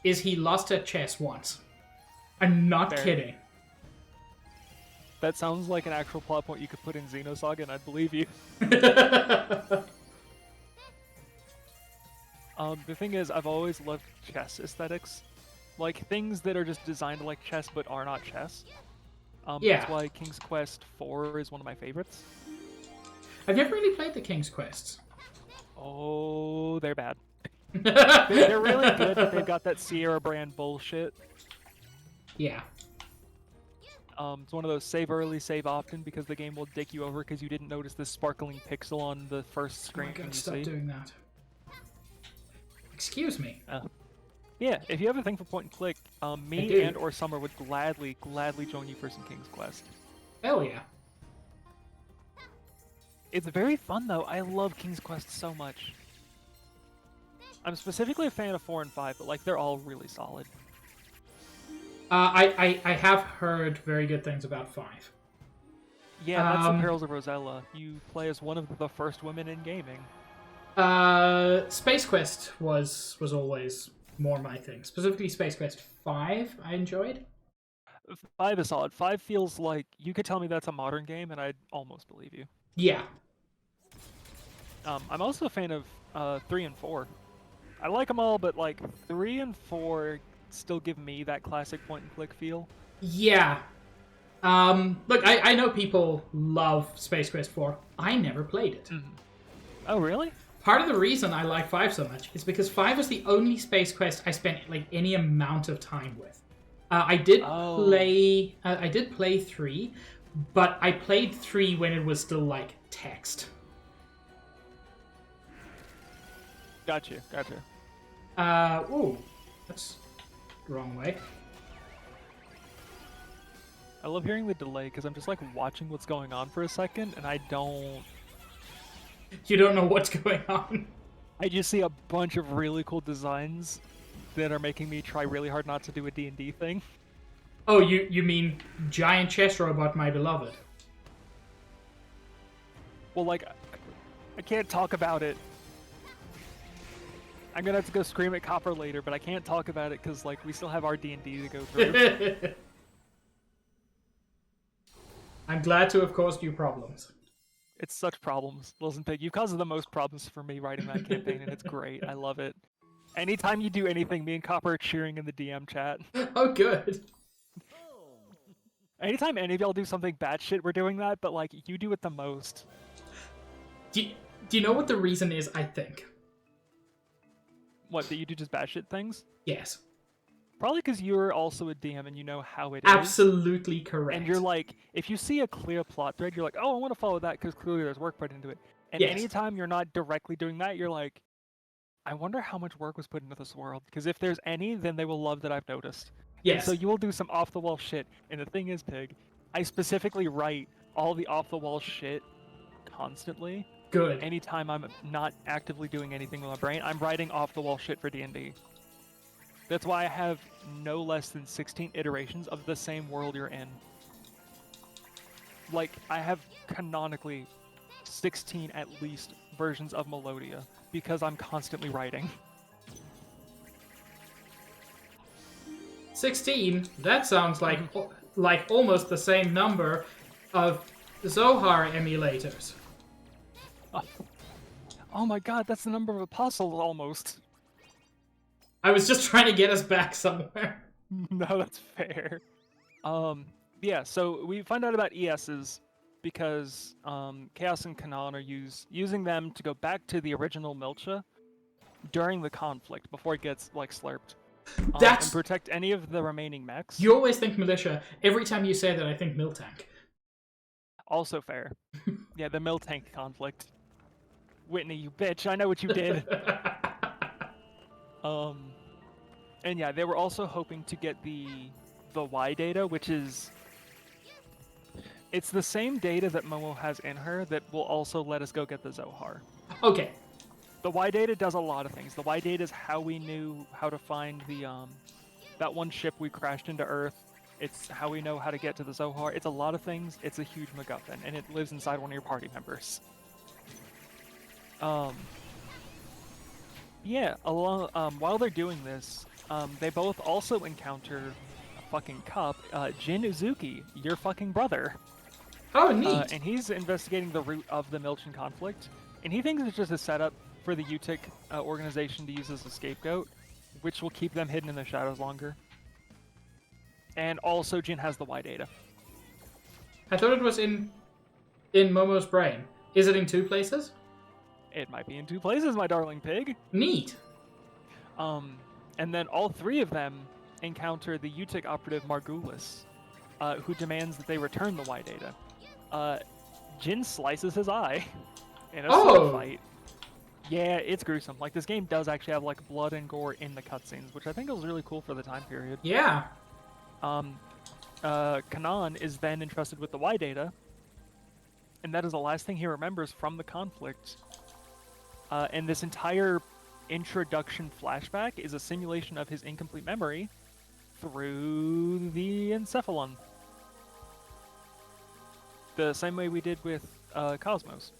is he lost at chess once. I'm not kidding. That sounds like an actual plot point you could put in Xenosaga, and I'd believe you. The thing is, I've always loved chess aesthetics. Like, things that are just designed like chess but are not chess. Yeah. That's why King's Quest IV is one of my favorites. I've never really played the King's Quests. Oh, they're bad. They're really good, but they've got that Sierra brand bullshit. Yeah. It's one of those save early, save often, because the game will dick you over because you didn't notice the sparkling pixel on the first screen. Oh my God, stop doing that. Excuse me. Yeah, if you have a thing for point and click, me and or Summer would gladly join you for some King's Quest. Hell yeah. It's very fun though. I love King's Quest so much. I'm specifically a fan of 4 and 5, but like they're all really solid. I have heard very good things about 5. Yeah, that's the Perils of Rosella. You play as one of the first women in gaming. Space Quest was always more my thing. Specifically Space Quest 5 I enjoyed. 5 is solid. 5 feels like you could tell me that's a modern game and I'd almost believe you. Yeah. I'm also a fan of 3 and 4. I like them all, but like 3 and 4 still give me that classic point and click feel. Yeah. Look, I know people love Space Quest 4. I never played it. Mm-hmm. Oh, really? Part of the reason I like 5 so much is because 5 is the only Space Quest I spent like any amount of time with. I did play 3, but I played 3 when it was still like text. Gotcha. Ooh, that's the wrong way. I love hearing the delay because I'm just like watching what's going on for a second, and I don't. You don't know what's going on. I just see a bunch of really cool designs that are making me try really hard not to do a D&D thing. Oh, you mean giant chess robot, my beloved? Well, like, I can't talk about it. I'm gonna have to go scream at Copper later, but I can't talk about it because, like, we still have our D&D to go through. I'm glad to have caused you problems. It's such problems. Listen, Pig, you caused the most problems for me writing that campaign, and it's great. I love it. Anytime you do anything, me and Copper are cheering in the DM chat. Oh, good. Anytime any of y'all do something batshit, we're doing that, but, like, you do it the most. Do you know what the reason is, I think? What, that you do just batshit things? Yes. Probably because you're also a DM and you know how it is. Absolutely correct. And you're like, if you see a clear plot thread, you're like, oh, I want to follow that because clearly there's work put into it. And anytime you're not directly doing that, you're like, I wonder how much work was put into this world. Because if there's any, then they will love that I've noticed. Yes. And so you will do some off-the-wall shit. And the thing is, Pig, I specifically write all the off-the-wall shit constantly. Good. Anytime I'm not actively doing anything with my brain, I'm writing off-the-wall shit for D&D. That's why I have no less than 16 iterations of the same world you're in. Like, I have canonically 16 at least versions of Melodia because I'm constantly writing. 16? That sounds like almost the same number of Zohar emulators. Oh my god, that's the number of apostles almost. I was just trying to get us back somewhere. No, that's fair. Yeah, so we find out about ESs because Chaos and Kanan are using them to go back to the original Milcha during the conflict before it gets like slurped. And protect any of the remaining mechs. You always think militia. Every time you say that, I think Miltank. Also fair. Yeah, the mill tank conflict. Whitney, you bitch! I know what you did. And yeah, they were also hoping to get the Y data, which is it's the same data that Momo has in her that will also let us go get the Zohar. Okay. The Y data does a lot of things. The Y data is how we knew how to find the that one ship we crashed into Earth. It's how we know how to get to the Zohar. It's a lot of things. It's a huge MacGuffin, and it lives inside one of your party members. Yeah, while they're doing this, they both also encounter a fucking cop, Jin Uzuki, your fucking brother. Oh, neat. And he's investigating the root of the Milchin conflict, and he thinks it's just a setup for the UTIC organization to use as a scapegoat, which will keep them hidden in the shadows longer. And also, Jin has the Y data. I thought it was in Momo's brain. Is it in 2 places? It might be in 2 places, my darling pig. Neat. And then all 3 of them encounter the UTIC operative Margulis, who demands that they return the Y data. Jin slices his eye in a sword fight. Yeah, it's gruesome. Like, this game does actually have, like, blood and gore in the cutscenes, which I think was really cool for the time period. Yeah. Kanan is then entrusted with the Y data, and that is the last thing he remembers from the conflict. And this entire introduction flashback is a simulation of his incomplete memory through the encephalon. The same way we did with Cosmos.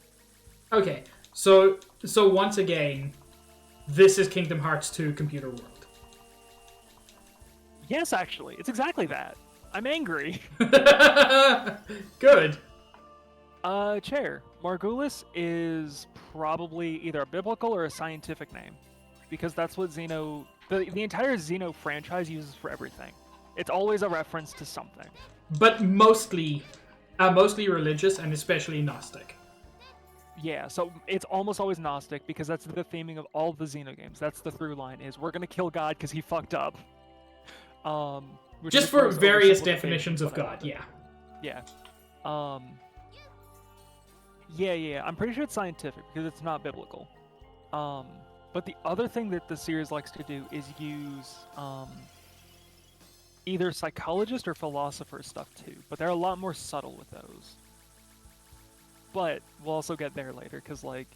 Okay, so once again, this is Kingdom Hearts 2 Computer World. Yes, actually, it's exactly that. I'm angry. Good. Chair. Margulis is probably either a biblical or a scientific name, because that's what the entire Xeno franchise uses for everything. It's always a reference to something. But mostly religious and especially Gnostic. Yeah, so it's almost always Gnostic because that's the theming of all the Xeno games. That's the through line is we're gonna kill God because he fucked up. Just for various definitions of God, yeah. Yeah. Yeah. I'm pretty sure it's scientific because it's not biblical. But the other thing that the series likes to do is use either psychologist or philosopher stuff too. But they're a lot more subtle with those. But we'll also get there later because like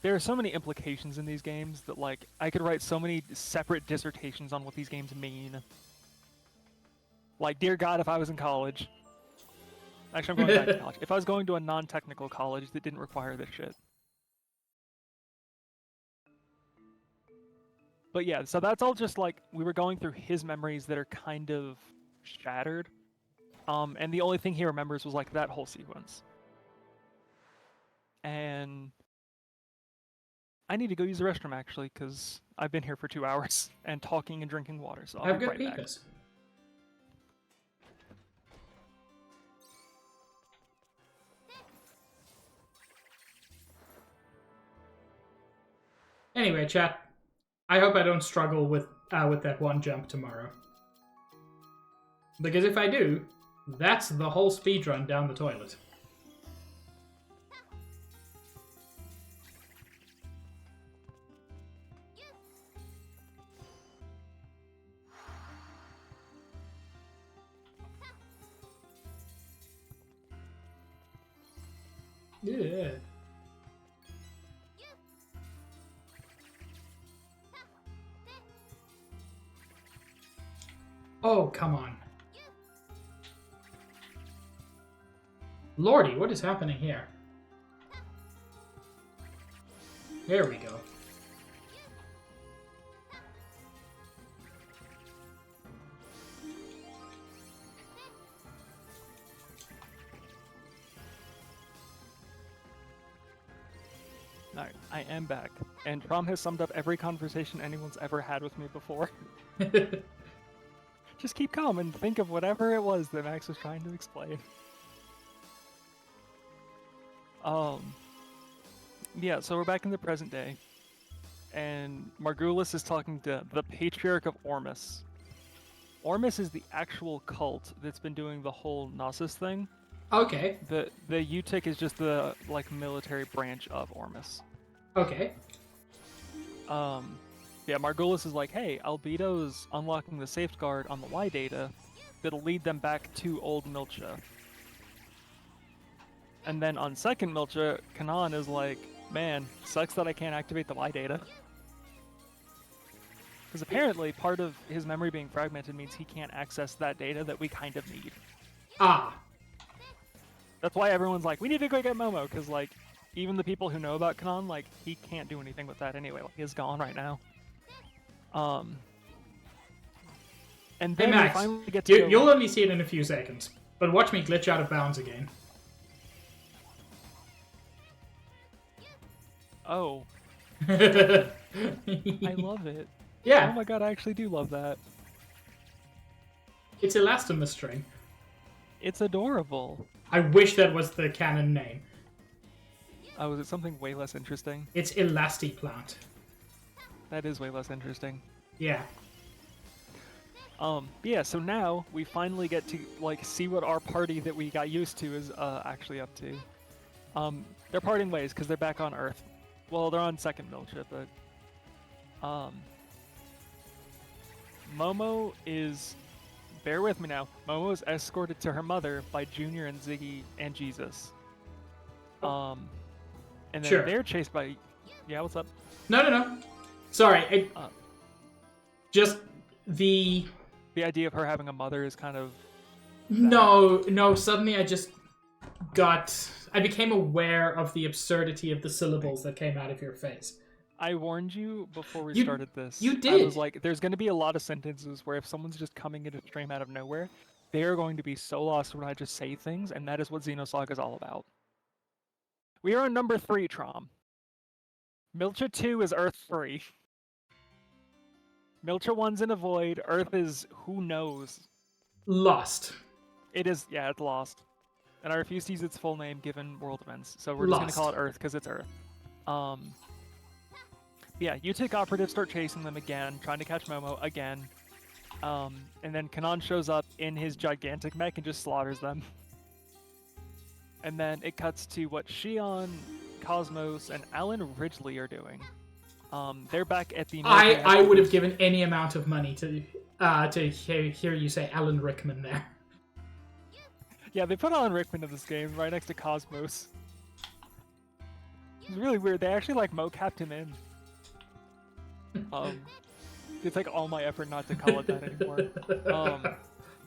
there are so many implications in these games that like I could write so many separate dissertations on what these games mean. Like, dear God, if I was in college. Actually, I'm going back to college. If I was going to a non-technical college that didn't require this shit. But yeah, so that's all just like, we were going through his memories that are kind of shattered. And the only thing he remembers was like that whole sequence. And I need to go use the restroom actually, because I've been here for 2 hours and talking and drinking water, so I'll be right back. Anyway, chat, I hope I don't struggle with that one jump tomorrow. Because if I do, that's the whole speedrun down the toilet. Yeah. Oh, come on. Lordy, what is happening here? There we go. Alright, I am back. And Prom has summed up every conversation anyone's ever had with me before. Just keep calm and think of whatever it was that Max was trying to explain. Yeah, so we're back in the present day. And Margulis is talking to the Patriarch of Ormus. Ormus is the actual cult that's been doing the whole Gnosis thing. Okay. The UTIC is just the like military branch of Ormus. Okay. Yeah, Margulis is like, hey, Albedo's unlocking the safeguard on the Y data that'll lead them back to old Milcha. And then on second Milcha, Kanan is like, man, sucks that I can't activate the Y data. Because apparently part of his memory being fragmented means he can't access that data that we kind of need. Ah. That's why everyone's like, we need to go get Momo, because like, even the people who know about Kanan, like, he can't do anything with that anyway. Like, he's gone right now. And Hey then Max, we finally get to you'll only see it in a few seconds, but watch me glitch out of bounds again. Oh, I I love it. Yeah. Oh my god, I actually do love that. It's Elastomus string. It's adorable. I wish that was the canon name. Oh, is it something way less interesting? It's Elastiplant. That is way less interesting. Yeah. Yeah, so now we finally get to like see what our party that we got used to is actually up to. They're parting ways because they're back on Earth. Well, they're on second Milcha, but Momo is, bear with me now, Momo is escorted to her mother by Junior and Ziggy and Jesus. And then Sure. they're chased by, yeah, what's up? No. Sorry. Just the idea of her having a mother is kind of... No, suddenly I became aware of the absurdity of the syllables that came out of your face. I warned you before we You- started this. you I did. was like, there's going to be a lot of sentences where if someone's just coming into stream out of nowhere, they are going to be so lost when I just say things, and that is what Xenosaga is all about. We are on number 3, Trom. Milcha 2 is Earth 3. Milcha 1's in a void. Earth is who knows. Lost. It is, yeah, it's lost. And I refuse to use its full name given world events, so we're just going to call it Earth because it's Earth. Yeah, UTIC operatives start chasing them again, trying to catch Momo again. And then Kanan shows up in his gigantic mech and just slaughters them. And then it cuts to what Shion, Cosmos, and Alan Ridgely are doing. They're back at the... I would have given any amount of money to hear you say Alan Rickman there. Yeah, they put Alan Rickman in this game right next to Cosmos. It's really weird. They actually like mocapped him in. It's like all my effort not to call it that anymore.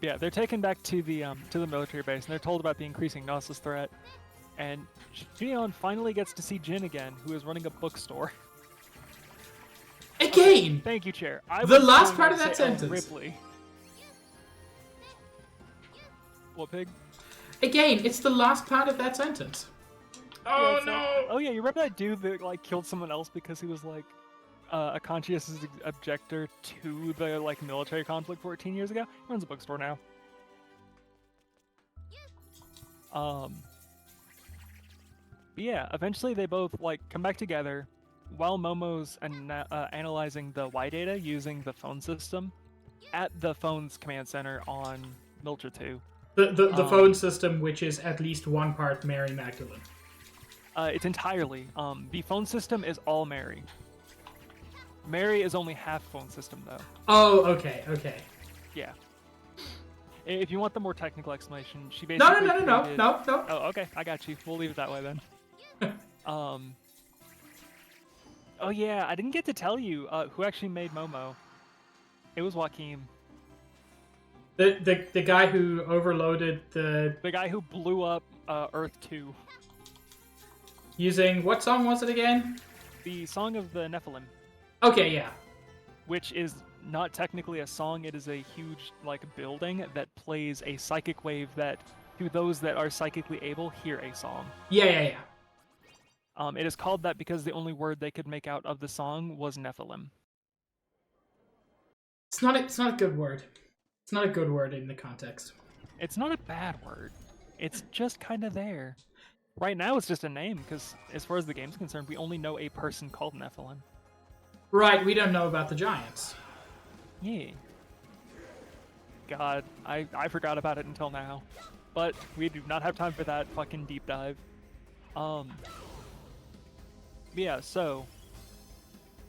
Yeah, they're taken back to the military base, and they're told about the increasing Gnosis threat. And Shion finally gets to see Jin again, who is running a bookstore. Again! Thank you, Chair. The last part of that sentence. Ripley. What, Pig? Again, it's the last part of that sentence. Oh no! Oh yeah, you remember that dude that like killed someone else because he was like a conscientious objector to the like military conflict 14 years ago? He runs a bookstore now. But yeah, eventually they both like come back together while Momo's analyzing the Y data using the phone system at the phone's command center on Milcha 2. The phone system, which is at least one part Mary Magdalene. It's entirely. The phone system is all Mary. Mary is only half phone system, though. Oh, okay. Yeah. If you want the more technical explanation, she basically No. Oh, okay. I got you. We'll leave it that way then. Oh yeah, I didn't get to tell you who actually made Momo. It was Joaquin. The guy who overloaded the guy who blew up Earth 2. Using what song was it again? The Song of the Nephilim. Okay, yeah. Which is not technically a song, it is a huge like building that plays a psychic wave that to those that are psychically able hear a song. Yeah. It is called that because the only word they could make out of the song was Nephilim. It's not a good word. It's not a good word in the context. It's not a bad word. It's just kind of there. Right now it's just a name, because as far as the game's concerned, we only know a person called Nephilim. Right, we don't know about the giants. Yeah. God, I forgot about it until now. but we do not have time for that fucking deep dive. Yeah, so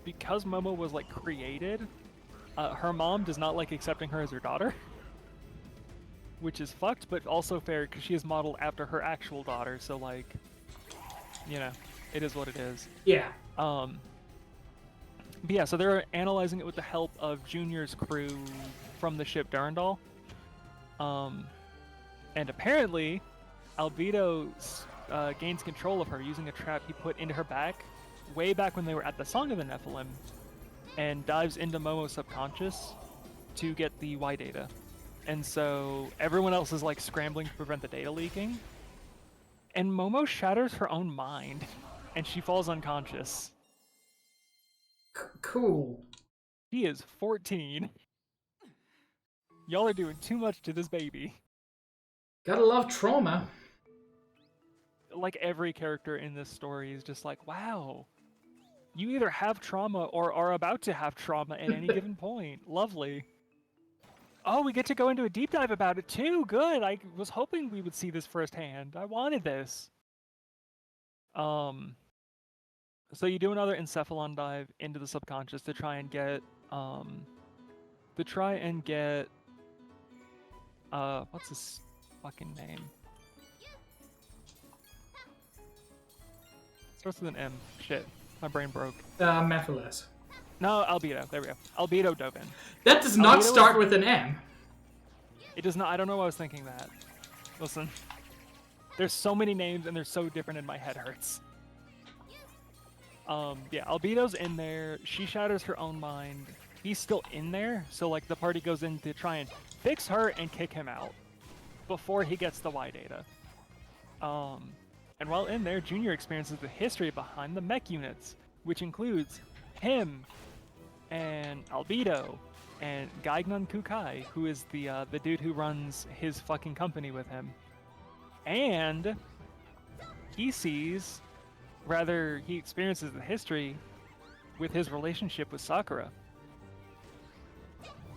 because Momo was like created, her mom does not like accepting her as her daughter, which is fucked, but also fair because she is modeled after her actual daughter. So like, you know, it is what it is. Yeah. But yeah, so they're analyzing it with the help of Junior's crew from the ship Durandal. And apparently, Albedo gains control of her using a trap he put into her back way back when they were at the Song of the Nephilim, and dives into Momo's subconscious to get the Y data. And so everyone else is like scrambling to prevent the data leaking. And Momo shatters her own mind, and she falls unconscious. Cool. She is 14. Y'all are doing too much to this baby. Gotta love trauma. Like every character in this story is just like, wow, you either have trauma or are about to have trauma at any given point. Lovely. Oh, we get to go into a deep dive about it too. Good. I was hoping we would see this firsthand. I wanted this. So you do another encephalon dive into the subconscious to try and get what's his fucking name? Starts with an M. Shit. My brain broke. Mephiles. No, Albedo. There we go. Albedo dove in. That does not start with an M. It does not. I don't know why I was thinking that. Listen. There's so many names and they're so different and my head hurts. Yeah, Albedo's in there. She shatters her own mind. He's still in there, so like the party goes in to try and fix her and kick him out before he gets the Y data. And while in there, Junior experiences the history behind the mech units, which includes him and Albedo and Gaignan Kukai, who is the dude who runs his fucking company with him. And he experiences the history with his relationship with Sakura.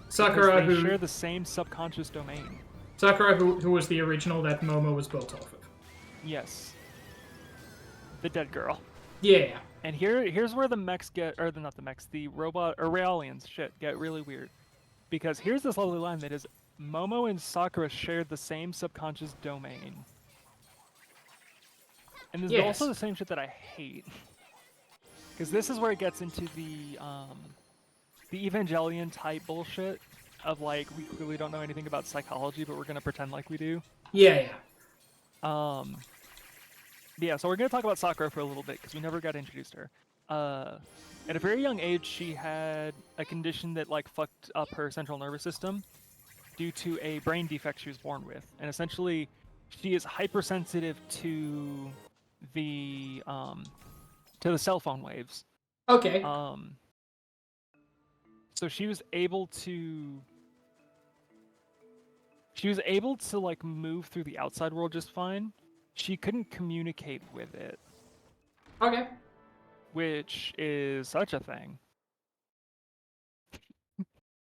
Sakura, they who share the same subconscious domain. Sakura, who was the original that Momo was built off of. Yes. The dead girl. Yeah. And here's where the mechs get, or not the mechs, the robot, or Realians, shit, get really weird. Because here's this lovely line that is, Momo and Sakura shared the same subconscious domain. And this is also the same shit that I hate. Because this is where it gets into the Evangelion type bullshit of like, we clearly don't know anything about psychology, but we're gonna pretend like we do. Yeah. Yeah, so we're going to talk about Sakura for a little bit, because we never got introduced to her. At a very young age, she had a condition that, like, fucked up her central nervous system due to a brain defect she was born with. And essentially, she is hypersensitive to the cell phone waves. Okay. So she was able to, like, move through the outside world just fine. She couldn't communicate with it. Okay. Which is such a thing.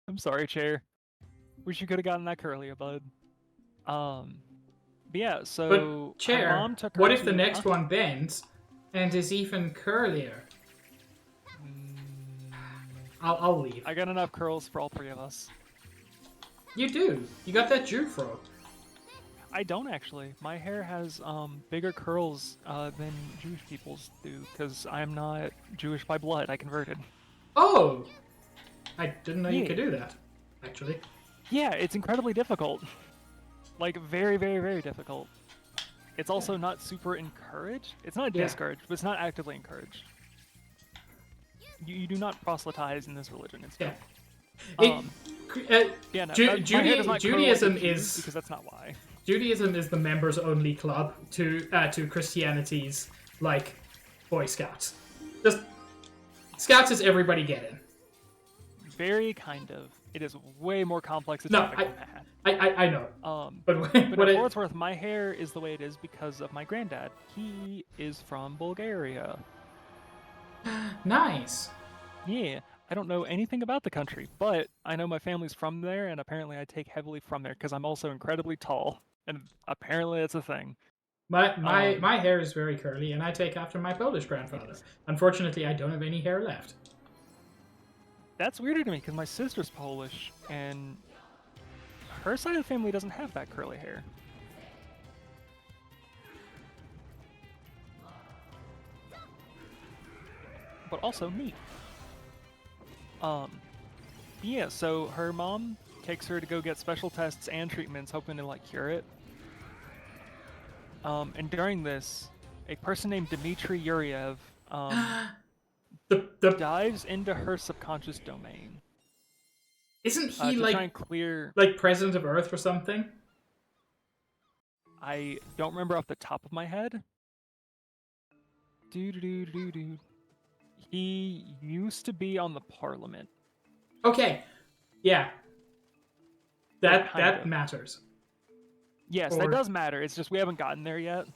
I'm sorry, Chair. Wish you could have gotten that curlier, bud. But yeah, so... But, Chair, mom took her what if to, the next one bends and is even curlier? I'll leave. I got enough curls for all three of us. You do. You got that Jew fro. I don't actually. My hair has bigger curls than Jewish people's do, because I'm not Jewish by blood. I converted. Oh! I didn't know you could do that, actually. Yeah, it's incredibly difficult. Like, very, very, very difficult. It's also not super encouraged. It's not discouraged, but it's not actively encouraged. You do not proselytize in this religion. It's Judaism is... because that's not why. Judaism is the members-only club to Christianity's, like, Boy Scouts. Just... Scouts is everybody get in. Very kind of. It is way more complex than that. I know. But for what it's worth, my hair is the way it is because of my granddad. He is from Bulgaria. Nice. Yeah. I don't know anything about the country, but I know my family's from there, and apparently I take heavily from there because I'm also incredibly tall. And apparently that's a thing. My hair is very curly, and I take after my Polish grandfather. Unfortunately, I don't have any hair left. That's weirder to me because my sister's Polish, and her side of the family doesn't have that curly hair. But also neat. Yeah, so her mom takes her to go get special tests and treatments, hoping to like cure it. And during this, a person named Dmitry Yuriev dives into her subconscious domain. Isn't he to try and clear... like president of Earth or something? I don't remember off the top of my head. He used to be on the parliament. Okay, yeah. That matters. Yes, that does matter. It's just we haven't gotten there yet.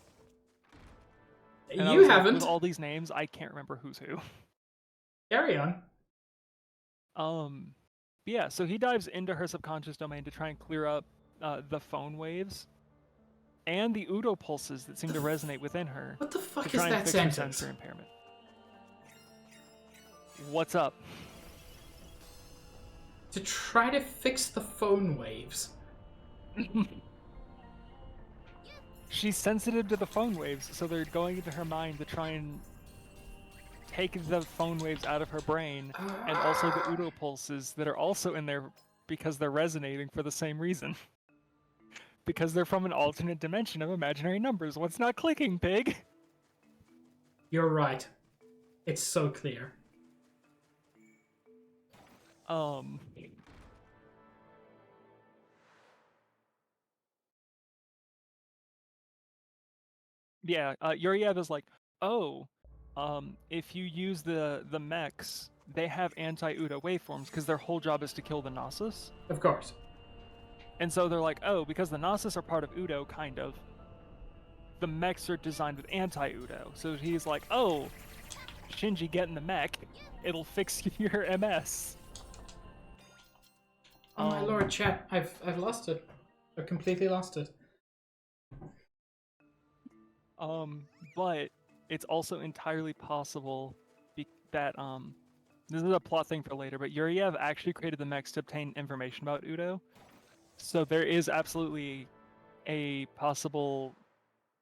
And you haven't. With all these names, I can't remember who's who. Carry on. Yeah, so he dives into her subconscious domain to try and clear up the phone waves and the Udo pulses that seem to resonate within her. What the fuck to try is and that fix sentence? Her sensory impairment. What's up? To try to fix the phone waves. She's sensitive to the phone waves, so they're going into her mind to try and take the phone waves out of her brain, and also the Udo pulses that are also in there because they're resonating for the same reason. Because they're from an alternate dimension of imaginary numbers. What's not clicking, pig? You're right. It's so clear. Yeah, Yuriev is like, oh, if you use the mechs, they have anti-Udo waveforms because their whole job is to kill the Gnosis. Of course. And so they're like, oh, because the Gnosis are part of Udo, kind of, the mechs are designed with anti-Udo. So he's like, oh, Shinji, get in the mech. It'll fix your MS. Oh my lord, chat. I've lost it. I've completely lost it. But it's also entirely possible that this is a plot thing for later, but Yuriev actually created the mechs to obtain information about Udo. So there is absolutely a possible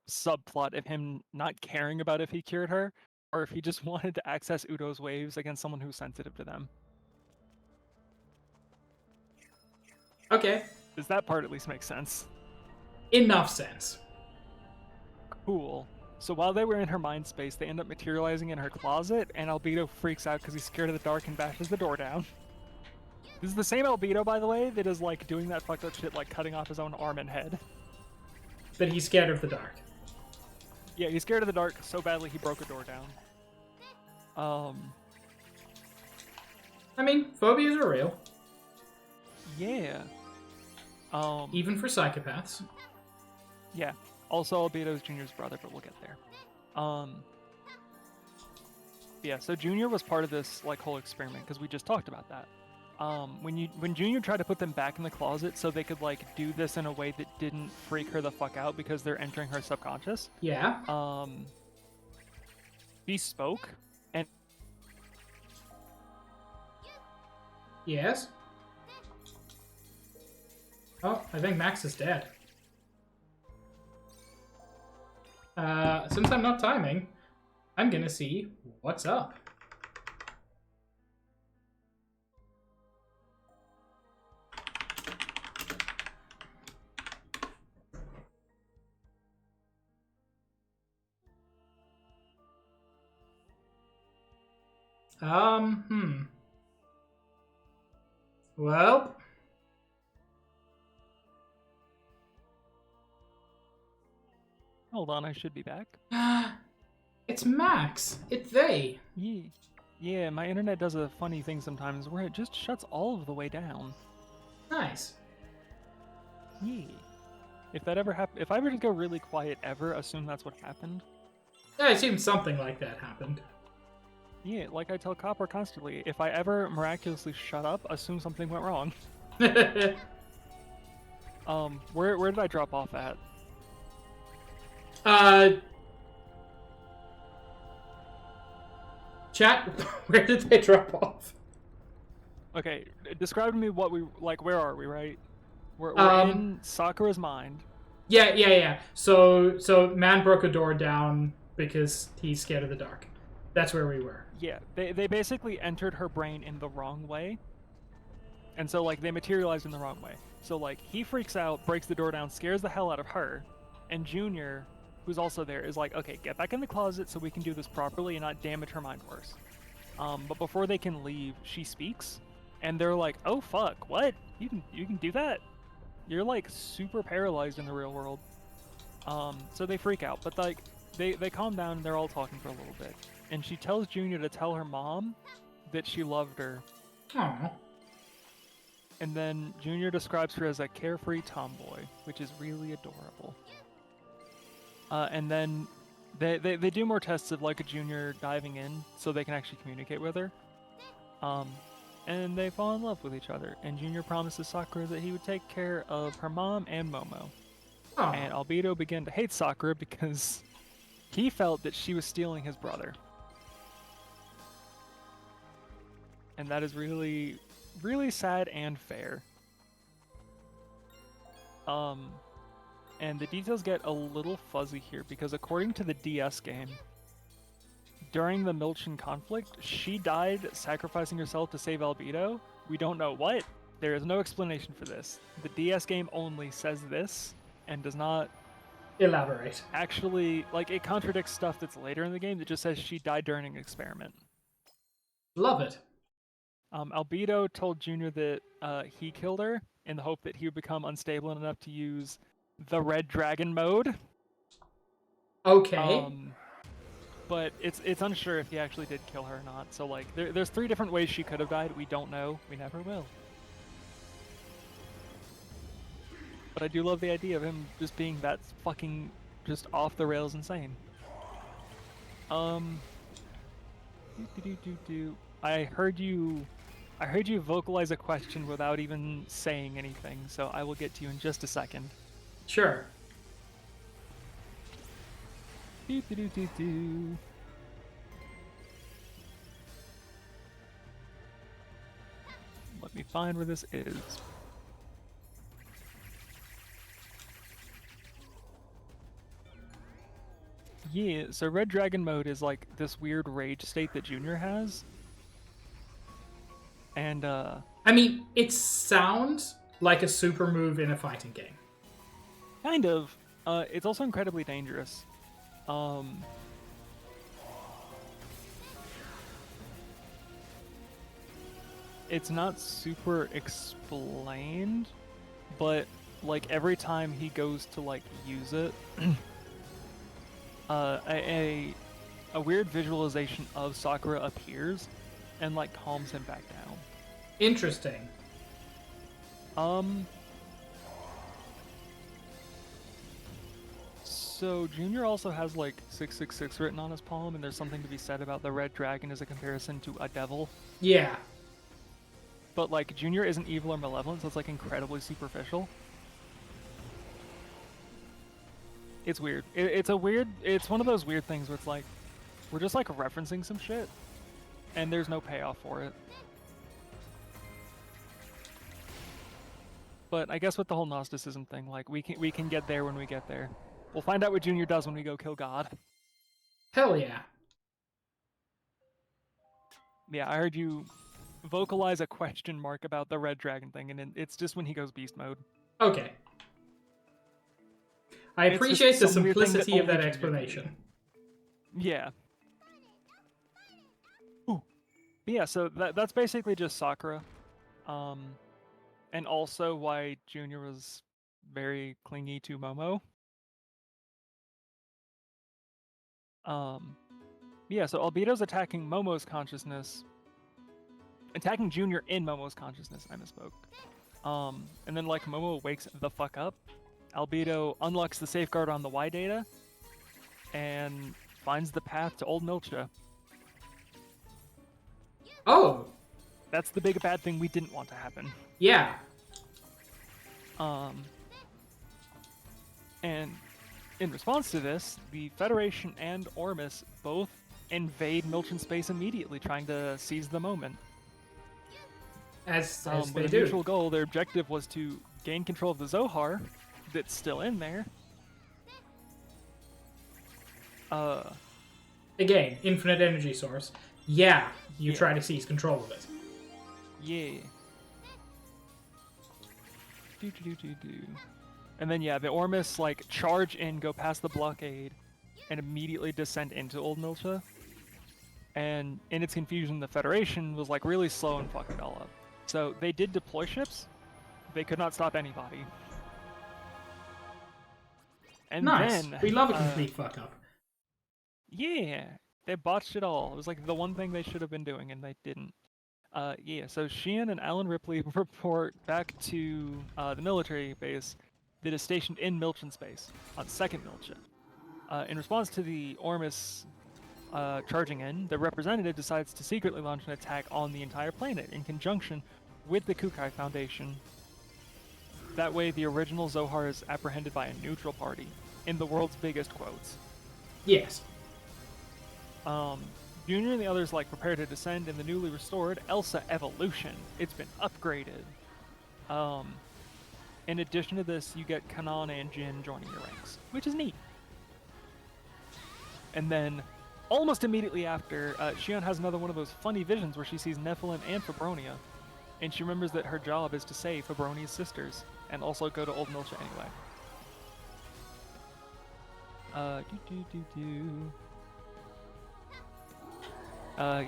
subplot of him not caring about if he cured her, or if he just wanted to access Udo's waves against someone who's sensitive to them. Okay. Does that part at least make sense? Enough sense. Cool. So while they were in her mind space, they end up materializing in her closet, and Albedo freaks out because he's scared of the dark and bashes the door down. This is the same Albedo, by the way, that is like doing that fucked up shit like cutting off his own arm and head. But he's scared of the dark. Yeah, he's scared of the dark so badly he broke a door down. I mean, phobias are real. Yeah. Even for psychopaths. Yeah. Also, Albedo's Junior's brother, but we'll get there. Yeah, so Junior was part of this like whole experiment because we just talked about that. When Junior tried to put them back in the closet so they could like do this in a way that didn't freak her the fuck out because they're entering her subconscious. Yeah. He spoke and Yes. Oh, I think Max is dead. Since I'm not timing, I'm gonna see what's up. Well. Hold on, I should be back. It's Max. It's they. Yeah, my internet does a funny thing sometimes where it just shuts all of the way down. Nice. Yeah. If that ever if I ever just go really quiet ever, assume that's what happened. I assume something like that happened. Yeah, like I tell Copper constantly, if I ever miraculously shut up, assume something went wrong. Where did I drop off at? Chat, where did they drop off? Okay, describe to me what we like. Where are we? Right? We're in Sakura's mind. Yeah. So man broke a door down because he's scared of the dark. That's where we were. Yeah, they basically entered her brain in the wrong way, and so like they materialized in the wrong way. So like he freaks out, breaks the door down, scares the hell out of her, and Junior, who's also there, is like, okay, get back in the closet so we can do this properly and not damage her mind worse. But before they can leave, she speaks, and they're like, oh fuck, what? You can do that? You're like super paralyzed in the real world. So they freak out, but like they calm down and they're all talking for a little bit. And she tells Junior to tell her mom that she loved her. Aww. And then Junior describes her as a carefree tomboy, which is really adorable. And then they do more tests of like a Junior diving in so they can actually communicate with her. And they fall in love with each other. And Junior promises Sakura that he would take care of her mom and Momo. Aww. And Albedo began to hate Sakura because he felt that she was stealing his brother. And that is really, really sad and fair. And the details get a little fuzzy here because according to the DS game, during the Milchin conflict, she died sacrificing herself to save Albedo. We don't know what. There is no explanation for this. The DS game only says this and does not Elaborate. actually, like, it contradicts stuff that's later in the game that just says she died during an experiment. Love it. Albedo told Junior that he killed her in the hope that he would become unstable enough to use the Red Dragon mode. Okay. But it's unsure if he actually did kill her or not. So like, there's 3 different ways she could have died. We don't know. We never will. But I do love the idea of him just being that fucking just off the rails insane. I heard you vocalize a question without even saying anything, so I will get to you in just a second. Sure. Let me find where this is. Yeah, so Red Dragon mode is like this weird rage state that Junior has. And I mean, it sounds like a super move in a fighting game. Kind of. It's also incredibly dangerous. It's not super explained, but like every time he goes to like use it, a weird visualization of Sakura appears and like calms him back down. Interesting. So Junior also has like 666 written on his palm, and there's something to be said about the Red Dragon as a comparison to a devil. Yeah. But like Junior isn't evil or malevolent, so it's like incredibly superficial. It's weird. It's one of those weird things where it's like, we're just like referencing some shit, and there's no payoff for it. But I guess with the whole Gnosticism thing, like we can get there when we get there. We'll find out what Junior does when we go kill God. Hell yeah. Yeah, I heard you vocalize a question mark about the Red Dragon thing, and it's just when he goes beast mode. Okay. I appreciate the simplicity of that explanation. Yeah. Ooh. Yeah, so that's basically just Sakura. And also why Junior was very clingy to Momo. Yeah, so Albedo's attacking Momo's consciousness. Attacking Junior in Momo's consciousness, I misspoke. And then like Momo wakes the fuck up. Albedo unlocks the safeguard on the Y data and finds the path to Old Milcha. Oh! That's the big bad thing we didn't want to happen. Yeah. And in response to this, the Federation and Ormus both invade Milchan space immediately, trying to seize the moment. As With they a do. mutual goal, their objective was to gain control of the Zohar that's still in there. Again, infinite energy source. Yeah, you Yeah. try to seize control of it. Yeah. And then yeah, the Ormus like charge in, go past the blockade, and immediately descend into Old Milcha. And in its confusion, the Federation was like really slow and fucked it all up. So they did deploy ships. They could not stop anybody. And Nice. then We love a complete fuck up. yeah, they botched it all. It was like the one thing they should have been doing, and they didn't. Yeah, so Sheehan and Alan Ripley report back to the military base that is stationed in Milchan space on 2nd Milcha. In response to the Ormus charging in, the representative decides to secretly launch an attack on the entire planet in conjunction with the Kukai Foundation. That way, the original Zohar is apprehended by a neutral party, in the world's biggest quotes. Yes. Junior and the others like prepare to descend in the newly restored Elsa Evolution. It's been upgraded. In addition to this, you get Kanan and Jin joining your ranks, which is neat. And then, almost immediately after, Shion has another one of those funny visions where she sees Nephilim and Fabronia, and she remembers that her job is to save Fabronia's sisters, and also go to Old Milcha anyway.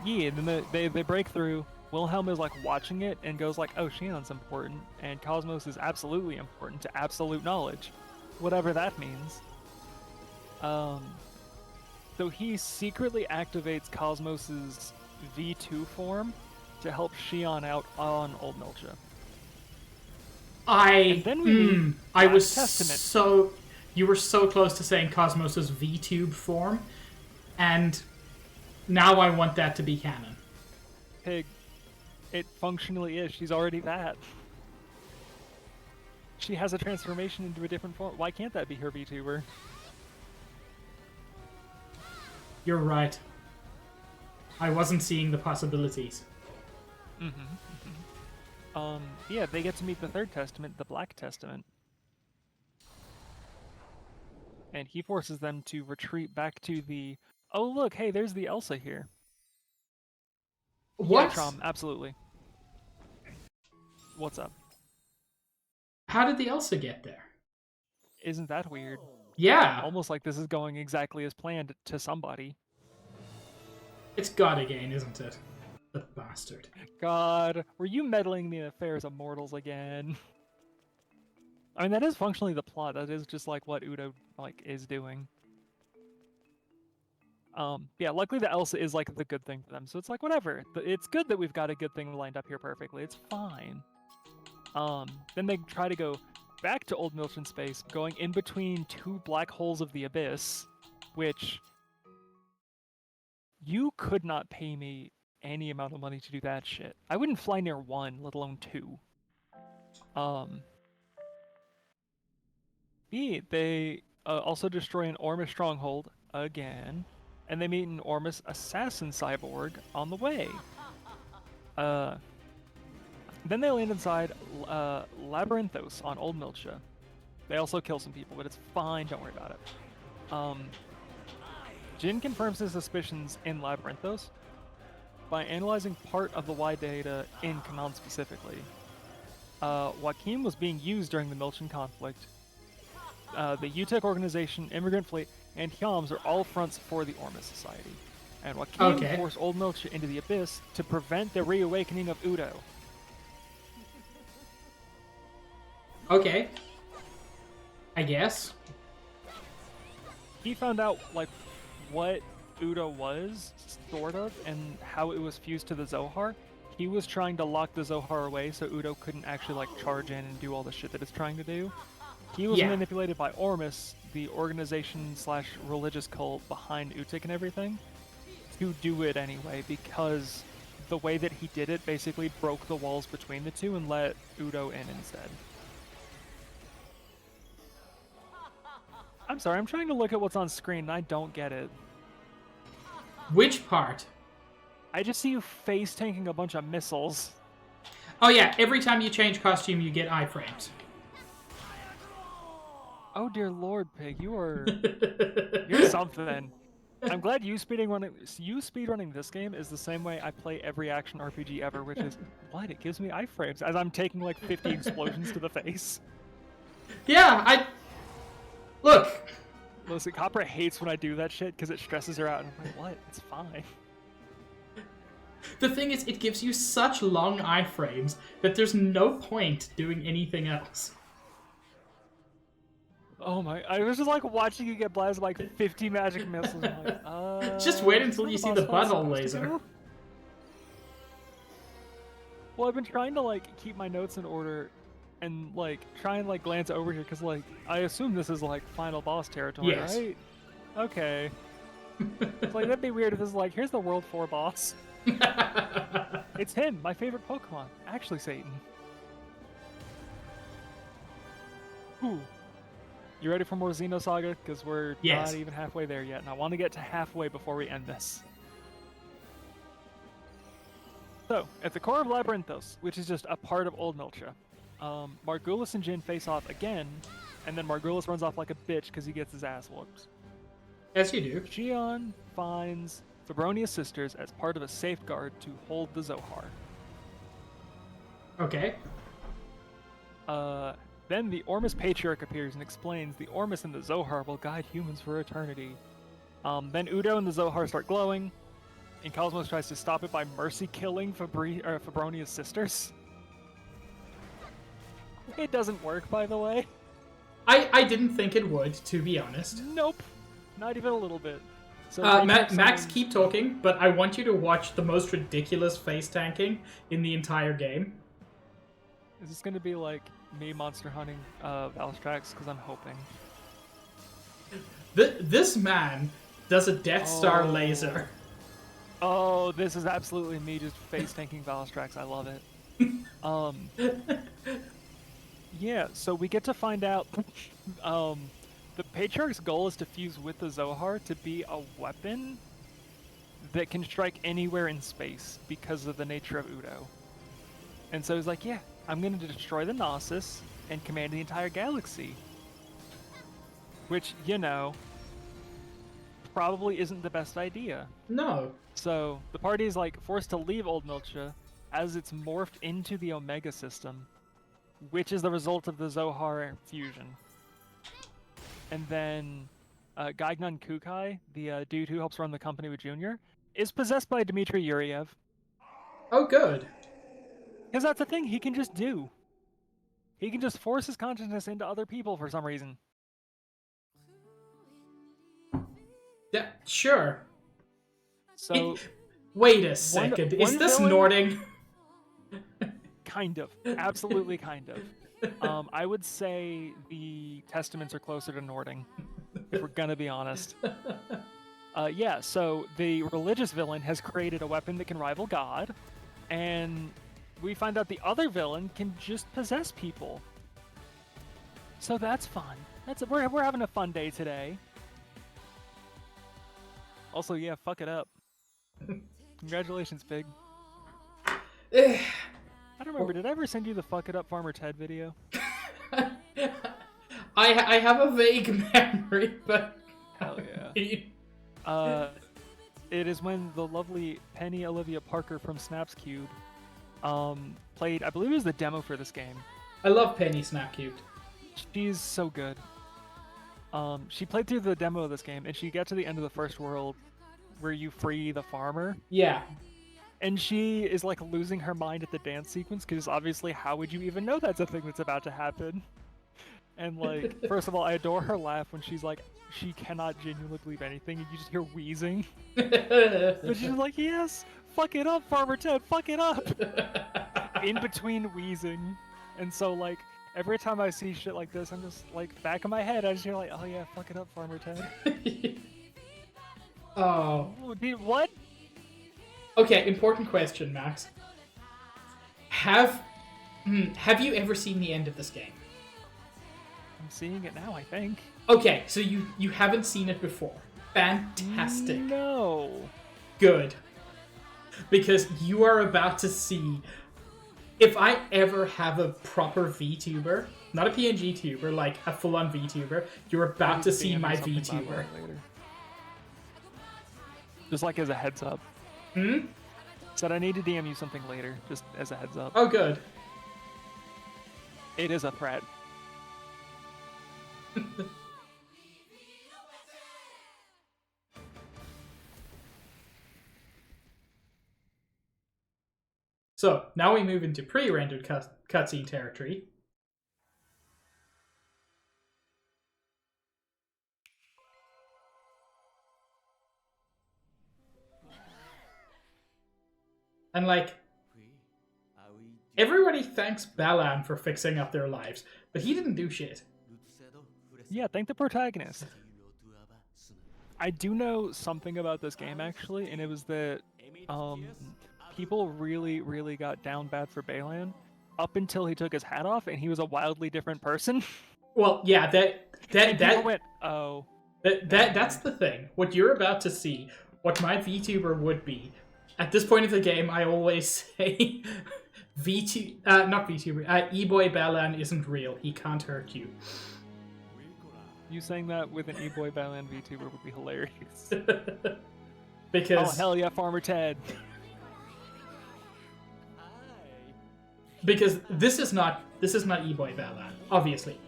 Yeah, then they break through. Wilhelm is like watching it and goes like, oh, Shannon's important, and Cosmos is absolutely important to absolute knowledge, whatever that means. So he secretly activates Cosmos's V2 form to help Shion out on Old Milcha. I was Testament. so... You were so close to saying Cosmos' V-tube form, and now I want that to be canon. Pig, it functionally is. She's already that. She has a transformation into a different form. Why can't that be her VTuber? You're right. I wasn't seeing the possibilities. Yeah, they get to meet the Third Testament, the Black Testament. And he forces them to retreat back to the... Oh, look, hey, there's the Elsa here. What? Yeah, Trom, absolutely. What's up? How did the Elsa get there? Isn't that weird? Yeah. Almost like this is going exactly as planned to somebody. It's God again, isn't it? The bastard. God, were you meddling in the affairs of mortals again? I mean, that is functionally the plot. That is just like what Udo like is doing. Yeah, luckily the Elsa is like the good thing for them, so it's like whatever. It's good that we've got a good thing lined up here perfectly. It's fine. Then they try to go back to Old Milchan space, going in between two black holes of the abyss, which you could not pay me any amount of money to do that shit. I wouldn't fly near one, let alone two. Yeah, they also destroy an Ormus stronghold again, and they meet an Ormus assassin cyborg on the way. Then they land inside Labyrinthos on Old Milcha. They also kill some people, but it's fine, don't worry about it. Jin confirms his suspicions in Labyrinthos by analyzing part of the Y data in Kanan specifically. Joaquin was being used during the Milchan conflict. The UTEC organization, Immigrant Fleet, and Hyams are all fronts for the Ormus Society. And Joaquin forced Old Milcha into the Abyss to prevent the reawakening of Udo. Okay. I guess. He found out, like, what Udo was, sort of, and how it was fused to the Zohar. He was trying to lock the Zohar away so Udo couldn't actually, like, charge in and do all the shit that it's trying to do. He was manipulated by Ormus, the organization/religious cult behind Utik and everything, to do it anyway, because the way that he did it basically broke the walls between the two and let Udo in instead. I'm sorry, I'm trying to look at what's on screen and I don't get it. Which part? I just see you face tanking a bunch of missiles. Oh yeah, every time you change costume, you get iframes. Oh dear Lord, Pig, you're something. I'm glad you speedrunning this game is the same way I play every action RPG ever, which is what it gives me iframes as I'm taking like 50 explosions to the face. Yeah, look. Listen, Copra hates when I do that shit because it stresses her out, and I'm like, what? It's fine. The thing is, it gives you such long iframes that there's no point doing anything else. Oh my, I was just like watching you get blasted like 50 magic missiles. I'm like, Just wait until you see the butthole supposed laser. to go? Well, I've been trying to like keep my notes in order and like try and like glance over here because like I assume this is like final boss territory, Yes. right? Okay. It's like that'd be weird if this is like here's the World 4 boss. It's him, my favorite Pokemon. Actually, Satan. Ooh. You ready for more Xenosaga? Because we're Yes. not even halfway there yet, and I want to get to halfway before we end this. So, at the core of Labyrinthos, which is just a part of Old Milcha, Margulis and Jin face off again, and then Margulis runs off like a bitch because he gets his ass whooped. As you do. Xion finds Febronia's sisters as part of a safeguard to hold the Zohar. Okay. Then the Ormus Patriarch appears and explains the Ormus and the Zohar will guide humans for eternity. Then Udo and the Zohar start glowing, and Cosmos tries to stop it by mercy killing Febronia's sisters. It doesn't work, by the way. I didn't think it would, to be honest. Nope. Not even a little bit. So Max, keep talking, but I want you to watch the most ridiculous face tanking in the entire game. Is this going to be like me monster hunting Valstrax? Because I'm hoping. This man does a Death Star laser. Oh, this is absolutely me just face tanking Valstrax. I love it. Yeah, so we get to find out the Patriarch's goal is to fuse with the Zohar to be a weapon that can strike anywhere in space because of the nature of Udo. And so he's like, yeah, I'm going to destroy the Gnosis and command the entire galaxy. Which, you know, probably isn't the best idea. No. So the party is like forced to leave Old Milcha as it's morphed into the Omega system, which is the result of the Zohar fusion. And then Gaignan Kukai, the dude who helps run the company with Junior, is possessed by Dmitry Yuriev. Oh, good. Because that's the thing he can just do. He can just force his consciousness into other people for some reason. Yeah, sure. So, wait a second. Is this villain? Nording? Kind of. Absolutely kind of. I would say the Testaments are closer to Nording, if we're gonna be honest. Yeah, so the religious villain has created a weapon that can rival God, and we find out the other villain can just possess people. So that's fun. We're having a fun day today. Also, yeah, fuck it up. Congratulations, Pig. I don't remember, did I ever send you the Fuck It Up Farmer Ted video? I have a vague memory, but... Hell yeah. It is when the lovely Penny Olivia Parker from Snaps Cube played, I believe it was the demo for this game. I love Penny Snapcubed. She's so good. She played through the demo of this game, and she got to the end of the first world where you free the farmer. Yeah. And she is like losing her mind at the dance sequence, because obviously how would you even know that's a thing that's about to happen? And like, first of all, I adore her laugh when she's like, she cannot genuinely believe anything, and you just hear wheezing. But she's like, yes, fuck it up, Farmer Ted, fuck it up! In between wheezing. And so like, every time I see shit like this, I'm just like, back of my head, I just hear like, oh yeah, fuck it up, Farmer Ted. Oh. What? Okay, important question, Max. Have you ever seen the end of this game? I'm seeing it now, I think. Okay, so you haven't seen it before. Fantastic. No. Good. Because you are about to see... If I ever have a proper VTuber, not a PNG tuber, like a full-on VTuber, you're about to see my VTuber. Just like as a heads up. Hmm? Said I need to DM you something later, just as a heads up. Oh, good. It is a threat. So, now we move into pre-rendered cutscene territory. And, like, everybody thanks Balan for fixing up their lives, but he didn't do shit. Yeah, thank the protagonist. I do know something about this game, actually, and it was that people really, really got down bad for Balan up until he took his hat off and he was a wildly different person. Well, yeah, People went, oh. That's the thing. What you're about to see, what my VTuber would be. At this point of the game, I always say not VTuber, E-Boy Balan isn't real. He can't hurt you. You saying that with an E-Boy Balan VTuber would be hilarious. Because... Oh, hell yeah, Farmer Ted. Because this is not E-Boy Balan, obviously.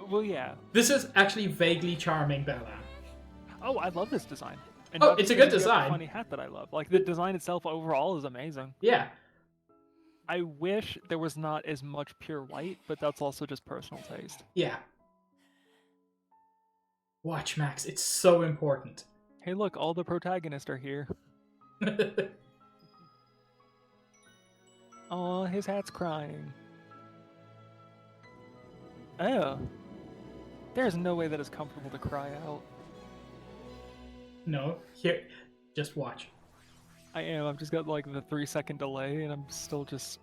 Well, yeah. This is actually vaguely charming Balan. Oh, I love this design. And oh, it's a good design. A funny hat that I love. Like, the design itself overall is amazing. Yeah. I wish there was not as much pure white, but that's also just personal taste. Yeah. Watch, Max. It's so important. Hey, look, all the protagonists are here. Oh, his hat's crying. Oh. There's no way that it's comfortable to cry out. No. Here, just watch. I am. I've just got like the 3-second delay, and I'm still just...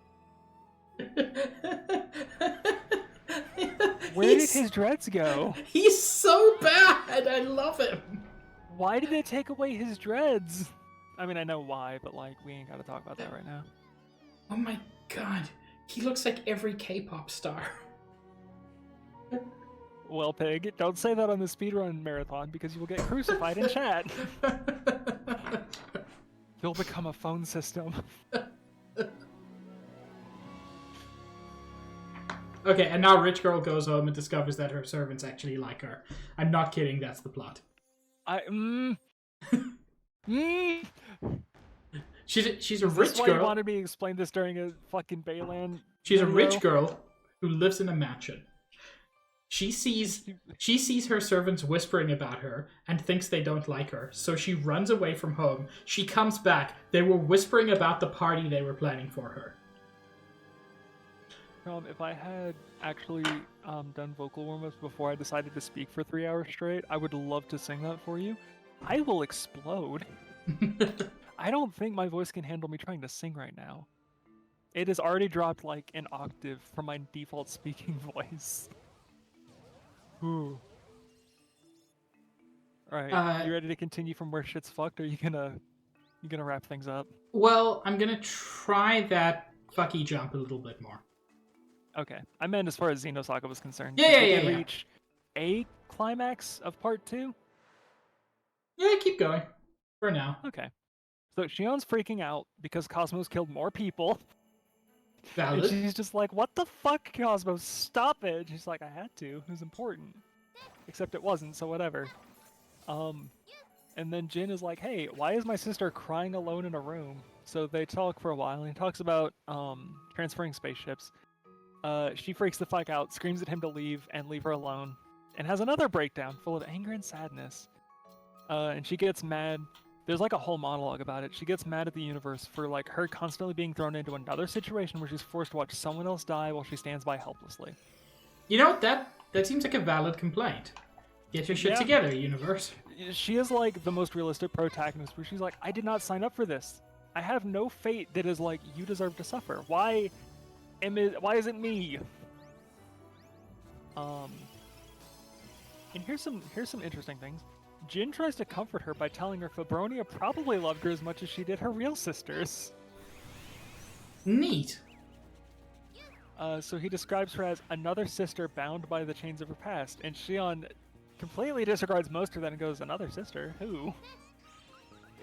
Where did his dreads go? He's so bad! I love him! Why did they take away his dreads? I mean, I know why, but like, we ain't gotta talk about that right now. Oh my god. He looks like every K-pop star. Well, Pig, don't say that on the speedrun marathon because you will get crucified in chat. You'll become a phone system. Okay, and now Rich Girl goes home and discovers that her servants actually like her. I'm not kidding, that's the plot. She's a rich girl. You wanted me to explain this during a fucking Balan She's video? a rich girl who lives in a mansion. She sees her servants whispering about her and thinks they don't like her, so she runs away from home. She comes back. They were whispering about the party they were planning for her. If I had actually done vocal warm-ups before I decided to speak for 3 hours straight, I would love to sing that for you. I will explode. I don't think my voice can handle me trying to sing right now. It has already dropped like an octave from my default speaking voice. Ooh. Alright, you ready to continue from where shit's fucked, or are you gonna wrap things up? Well, I'm gonna try that fucky jump a little bit more. Okay. I meant as far as Xenosaga was concerned. Yeah. Reach a climax of part 2? Yeah, keep going. For now. Okay. So Shion's freaking out because Cosmos killed more people. Valid. And she's just like, what the fuck, Cosmos? Stop it! And she's like, I had to. It was important. Except it wasn't, so whatever. And then Jin is like, hey, why is my sister crying alone in a room? So they talk for a while, and he talks about transferring spaceships. She freaks the fuck out, screams at him to leave, and leave her alone. And has another breakdown full of anger and sadness. And she gets mad. There's like a whole monologue about it. She gets mad at the universe for like her constantly being thrown into another situation where she's forced to watch someone else die while she stands by helplessly. You know, that seems like a valid complaint. Get your shit together, universe. She is like the most realistic protagonist where she's like, I did not sign up for this. I have no fate that is like, you deserve to suffer. Why is it me? And here's some interesting things. Jin tries to comfort her by telling her Fabronia probably loved her as much as she did her real sisters. Neat. So he describes her as another sister bound by the chains of her past, and Shion completely disregards most of that and goes, another sister? Who?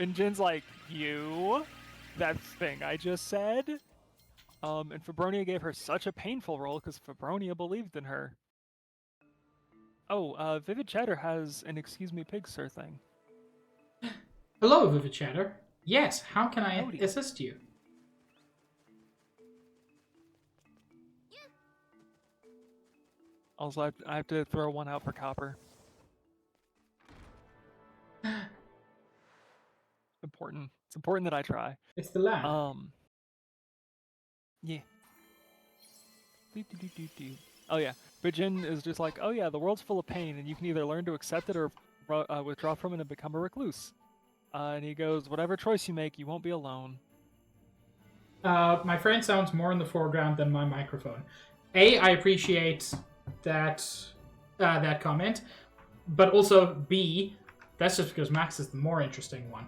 And Jin's like, you? That thing I just said? And Fabronia gave her such a painful role because Fabronia believed in her. Oh, Vivid Chatter has an excuse me pig sir thing. Hello, Vivid Chatter. Yes, how can I Howdy. assist you? Also, I have to throw one out for copper. Important. It's important that I try. It's the land. Yeah. Oh yeah, but Jin is just like, oh yeah, the world's full of pain, and you can either learn to accept it or withdraw from it and become a recluse. And he goes, whatever choice you make, you won't be alone. My friend sounds more in the foreground than my microphone. I appreciate that that comment, but also B, that's just because Max is the more interesting one.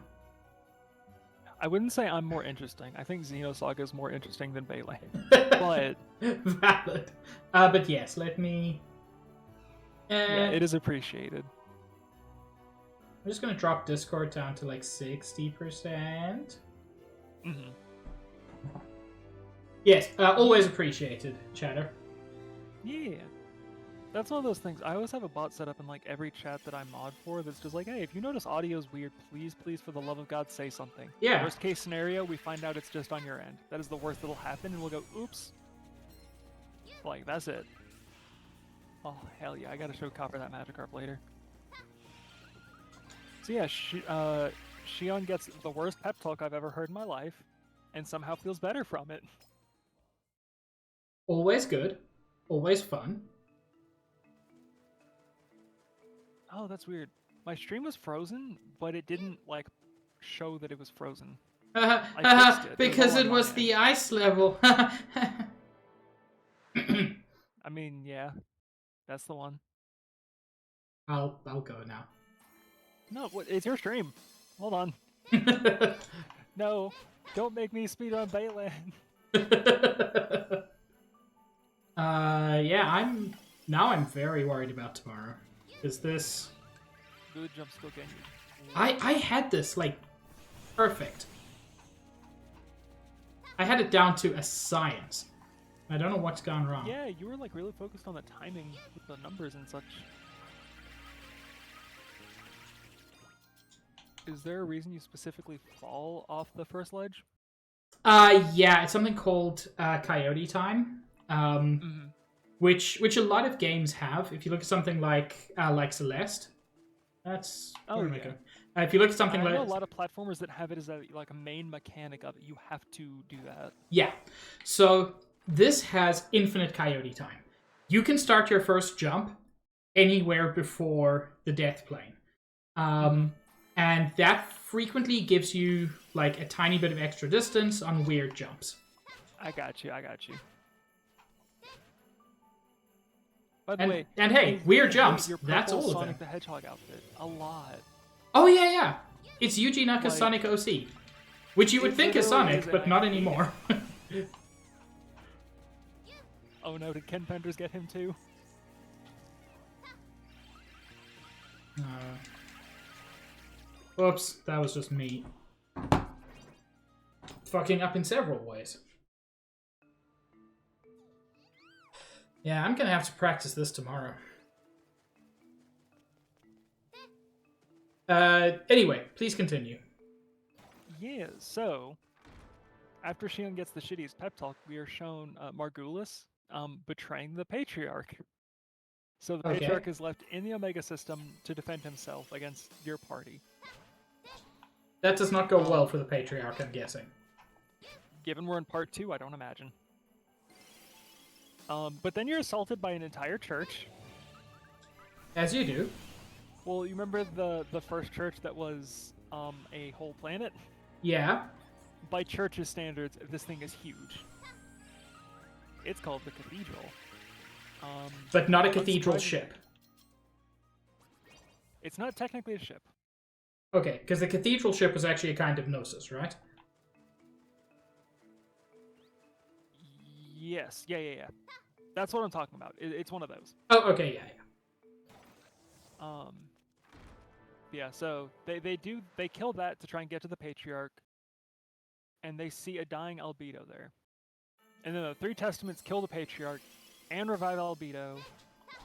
I wouldn't say I'm more interesting. I think Xenosaga is more interesting than Balan. But valid. But yes, let me. yeah, it is appreciated. I'm just gonna drop Discord down to like 60%. Mm-hmm. Yes, always appreciated, Chatter. Yeah. That's one of those things. I always have a bot set up in like every chat that I mod for that's just like, hey, if you notice audio's weird, please, for the love of God, say something. Yeah. Worst case scenario, we find out it's just on your end. That is the worst that'll happen, and we'll go, oops. Like, that's it. Oh, hell yeah, I gotta show Copper that Magikarp later. So yeah, Shion gets the worst pep talk I've ever heard in my life, and somehow feels better from it. Always good. Always fun. Oh, that's weird. My stream was frozen, but it didn't, like, show that it was frozen. I fixed it. Because it was end. the ice level. I mean, yeah. That's the one. I'll go now. No, it's your stream. Hold on. No, don't make me speedrun Balan. Yeah, I'm very worried about tomorrow. Is this... Good jump skill game. I had this, like, perfect. I had it down to a science. I don't know what's gone wrong. Yeah, you were, like, really focused on the timing with the numbers and such. Is there a reason you specifically fall off the first ledge? Yeah, it's something called Coyote Time. Which a lot of games have. If you look at something like Celeste, that's if you look at something I like know a lot of platformers that have it as like a main mechanic of it. You have to do that. Yeah, so this has infinite Coyote Time. You can start your first jump anywhere before the death plane, and that frequently gives you like a tiny bit of extra distance on weird jumps. I got you. By the way, and hey, weird jumps. Your that's all Sonic of them. the Hedgehog outfit a lot. Oh yeah. It's Yuji Naka's Like, Sonic OC, which you would think is Sonic, but not anymore. Oh no, did Ken Penders get him too? Whoops, that was just me fucking up in several ways. Yeah, I'm gonna have to practice this tomorrow. Anyway, please continue. Yeah, so after Shion gets the shittiest pep talk, we are shown Margulis betraying the Patriarch. So the Patriarch is left in the Omega system to defend himself against your party. That does not go well for the Patriarch, I'm guessing. Given we're in part 2, I don't imagine. But then you're assaulted by an entire church. As you do. Well, you remember the first church that was a whole planet? Yeah. By church's standards, this thing is huge. It's called the Cathedral. But not a cathedral ship. It's not technically a ship. Okay, because the cathedral ship was actually a kind of Gnosis, right? Yes. Yeah. That's what I'm talking about. It's one of those. Oh, okay, yeah. Yeah, so they kill that to try and get to the Patriarch, and they see a dying Albedo there. And then the 3 Testaments kill the Patriarch and revive Albedo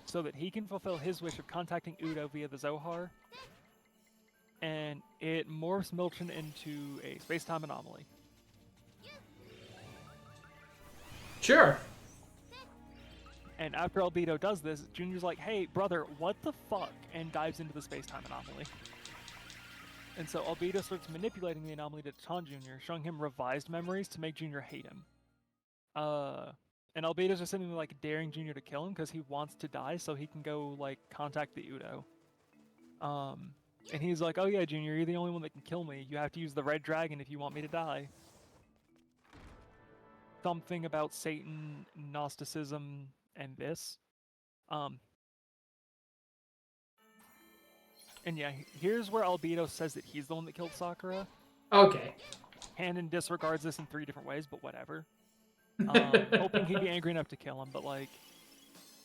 so that he can fulfill his wish of contacting Udo via the Zohar, and it morphs Milton into a space-time anomaly. Sure. And after Albedo does this, Junior's like, hey, brother, what the fuck? And dives into the space-time anomaly. And so Albedo starts manipulating the anomaly to taunt Junior, showing him revised memories to make Junior hate him. And Albedo's just sitting there, like, daring Junior to kill him because he wants to die so he can go, like, contact the Udo. And he's like, oh yeah, Junior, you're the only one that can kill me. You have to use the red dragon if you want me to die. Something about Satan, Gnosticism, and this. And yeah, here's where Albedo says that he's the one that killed Sakura. Okay. Hanon disregards this in 3 different ways, but whatever. Hoping he'd be angry enough to kill him, but like,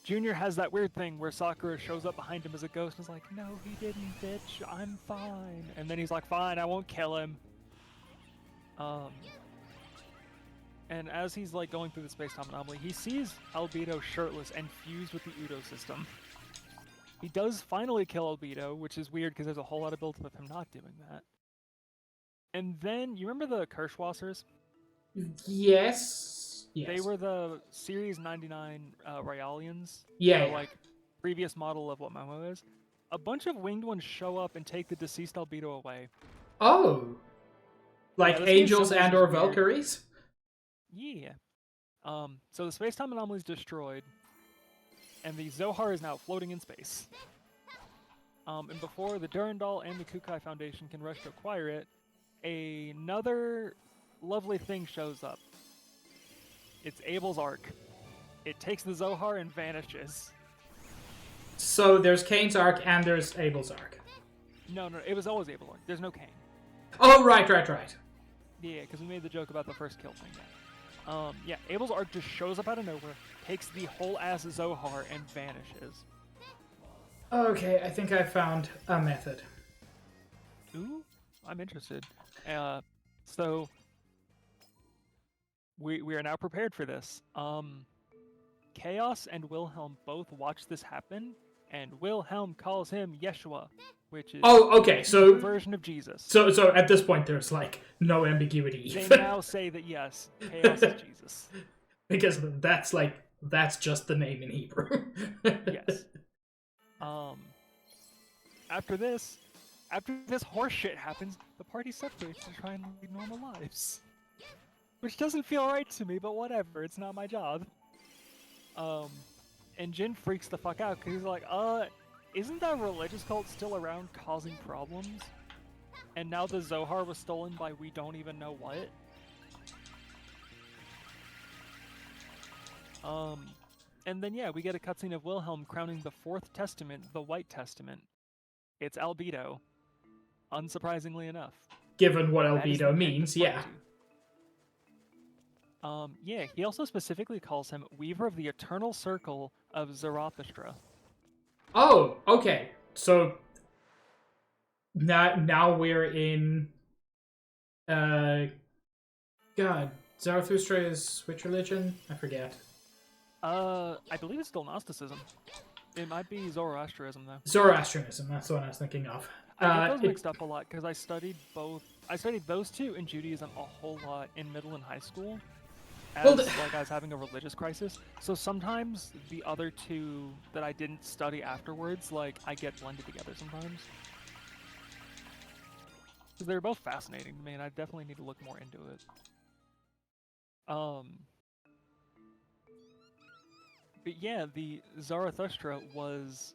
Junior has that weird thing where Sakura shows up behind him as a ghost and is like, no, he didn't, bitch, I'm fine. And then he's like, fine, I won't kill him. And as he's like going through the space-time anomaly, he sees Albedo shirtless and fused with the Udo system. He does finally kill Albedo, which is weird because there's a whole lot of build with him not doing that. And then, you remember the Kirschwassers? Yes. They were the Series 99 Ryalians. Yeah, the, like, previous model of what Momo is. A bunch of winged ones show up and take the deceased Albedo away. Oh. Like angels and or Valkyries? Yeah. So the space-time anomaly is destroyed, and the Zohar is now floating in space. And before the Durandal and the Kukai Foundation can rush to acquire it, another lovely thing shows up. It's Abel's Ark. It takes the Zohar and vanishes. So there's Kane's Ark and there's Abel's Ark. No, it was always Abel's Ark. There's no Kane. Oh, right. Yeah, because we made the joke about the first kill thing. Yeah, Abel's Ark just shows up out of nowhere, takes the whole ass Zohar, and vanishes. Okay, I think I found a method. Ooh, I'm interested. So we are now prepared for this. Chaos and Wilhelm both watch this happen, and Wilhelm calls him Yeshua, which is so a version of Jesus. So at this point, there's like no ambiguity. They now say that yes, Chaos is Jesus. Because that's just the name in Hebrew. Yes. After this horse shit happens, the party separates to try and lead normal lives. Which doesn't feel right to me, but whatever, it's not my job. And Jin freaks the fuck out, because he's like, isn't that religious cult still around causing problems? And now the Zohar was stolen by we don't even know what? And then yeah, we get a cutscene of Wilhelm crowning the 4th Testament, the White Testament. It's Albedo, unsurprisingly enough. Given what Albedo means, yeah. Yeah, he also specifically calls him Weaver of the Eternal Circle of Zarathustra. Oh, okay. So now we're in God, Zarathustra is which religion? I forget. I believe it's still Gnosticism. It might be Zoroastrianism, though. Zoroastrianism, that's the one I was thinking of. I get those mixed up a lot, because I studied both. I studied those two in Judaism a whole lot in middle and high school. As, like, I was having a religious crisis. So sometimes the other two that I didn't study afterwards, like, I get blended together sometimes. Because they're both fascinating to me, and I definitely need to look more into it. But yeah, the Zarathustra was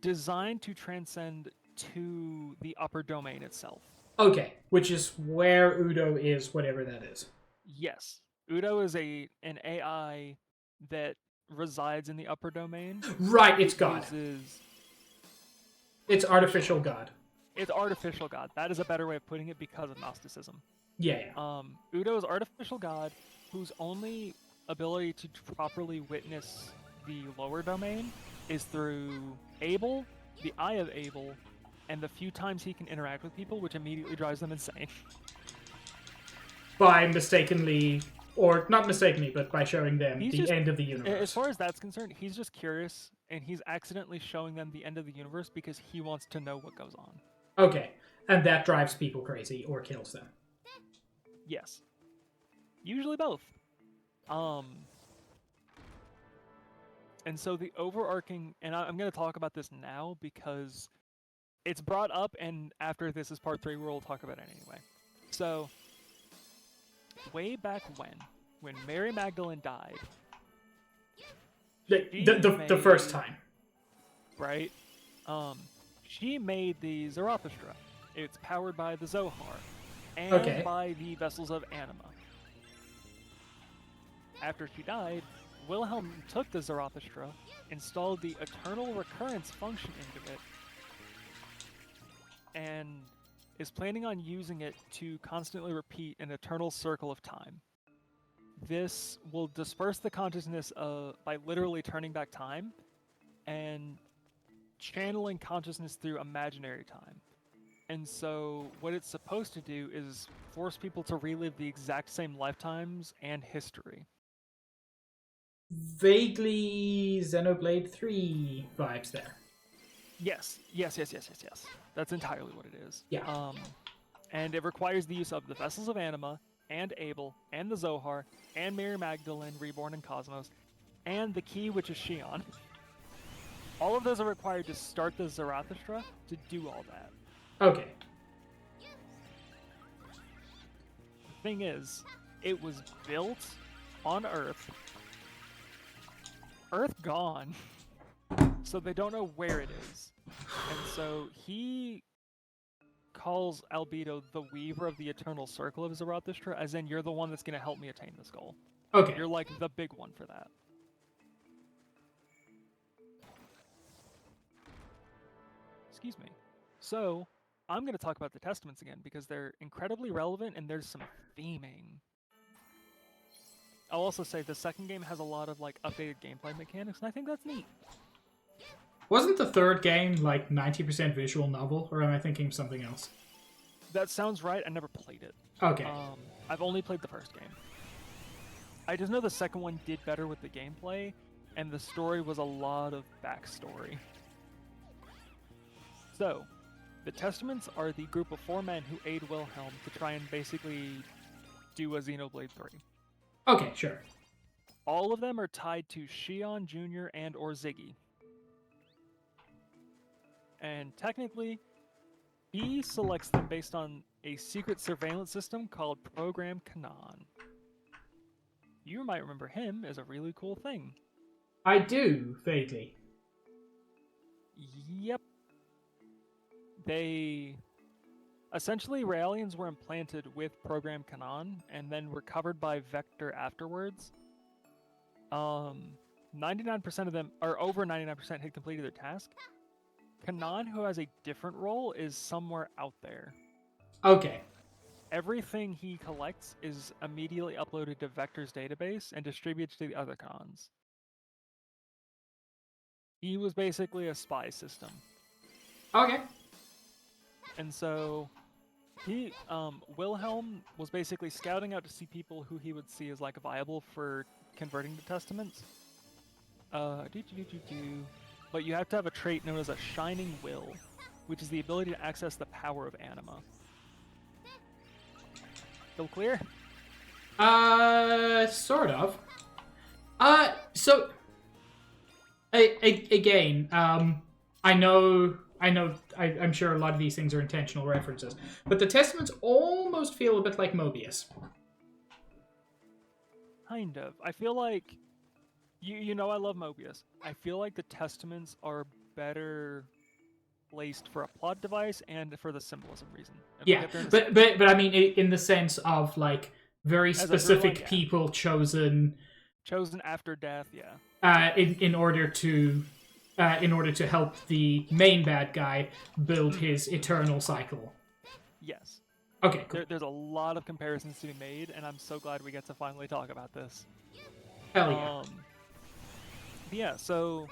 designed to transcend to the upper domain itself. Okay, which is where Udo is, whatever that is. Yes. Udo is an AI that resides in the upper domain. Right, it's God. It's artificial god. It's artificial god. That is a better way of putting it because of Gnosticism. Yeah. Udo is artificial god whose only ability to properly witness the lower domain is through Abel, the Eye of Abel, and the few times he can interact with people, which immediately drives them insane. By mistakenly, or not mistakenly, but by showing them the end of the universe. As far as that's concerned, he's just curious, and he's accidentally showing them the end of the universe because he wants to know what goes on. Okay, and that drives people crazy or kills them. Yes. Usually both. And so the overarching, and I'm going to talk about this now because it's brought up, and after this is part 3, we'll talk about it anyway. So, way back when Mary Magdalene died, the first time, right? She made the Zarathustra. It's powered by the Zohar and by the vessels of Anima. After she died, Wilhelm took the Zarathustra, installed the eternal recurrence function into it, and is planning on using it to constantly repeat an eternal circle of time. This will disperse the consciousness by literally turning back time and channeling consciousness through imaginary time. And so what it's supposed to do is force people to relive the exact same lifetimes and history. Vaguely Xenoblade 3 vibes there. Yes. That's entirely what it is. Yeah. And it requires the use of the Vessels of Anima, and Abel, and the Zohar, and Mary Magdalene, reborn in Cosmos, and the key, which is Shion. All of those are required to start the Zarathustra to do all that. Okay. The thing is, it was built on Earth. Earth gone. So they don't know where it is. And so he calls Albedo the Weaver of the Eternal Circle of Zarathustra, as in, you're the one that's going to help me attain this goal. Okay. You're like the big one for that. Excuse me. So, I'm going to talk about the Testaments again, because they're incredibly relevant and there's some theming. I'll also say the second game has a lot of like updated gameplay mechanics, and I think that's neat. Wasn't the third game like 90% visual novel, or am I thinking of something else? That sounds right. I never played it. Okay. I've only played the first game. I just know the second one did better with the gameplay, and the story was a lot of backstory. So, the Testaments are the group of 4 men who aid Wilhelm to try and basically do a Xenoblade 3. Okay, sure. All of them are tied to Shion Jr. and or Ziggy. And technically, he selects them based on a secret surveillance system called Program Kanan. You might remember him as a really cool thing. I do, vaguely. Yep. Essentially, Raelians were implanted with Program Kanan, and then recovered by Vector afterwards. 99% of them, or over 99%, had completed their task. Kanan, who has a different role, is somewhere out there. Okay. Everything he collects is immediately uploaded to Vector's database and distributed to the other Kanans. He was basically a spy system. Okay. And so, Wilhelm was basically scouting out to see people who he would see as like viable for converting to Testaments. But you have to have a trait known as a Shining Will, which is the ability to access the power of Anima. Still clear? Sort of. So, again, I'm sure a lot of these things are intentional references, but the Testaments almost feel a bit like Mobius. Kind of. I feel like, you know I love Mobius. I feel like the Testaments are better placed for a plot device and for the symbolism reason. Yeah, but I mean, in the sense of like very specific people chosen after death, yeah. In order to in order to help the main bad guy build his eternal cycle. Yes. Okay, cool. There's a lot of comparisons to be made, and I'm so glad we get to finally talk about this. Hell yeah. Yeah, so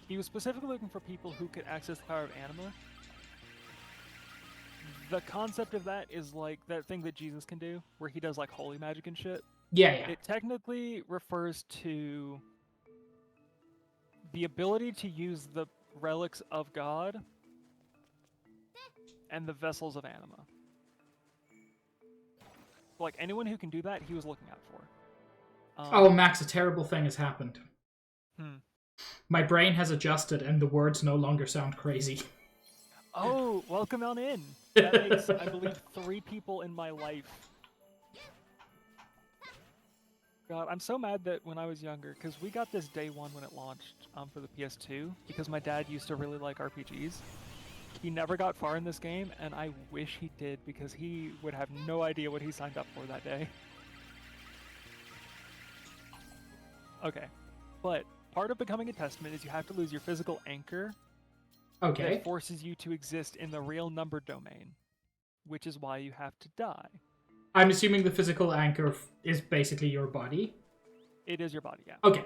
he was specifically looking for people who could access the power of anima. The concept of that is like that thing that Jesus can do, where he does like holy magic and shit. Yeah. It technically refers to the ability to use the relics of God and the vessels of anima. Like anyone who can do that, he was looking out for. Oh, Max, a terrible thing has happened. My brain has adjusted and the words no longer sound crazy. Oh, welcome on in. That makes, I believe, 3 people in my life. God, I'm so mad that when I was younger, because we got this day one when it launched for the PS2, because my dad used to really like RPGs. He never got far in this game, and I wish he did, because he would have no idea what he signed up for that day. Okay, but part of becoming a testament is you have to lose your physical anchor. Okay. That forces you to exist in the real number domain, which is why you have to die. I'm assuming the physical anchor is basically your body? It is your body, yeah. Okay.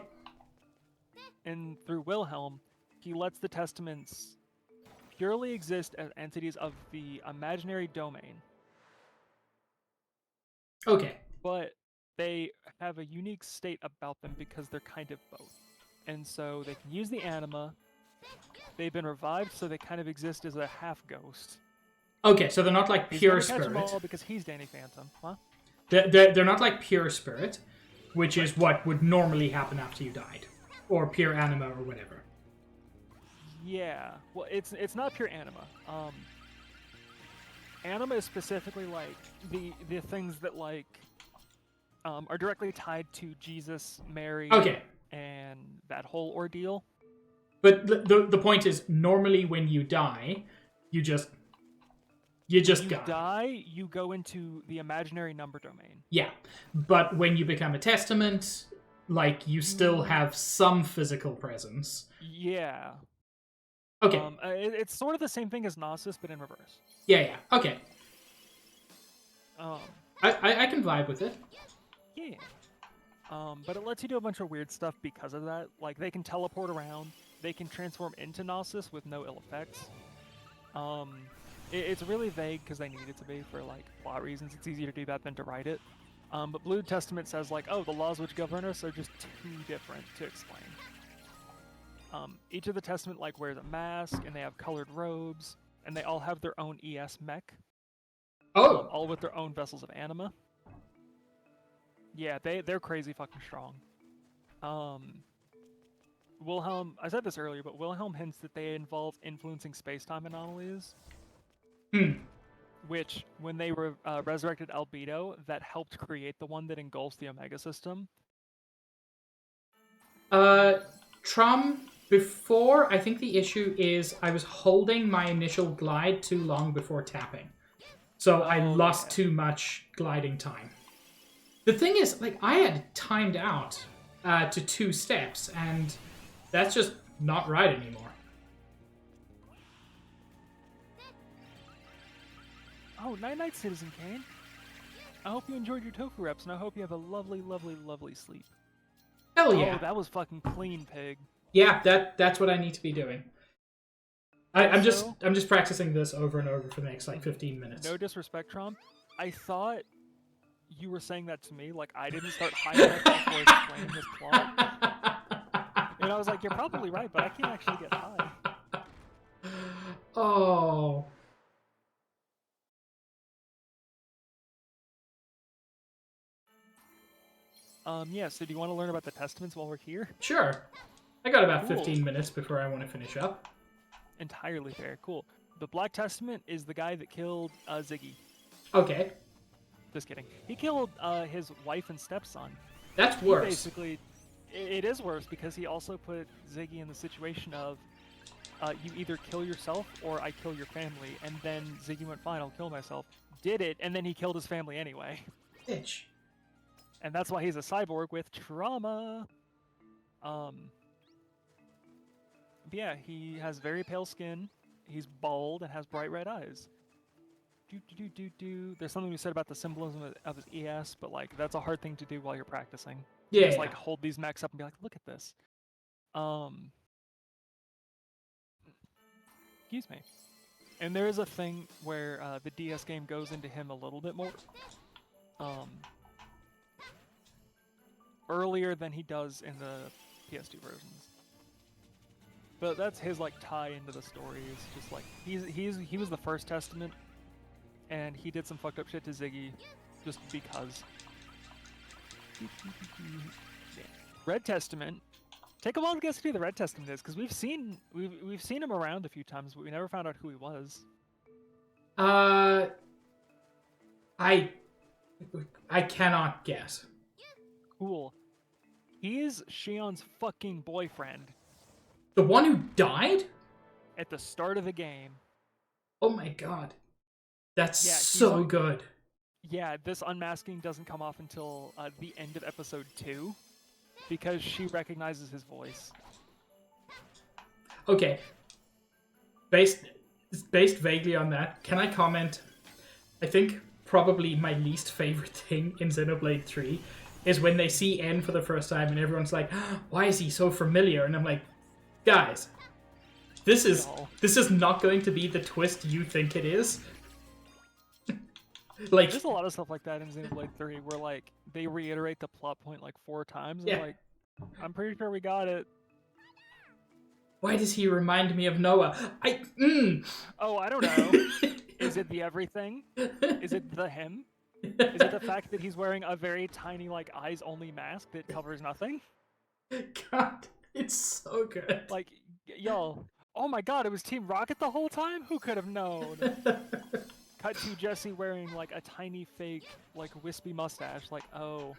And through Wilhelm, he lets the testaments purely exist as entities of the imaginary domain. Okay. But they have a unique state about them because they're kind of both. And so they can use the anima. They've been revived, so they kind of exist as a half ghost. Okay, so they're not like pure he's gonna catch spirit. them all because he's Danny Phantom, huh? They're not like pure spirit, which is what would normally happen after you died, or pure anima or whatever. Yeah, well, it's not pure anima. Anima is specifically like the things that like are directly tied to Jesus, Mary, Okay. and that whole ordeal. But the point is, normally when you die, you just go. Die, you go into the imaginary number domain. Yeah, but when you become a testament, like you still have some physical presence. Yeah. Okay. It's sort of the same thing as Gnosis, but in reverse. Yeah. Okay. I can vibe with it. Yeah. But it lets you do a bunch of weird stuff because of that. Like they can teleport around. They can transform into Gnosis with no ill effects. It's really vague because they need it to be for like plot reasons. It's easier to do that than to write it. But Blue Testament says like, oh, the laws which govern us are just too different to explain. Each of the Testament like wears a mask and they have colored robes and they all have their own ES mech. Oh. All with their own vessels of anima. Yeah, they're crazy fucking strong. Wilhelm, I said this earlier, but Wilhelm hints that they involve influencing space-time anomalies. Which, when they resurrected Albedo, that helped create the one that engulfs the Omega system. Trum, before, I think the issue is I was holding my initial glide too long before tapping. So I lost too much gliding time. The thing is, like, I had timed out to 2 steps, and that's just not right anymore. Oh, night-night, Citizen Kane. I hope you enjoyed your tofu reps, and I hope you have a lovely, lovely, lovely sleep. Hell yeah. Oh, that was fucking clean, pig. Yeah, that's what I need to be doing. I'm just practicing this over and over for the next, like, 15 minutes. No disrespect, Trom. I thought you were saying that to me, like I didn't start high enough before explaining this plot. And I was like, you're probably right, but I can't actually get high. Oh. Yeah, so do you want to learn about the Testaments while we're here? Sure. I got about 15 minutes before I want to finish up. Entirely fair. Cool. The Black Testament is the guy that killed Ziggy. Okay. Just kidding. He killed his wife and stepson. That's worse. Basically, it is worse because he also put Ziggy in the situation of you either kill yourself or I kill your family. And then Ziggy went, fine, I'll kill myself. Did it, and then he killed his family anyway. Bitch. And that's why he's a cyborg with trauma. But yeah, he has very pale skin. He's bald and has bright red eyes. There's something we said about the symbolism of his ES, but like that's a hard thing to do while you're practicing. Yeah. Just like hold these mechs up and be like, look at this. Excuse me. And there is a thing where the DS game goes into him a little bit more. Earlier than he does in the PS2 versions. But that's his like tie into the story. It's just like he was the first Testament, and he did some fucked up shit to Ziggy, just because. Red Testament. Take a while to guess who the Red Testament is, because we've seen him around a few times, but we never found out who he was. I cannot guess. Cool. He is Shion's fucking boyfriend. The one who died? At the start of the game. Oh my god. That's Yeah, so like, good. Yeah, this unmasking doesn't come off until the end of episode 2, because she recognizes his voice. Okay. Based vaguely on that, can I comment? I think probably my least favorite thing in Xenoblade 3 is when they see N for the first time and everyone's like, why is he so familiar? And I'm like, guys, this is not going to be the twist you think it is. Like, there's a lot of stuff like that in Xenoblade 3 where like they reiterate the plot point like 4 times and yeah. like, I'm pretty sure we got it. Why does he remind me of Noah? Oh, I don't know. Is it the everything? Is it the him? Is it the fact that he's wearing a very tiny, like, eyes-only mask that covers nothing? God, it's so good. Like, yo, oh my god, it was Team Rocket the whole time? Who could have known? Cut to Jesse wearing, like, a tiny fake, like, wispy mustache. Like, oh,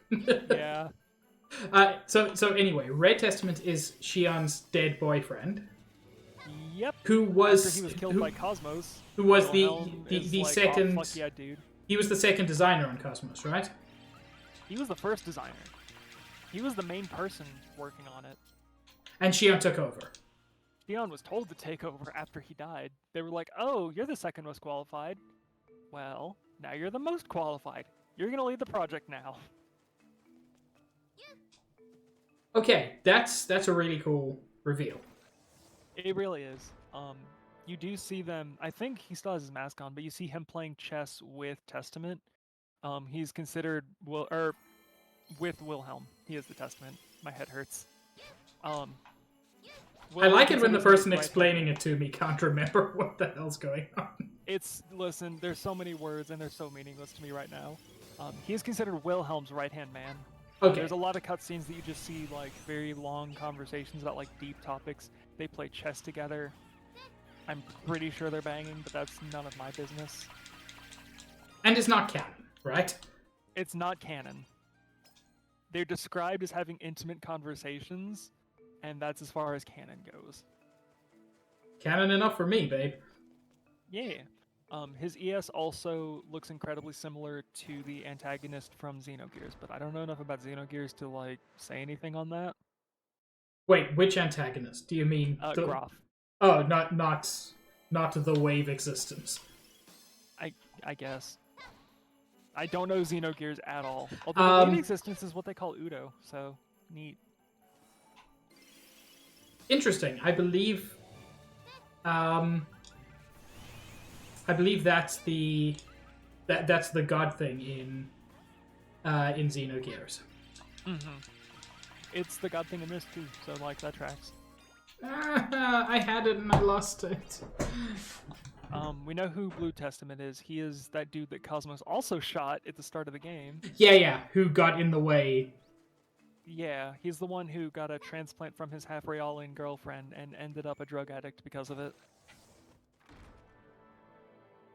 yeah. So anyway, Red Testament is Shion's dead boyfriend. Yep. Who was after he was killed by Cosmos. Who was the like, second? Oh, fuck yeah, dude. He was the second designer on Cosmos, right? He was the first designer. He was the main person working on it. And Shion took over. Shion was told to take over after he died. They were like, "Oh, you're the second most qualified. Well, now you're the most qualified. You're gonna lead the project now." Okay, that's a really cool reveal. It really is. You do see them. I think he still has his mask on, but you see him playing chess with Testament. He's considered with Wilhelm. He is the Testament. My head hurts. I like it when the person explaining it to me can't remember what the hell's going on. Listen, there's so many words and they're so meaningless to me right now. He is considered Wilhelm's right-hand man. Okay. There's a lot of cutscenes that you just see, like, very long conversations about, like, deep topics. They play chess together. I'm pretty sure they're banging, but that's none of my business. And it's not canon, right? It's not canon. They're described as having intimate conversations, and that's as far as canon goes. Canon enough for me, babe. Yeah. His ES also looks incredibly similar to the antagonist from Xenogears, but I don't know enough about Xenogears to, like, say anything on that. Wait, which antagonist? Do you mean Graf. Oh, not the wave existence. I guess. I don't know Xenogears at all. Although the wave existence is what they call Udo, so neat. Interesting. I believe that's the god thing in Xenogears. Mm-hmm. It's the god thing in this too, so like that tracks. I had it and I lost it. We know who Blue Testament is. He is that dude that Cosmos also shot at the start of the game. Yeah, who got in the way. Yeah, he's the one who got a transplant from his half-Realian girlfriend and ended up a drug addict because of it.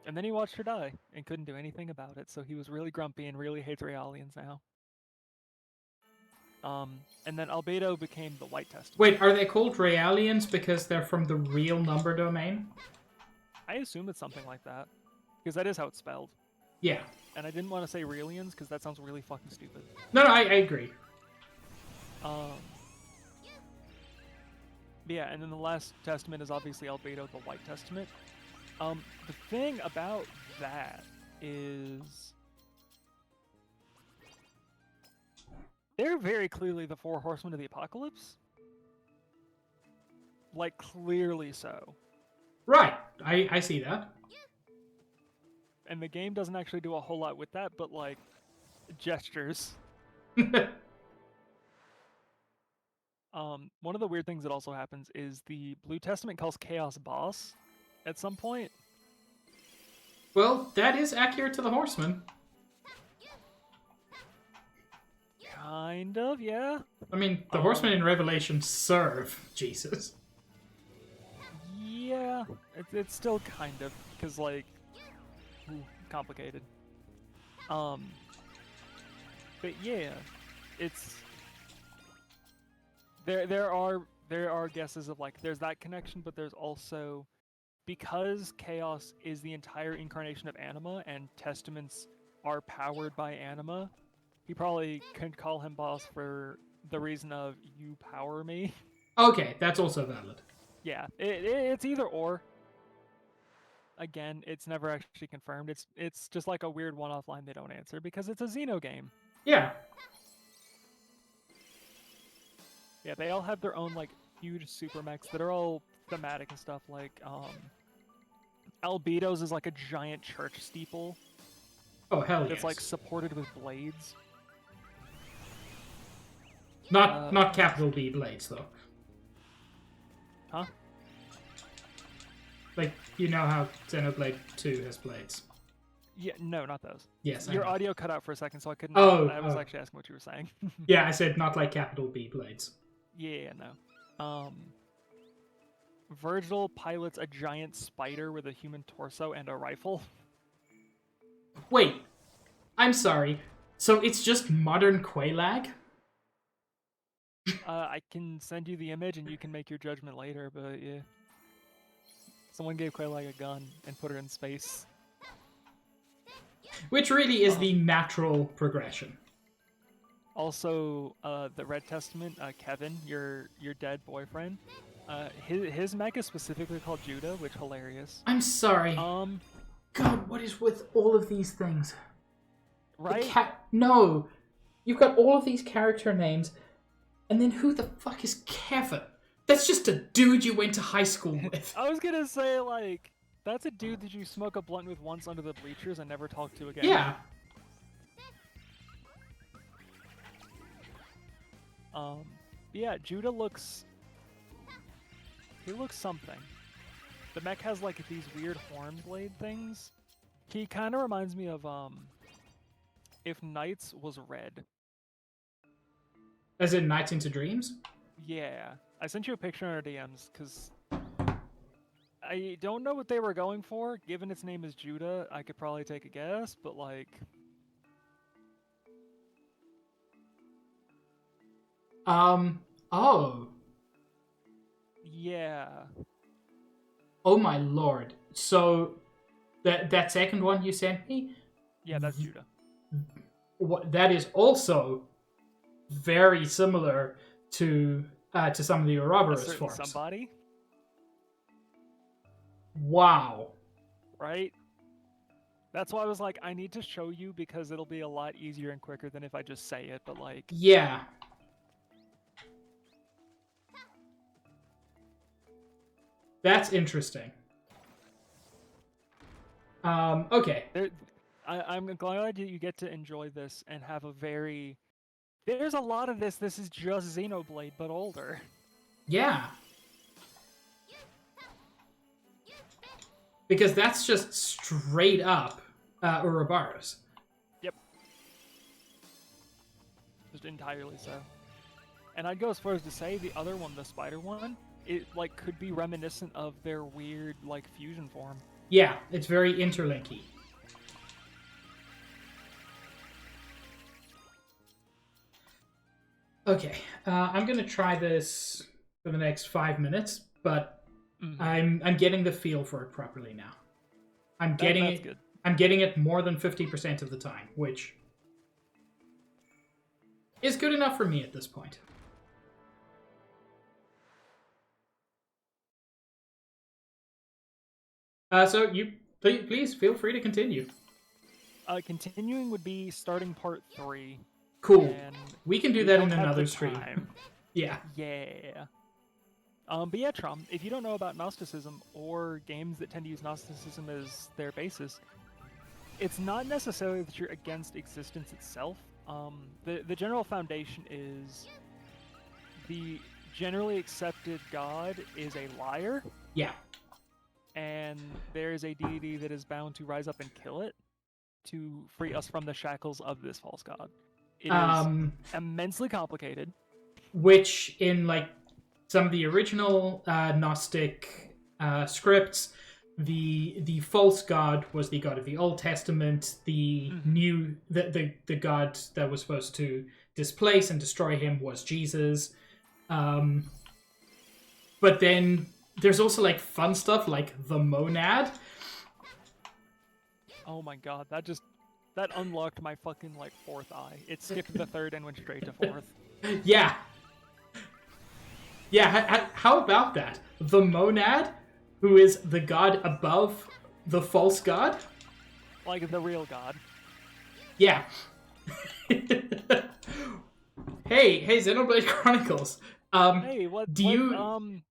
And then he watched her die and couldn't do anything about it, so he was really grumpy and really hates Realians now. And then Albedo became the White Testament. Wait, are they called Realians because they're from the real number domain? I assume it's something like that, because that is how it's spelled. Yeah. And I didn't want to say Realians, because that sounds really fucking stupid. No, I agree. Yeah, and then the last testament is obviously Albedo, the White Testament. The thing about that is they're very clearly the four horsemen of the apocalypse. Like, clearly so. Right, I see that. And the game doesn't actually do a whole lot with that, but, like, gestures. One of the weird things that also happens is the Blue Testament calls Chaos boss at some point. Well, that is accurate to the horseman. Kind of, yeah. I mean, the horsemen in Revelation serve Jesus. Yeah, it's still kind of, because, like, complicated. But yeah, it's... There are guesses of, like, there's that connection, but there's also... Because Chaos is the entire incarnation of Anima, and Testaments are powered by Anima, he probably couldn't call him boss for the reason of, you power me. Okay, that's also valid. Yeah, it's either or. Again, it's never actually confirmed. It's just like a weird one-off line they don't answer, because it's a Xeno game. Yeah. Yeah, they all have their own, like, huge super mechs that are all thematic and stuff, like, Albedo's is like a giant church steeple. Oh, hell yes. That's, like, supported with blades. Not capital B blades, though. Huh? Like, you know how Xenoblade 2 has blades. Yeah, no, not those. Yes, Your audio cut out for a second, so I couldn't... I was actually asking what you were saying. Yeah, I said not like capital B blades. Yeah, no. Virgil pilots a giant spider with a human torso and a rifle. Wait, I'm sorry. So it's just modern Quelaag? I can send you the image and you can make your judgment later, but yeah. Someone gave Quelaag a gun and put her in space. Which really is the natural progression. Also, the Red Testament, Kevin, your dead boyfriend, his mech is specifically called Judah, which hilarious. I'm sorry. God, what is with all of these things? Right? No! You've got all of these character names, and then who the fuck is Kevin? That's just a dude you went to high school with. I was gonna say, like, that's a dude that you smoke a blunt with once under the bleachers and never talk to again. Yeah. Yeah, Judah looks... He looks something. The mech has, like, these weird horn blade things. He kind of reminds me of, if Knights was red. As in Nights into Dreams? Yeah. I sent you a picture in our DMs, because... I don't know what they were going for. Given its name is Judah, I could probably take a guess, but, like... Oh. Yeah. Oh my lord. So, that second one you sent me? Yeah, that's Judah. That is also very similar to some of the Ouroboros forms. Somebody? Wow. Right? That's why I was like, I need to show you because it'll be a lot easier and quicker than if I just say it, but like... Yeah. That's interesting. Okay. I'm glad you get to enjoy this and have a very... There's a lot of this. This is just Xenoblade, but older. Yeah. Because that's just straight up Ouroboros. Yep. Just entirely so. And I'd go as far as to say the other one, the spider one, it like could be reminiscent of their weird like fusion form. Yeah, it's very interlinky. Okay, I'm gonna try this for the next 5 minutes, but I'm getting the feel for it properly now. I'm getting it. Good. I'm getting it more than 50% of the time, which is good enough for me at this point. So you please feel free to continue. Continuing would be starting part 3. Cool. And We can do we that don't in have another the stream. time. Yeah. Yeah. But yeah, Trom, if you don't know about Gnosticism or games that tend to use Gnosticism as their basis, it's not necessarily that you're against existence itself. The general foundation is the generally accepted God is a liar, Yeah. and there is a deity that is bound to rise up and kill it to free us from the shackles of this false god. It is immensely complicated. Which in like some of the original Gnostic scripts, the false god was the god of the Old Testament. The new the god that was supposed to displace and destroy him was Jesus. But then there's also like fun stuff like the monad. Oh my god, that unlocked my fucking like 4th eye. It skipped the 3rd and went straight to 4th. Yeah. Yeah, how about that? The monad, who is the god above the false god? Like the real god. Yeah. Hey, Xenoblade Chronicles. Hey, what?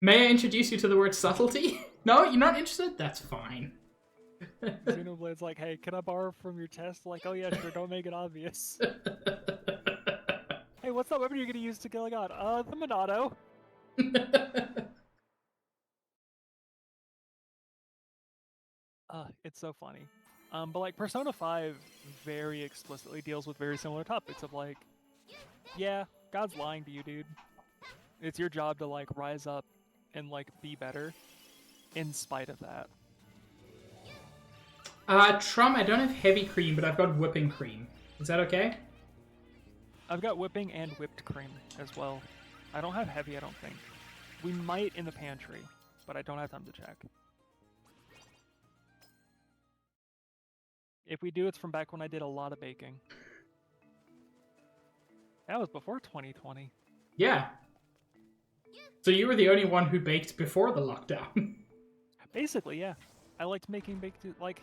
May I introduce you to the word subtlety? No, you're not interested? That's fine. Xenoblade's like, hey, can I borrow from your test? Like, oh yeah, sure, don't make it obvious. Hey, what's that weapon you're gonna use to kill a god? The Monado. It's so funny. But like Persona 5 very explicitly deals with very similar topics of like, yeah, God's lying to you, dude. It's your job to like rise up and like be better in spite of that. Trum, I don't have heavy cream, but I've got whipping cream. Is that okay? I've got whipping and whipped cream as well. I don't have heavy, I don't think. We might in the pantry, but I don't have time to check. If we do, it's from back when I did a lot of baking. That was before 2020. Yeah. So you were the only one who baked before the lockdown. Basically, yeah. I liked making baked, like...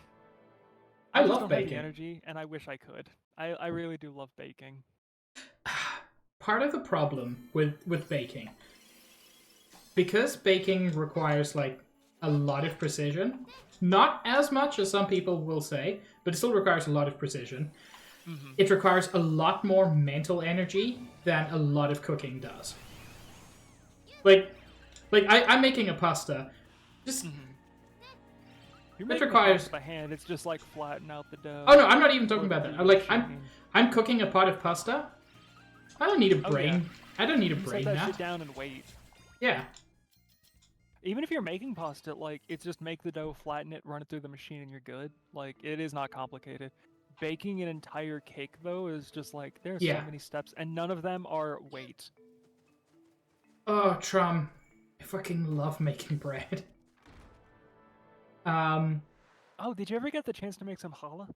I just love don't have baking. the energy, and I wish I could. I really do love baking. Part of the problem with baking, because baking requires like a lot of precision, not as much as some people will say, but it still requires a lot of precision. It requires a lot more mental energy than a lot of cooking does. Like I'm making a pasta. Just You're it making requires by hand. It's just like flatten out the dough. Oh no, I'm not even talking about that. I'm cooking a pot of pasta. I don't need a brain. Yeah. I don't need a you brain set that now. shit down and wait. Yeah. Even if you're making pasta, like, it's just make the dough, flatten it, run it through the machine, and you're good. Like, it is not complicated. Baking an entire cake, though, is just like, there's so many steps, and none of them are wait. Oh, Trum. I fucking love making bread. Oh, did you ever get the chance to make some challah?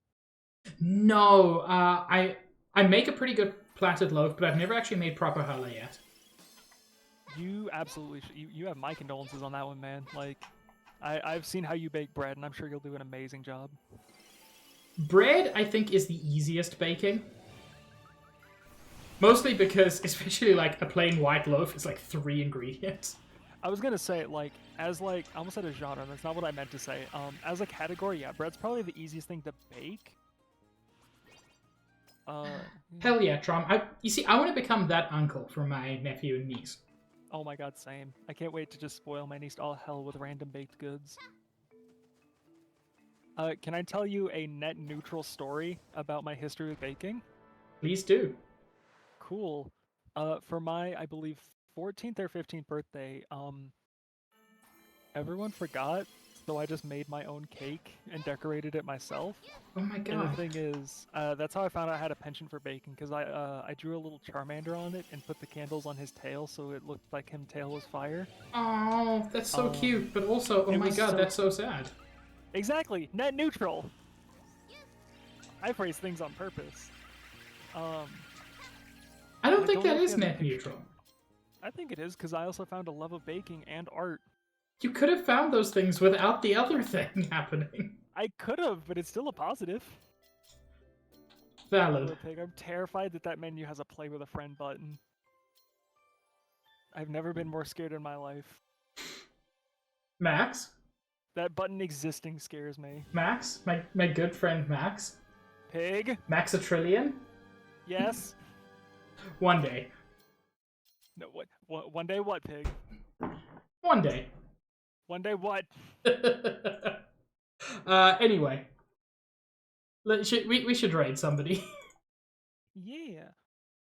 No, I make a pretty good platted loaf, but I've never actually made proper challah yet. You absolutely should. You have my condolences on that one, man. Like, I've seen how you bake bread, and I'm sure you'll do an amazing job. Bread, I think, is the easiest baking. Mostly because, especially like a plain white loaf, is like 3 ingredients. I was gonna say, like, as like, I almost said a genre, that's not what I meant to say. As a category, yeah, bread's probably the easiest thing to bake. Hell yeah, Trom. You see, I want to become that uncle for my nephew and niece. Oh my god, same. I can't wait to just spoil my niece to all hell with random baked goods. Can I tell you a net neutral story about my history with baking? Please do. Cool. For my, I believe, 14th or 15th birthday, everyone forgot, so I just made my own cake and decorated it myself. Oh my god. And the thing is, that's how I found out I had a penchant for baking, because I drew a little Charmander on it and put the candles on his tail so it looked like him tail was fire. Oh, that's so cute, but also, oh my god, that's so sad. Exactly! Net neutral! I phrase things on purpose. I don't think that is net neutral. I think it is, because I also found a love of baking and art. You could have found those things without the other thing happening. I could have, but it's still a positive. Valid. Little pig. I'm terrified that menu has a play with a friend button. I've never been more scared in my life. Max? That button existing scares me. Max? My good friend Max? Pig? Max a trillion? Yes? One day. No, what? One day what, pig? One day. One day what? Anyway. We should raid somebody. Yeah.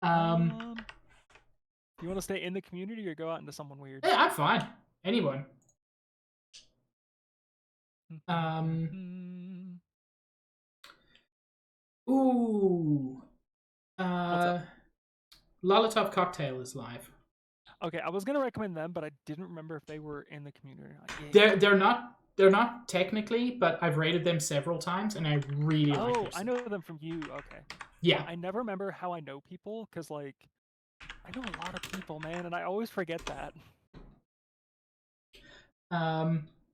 Um, You want to stay in the community or go out into someone weird? yeah, I'm fine. Anyone. Ooh. What's up? Lollipop Cocktail is live. Okay, I was gonna recommend them, but I didn't remember if they were in the community or not. Yeah. They're not technically, but I've rated them several times, and I really like them. Oh, I know them from you. Okay. Yeah. I never remember how I know people, because, like, I know a lot of people, man, and I always forget that.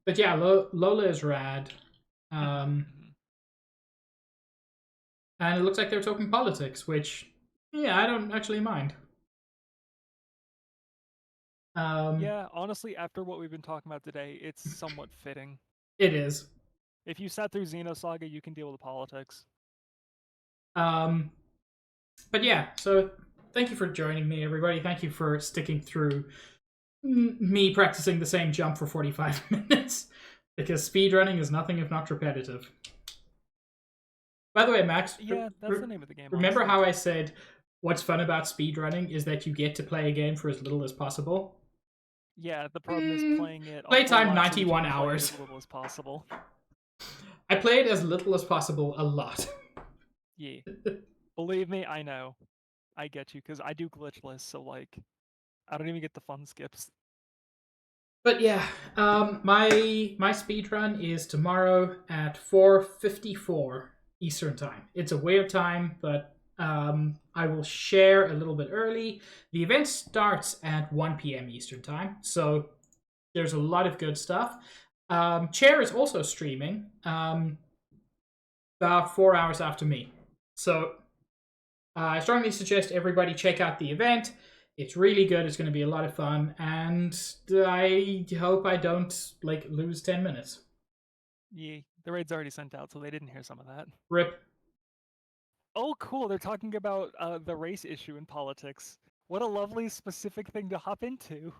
But yeah, Lola is rad. And it looks like they're talking politics, which, yeah, I don't actually mind. Yeah, honestly, after what we've been talking about today, it's somewhat fitting. It is. If you sat through Xenosaga, you can deal with the politics. But yeah, so thank you for joining me, everybody. Thank you for sticking through me practicing the same jump for 45 minutes, because speedrunning is nothing if not repetitive. By the way, Max, Yeah, that's the name of the game. Remember honestly. how I said what's fun about speedrunning is that you get to play a game for as little as possible? Yeah, the problem is playing it. Playtime lot so that you 91 can play hours. as little as possible. I played as little as possible a lot. Yeah. Believe me, I know. I get you, because I do glitchless, so, like, I don't even get the fun skips. But yeah, my speedrun is tomorrow at 4:54 Eastern time. It's a weird time, but I will share a little bit early. The event starts at 1 p.m. Eastern time, so there's a lot of good stuff. Chair is also streaming about 4 hours after me. So I strongly suggest everybody check out the event. It's really good. It's going to be a lot of fun, and I hope I don't lose 10 minutes. Yeah, the raid's already sent out, so they didn't hear some of that. Rip. Oh, cool! They're talking about the race issue in politics. What a lovely, specific thing to hop into.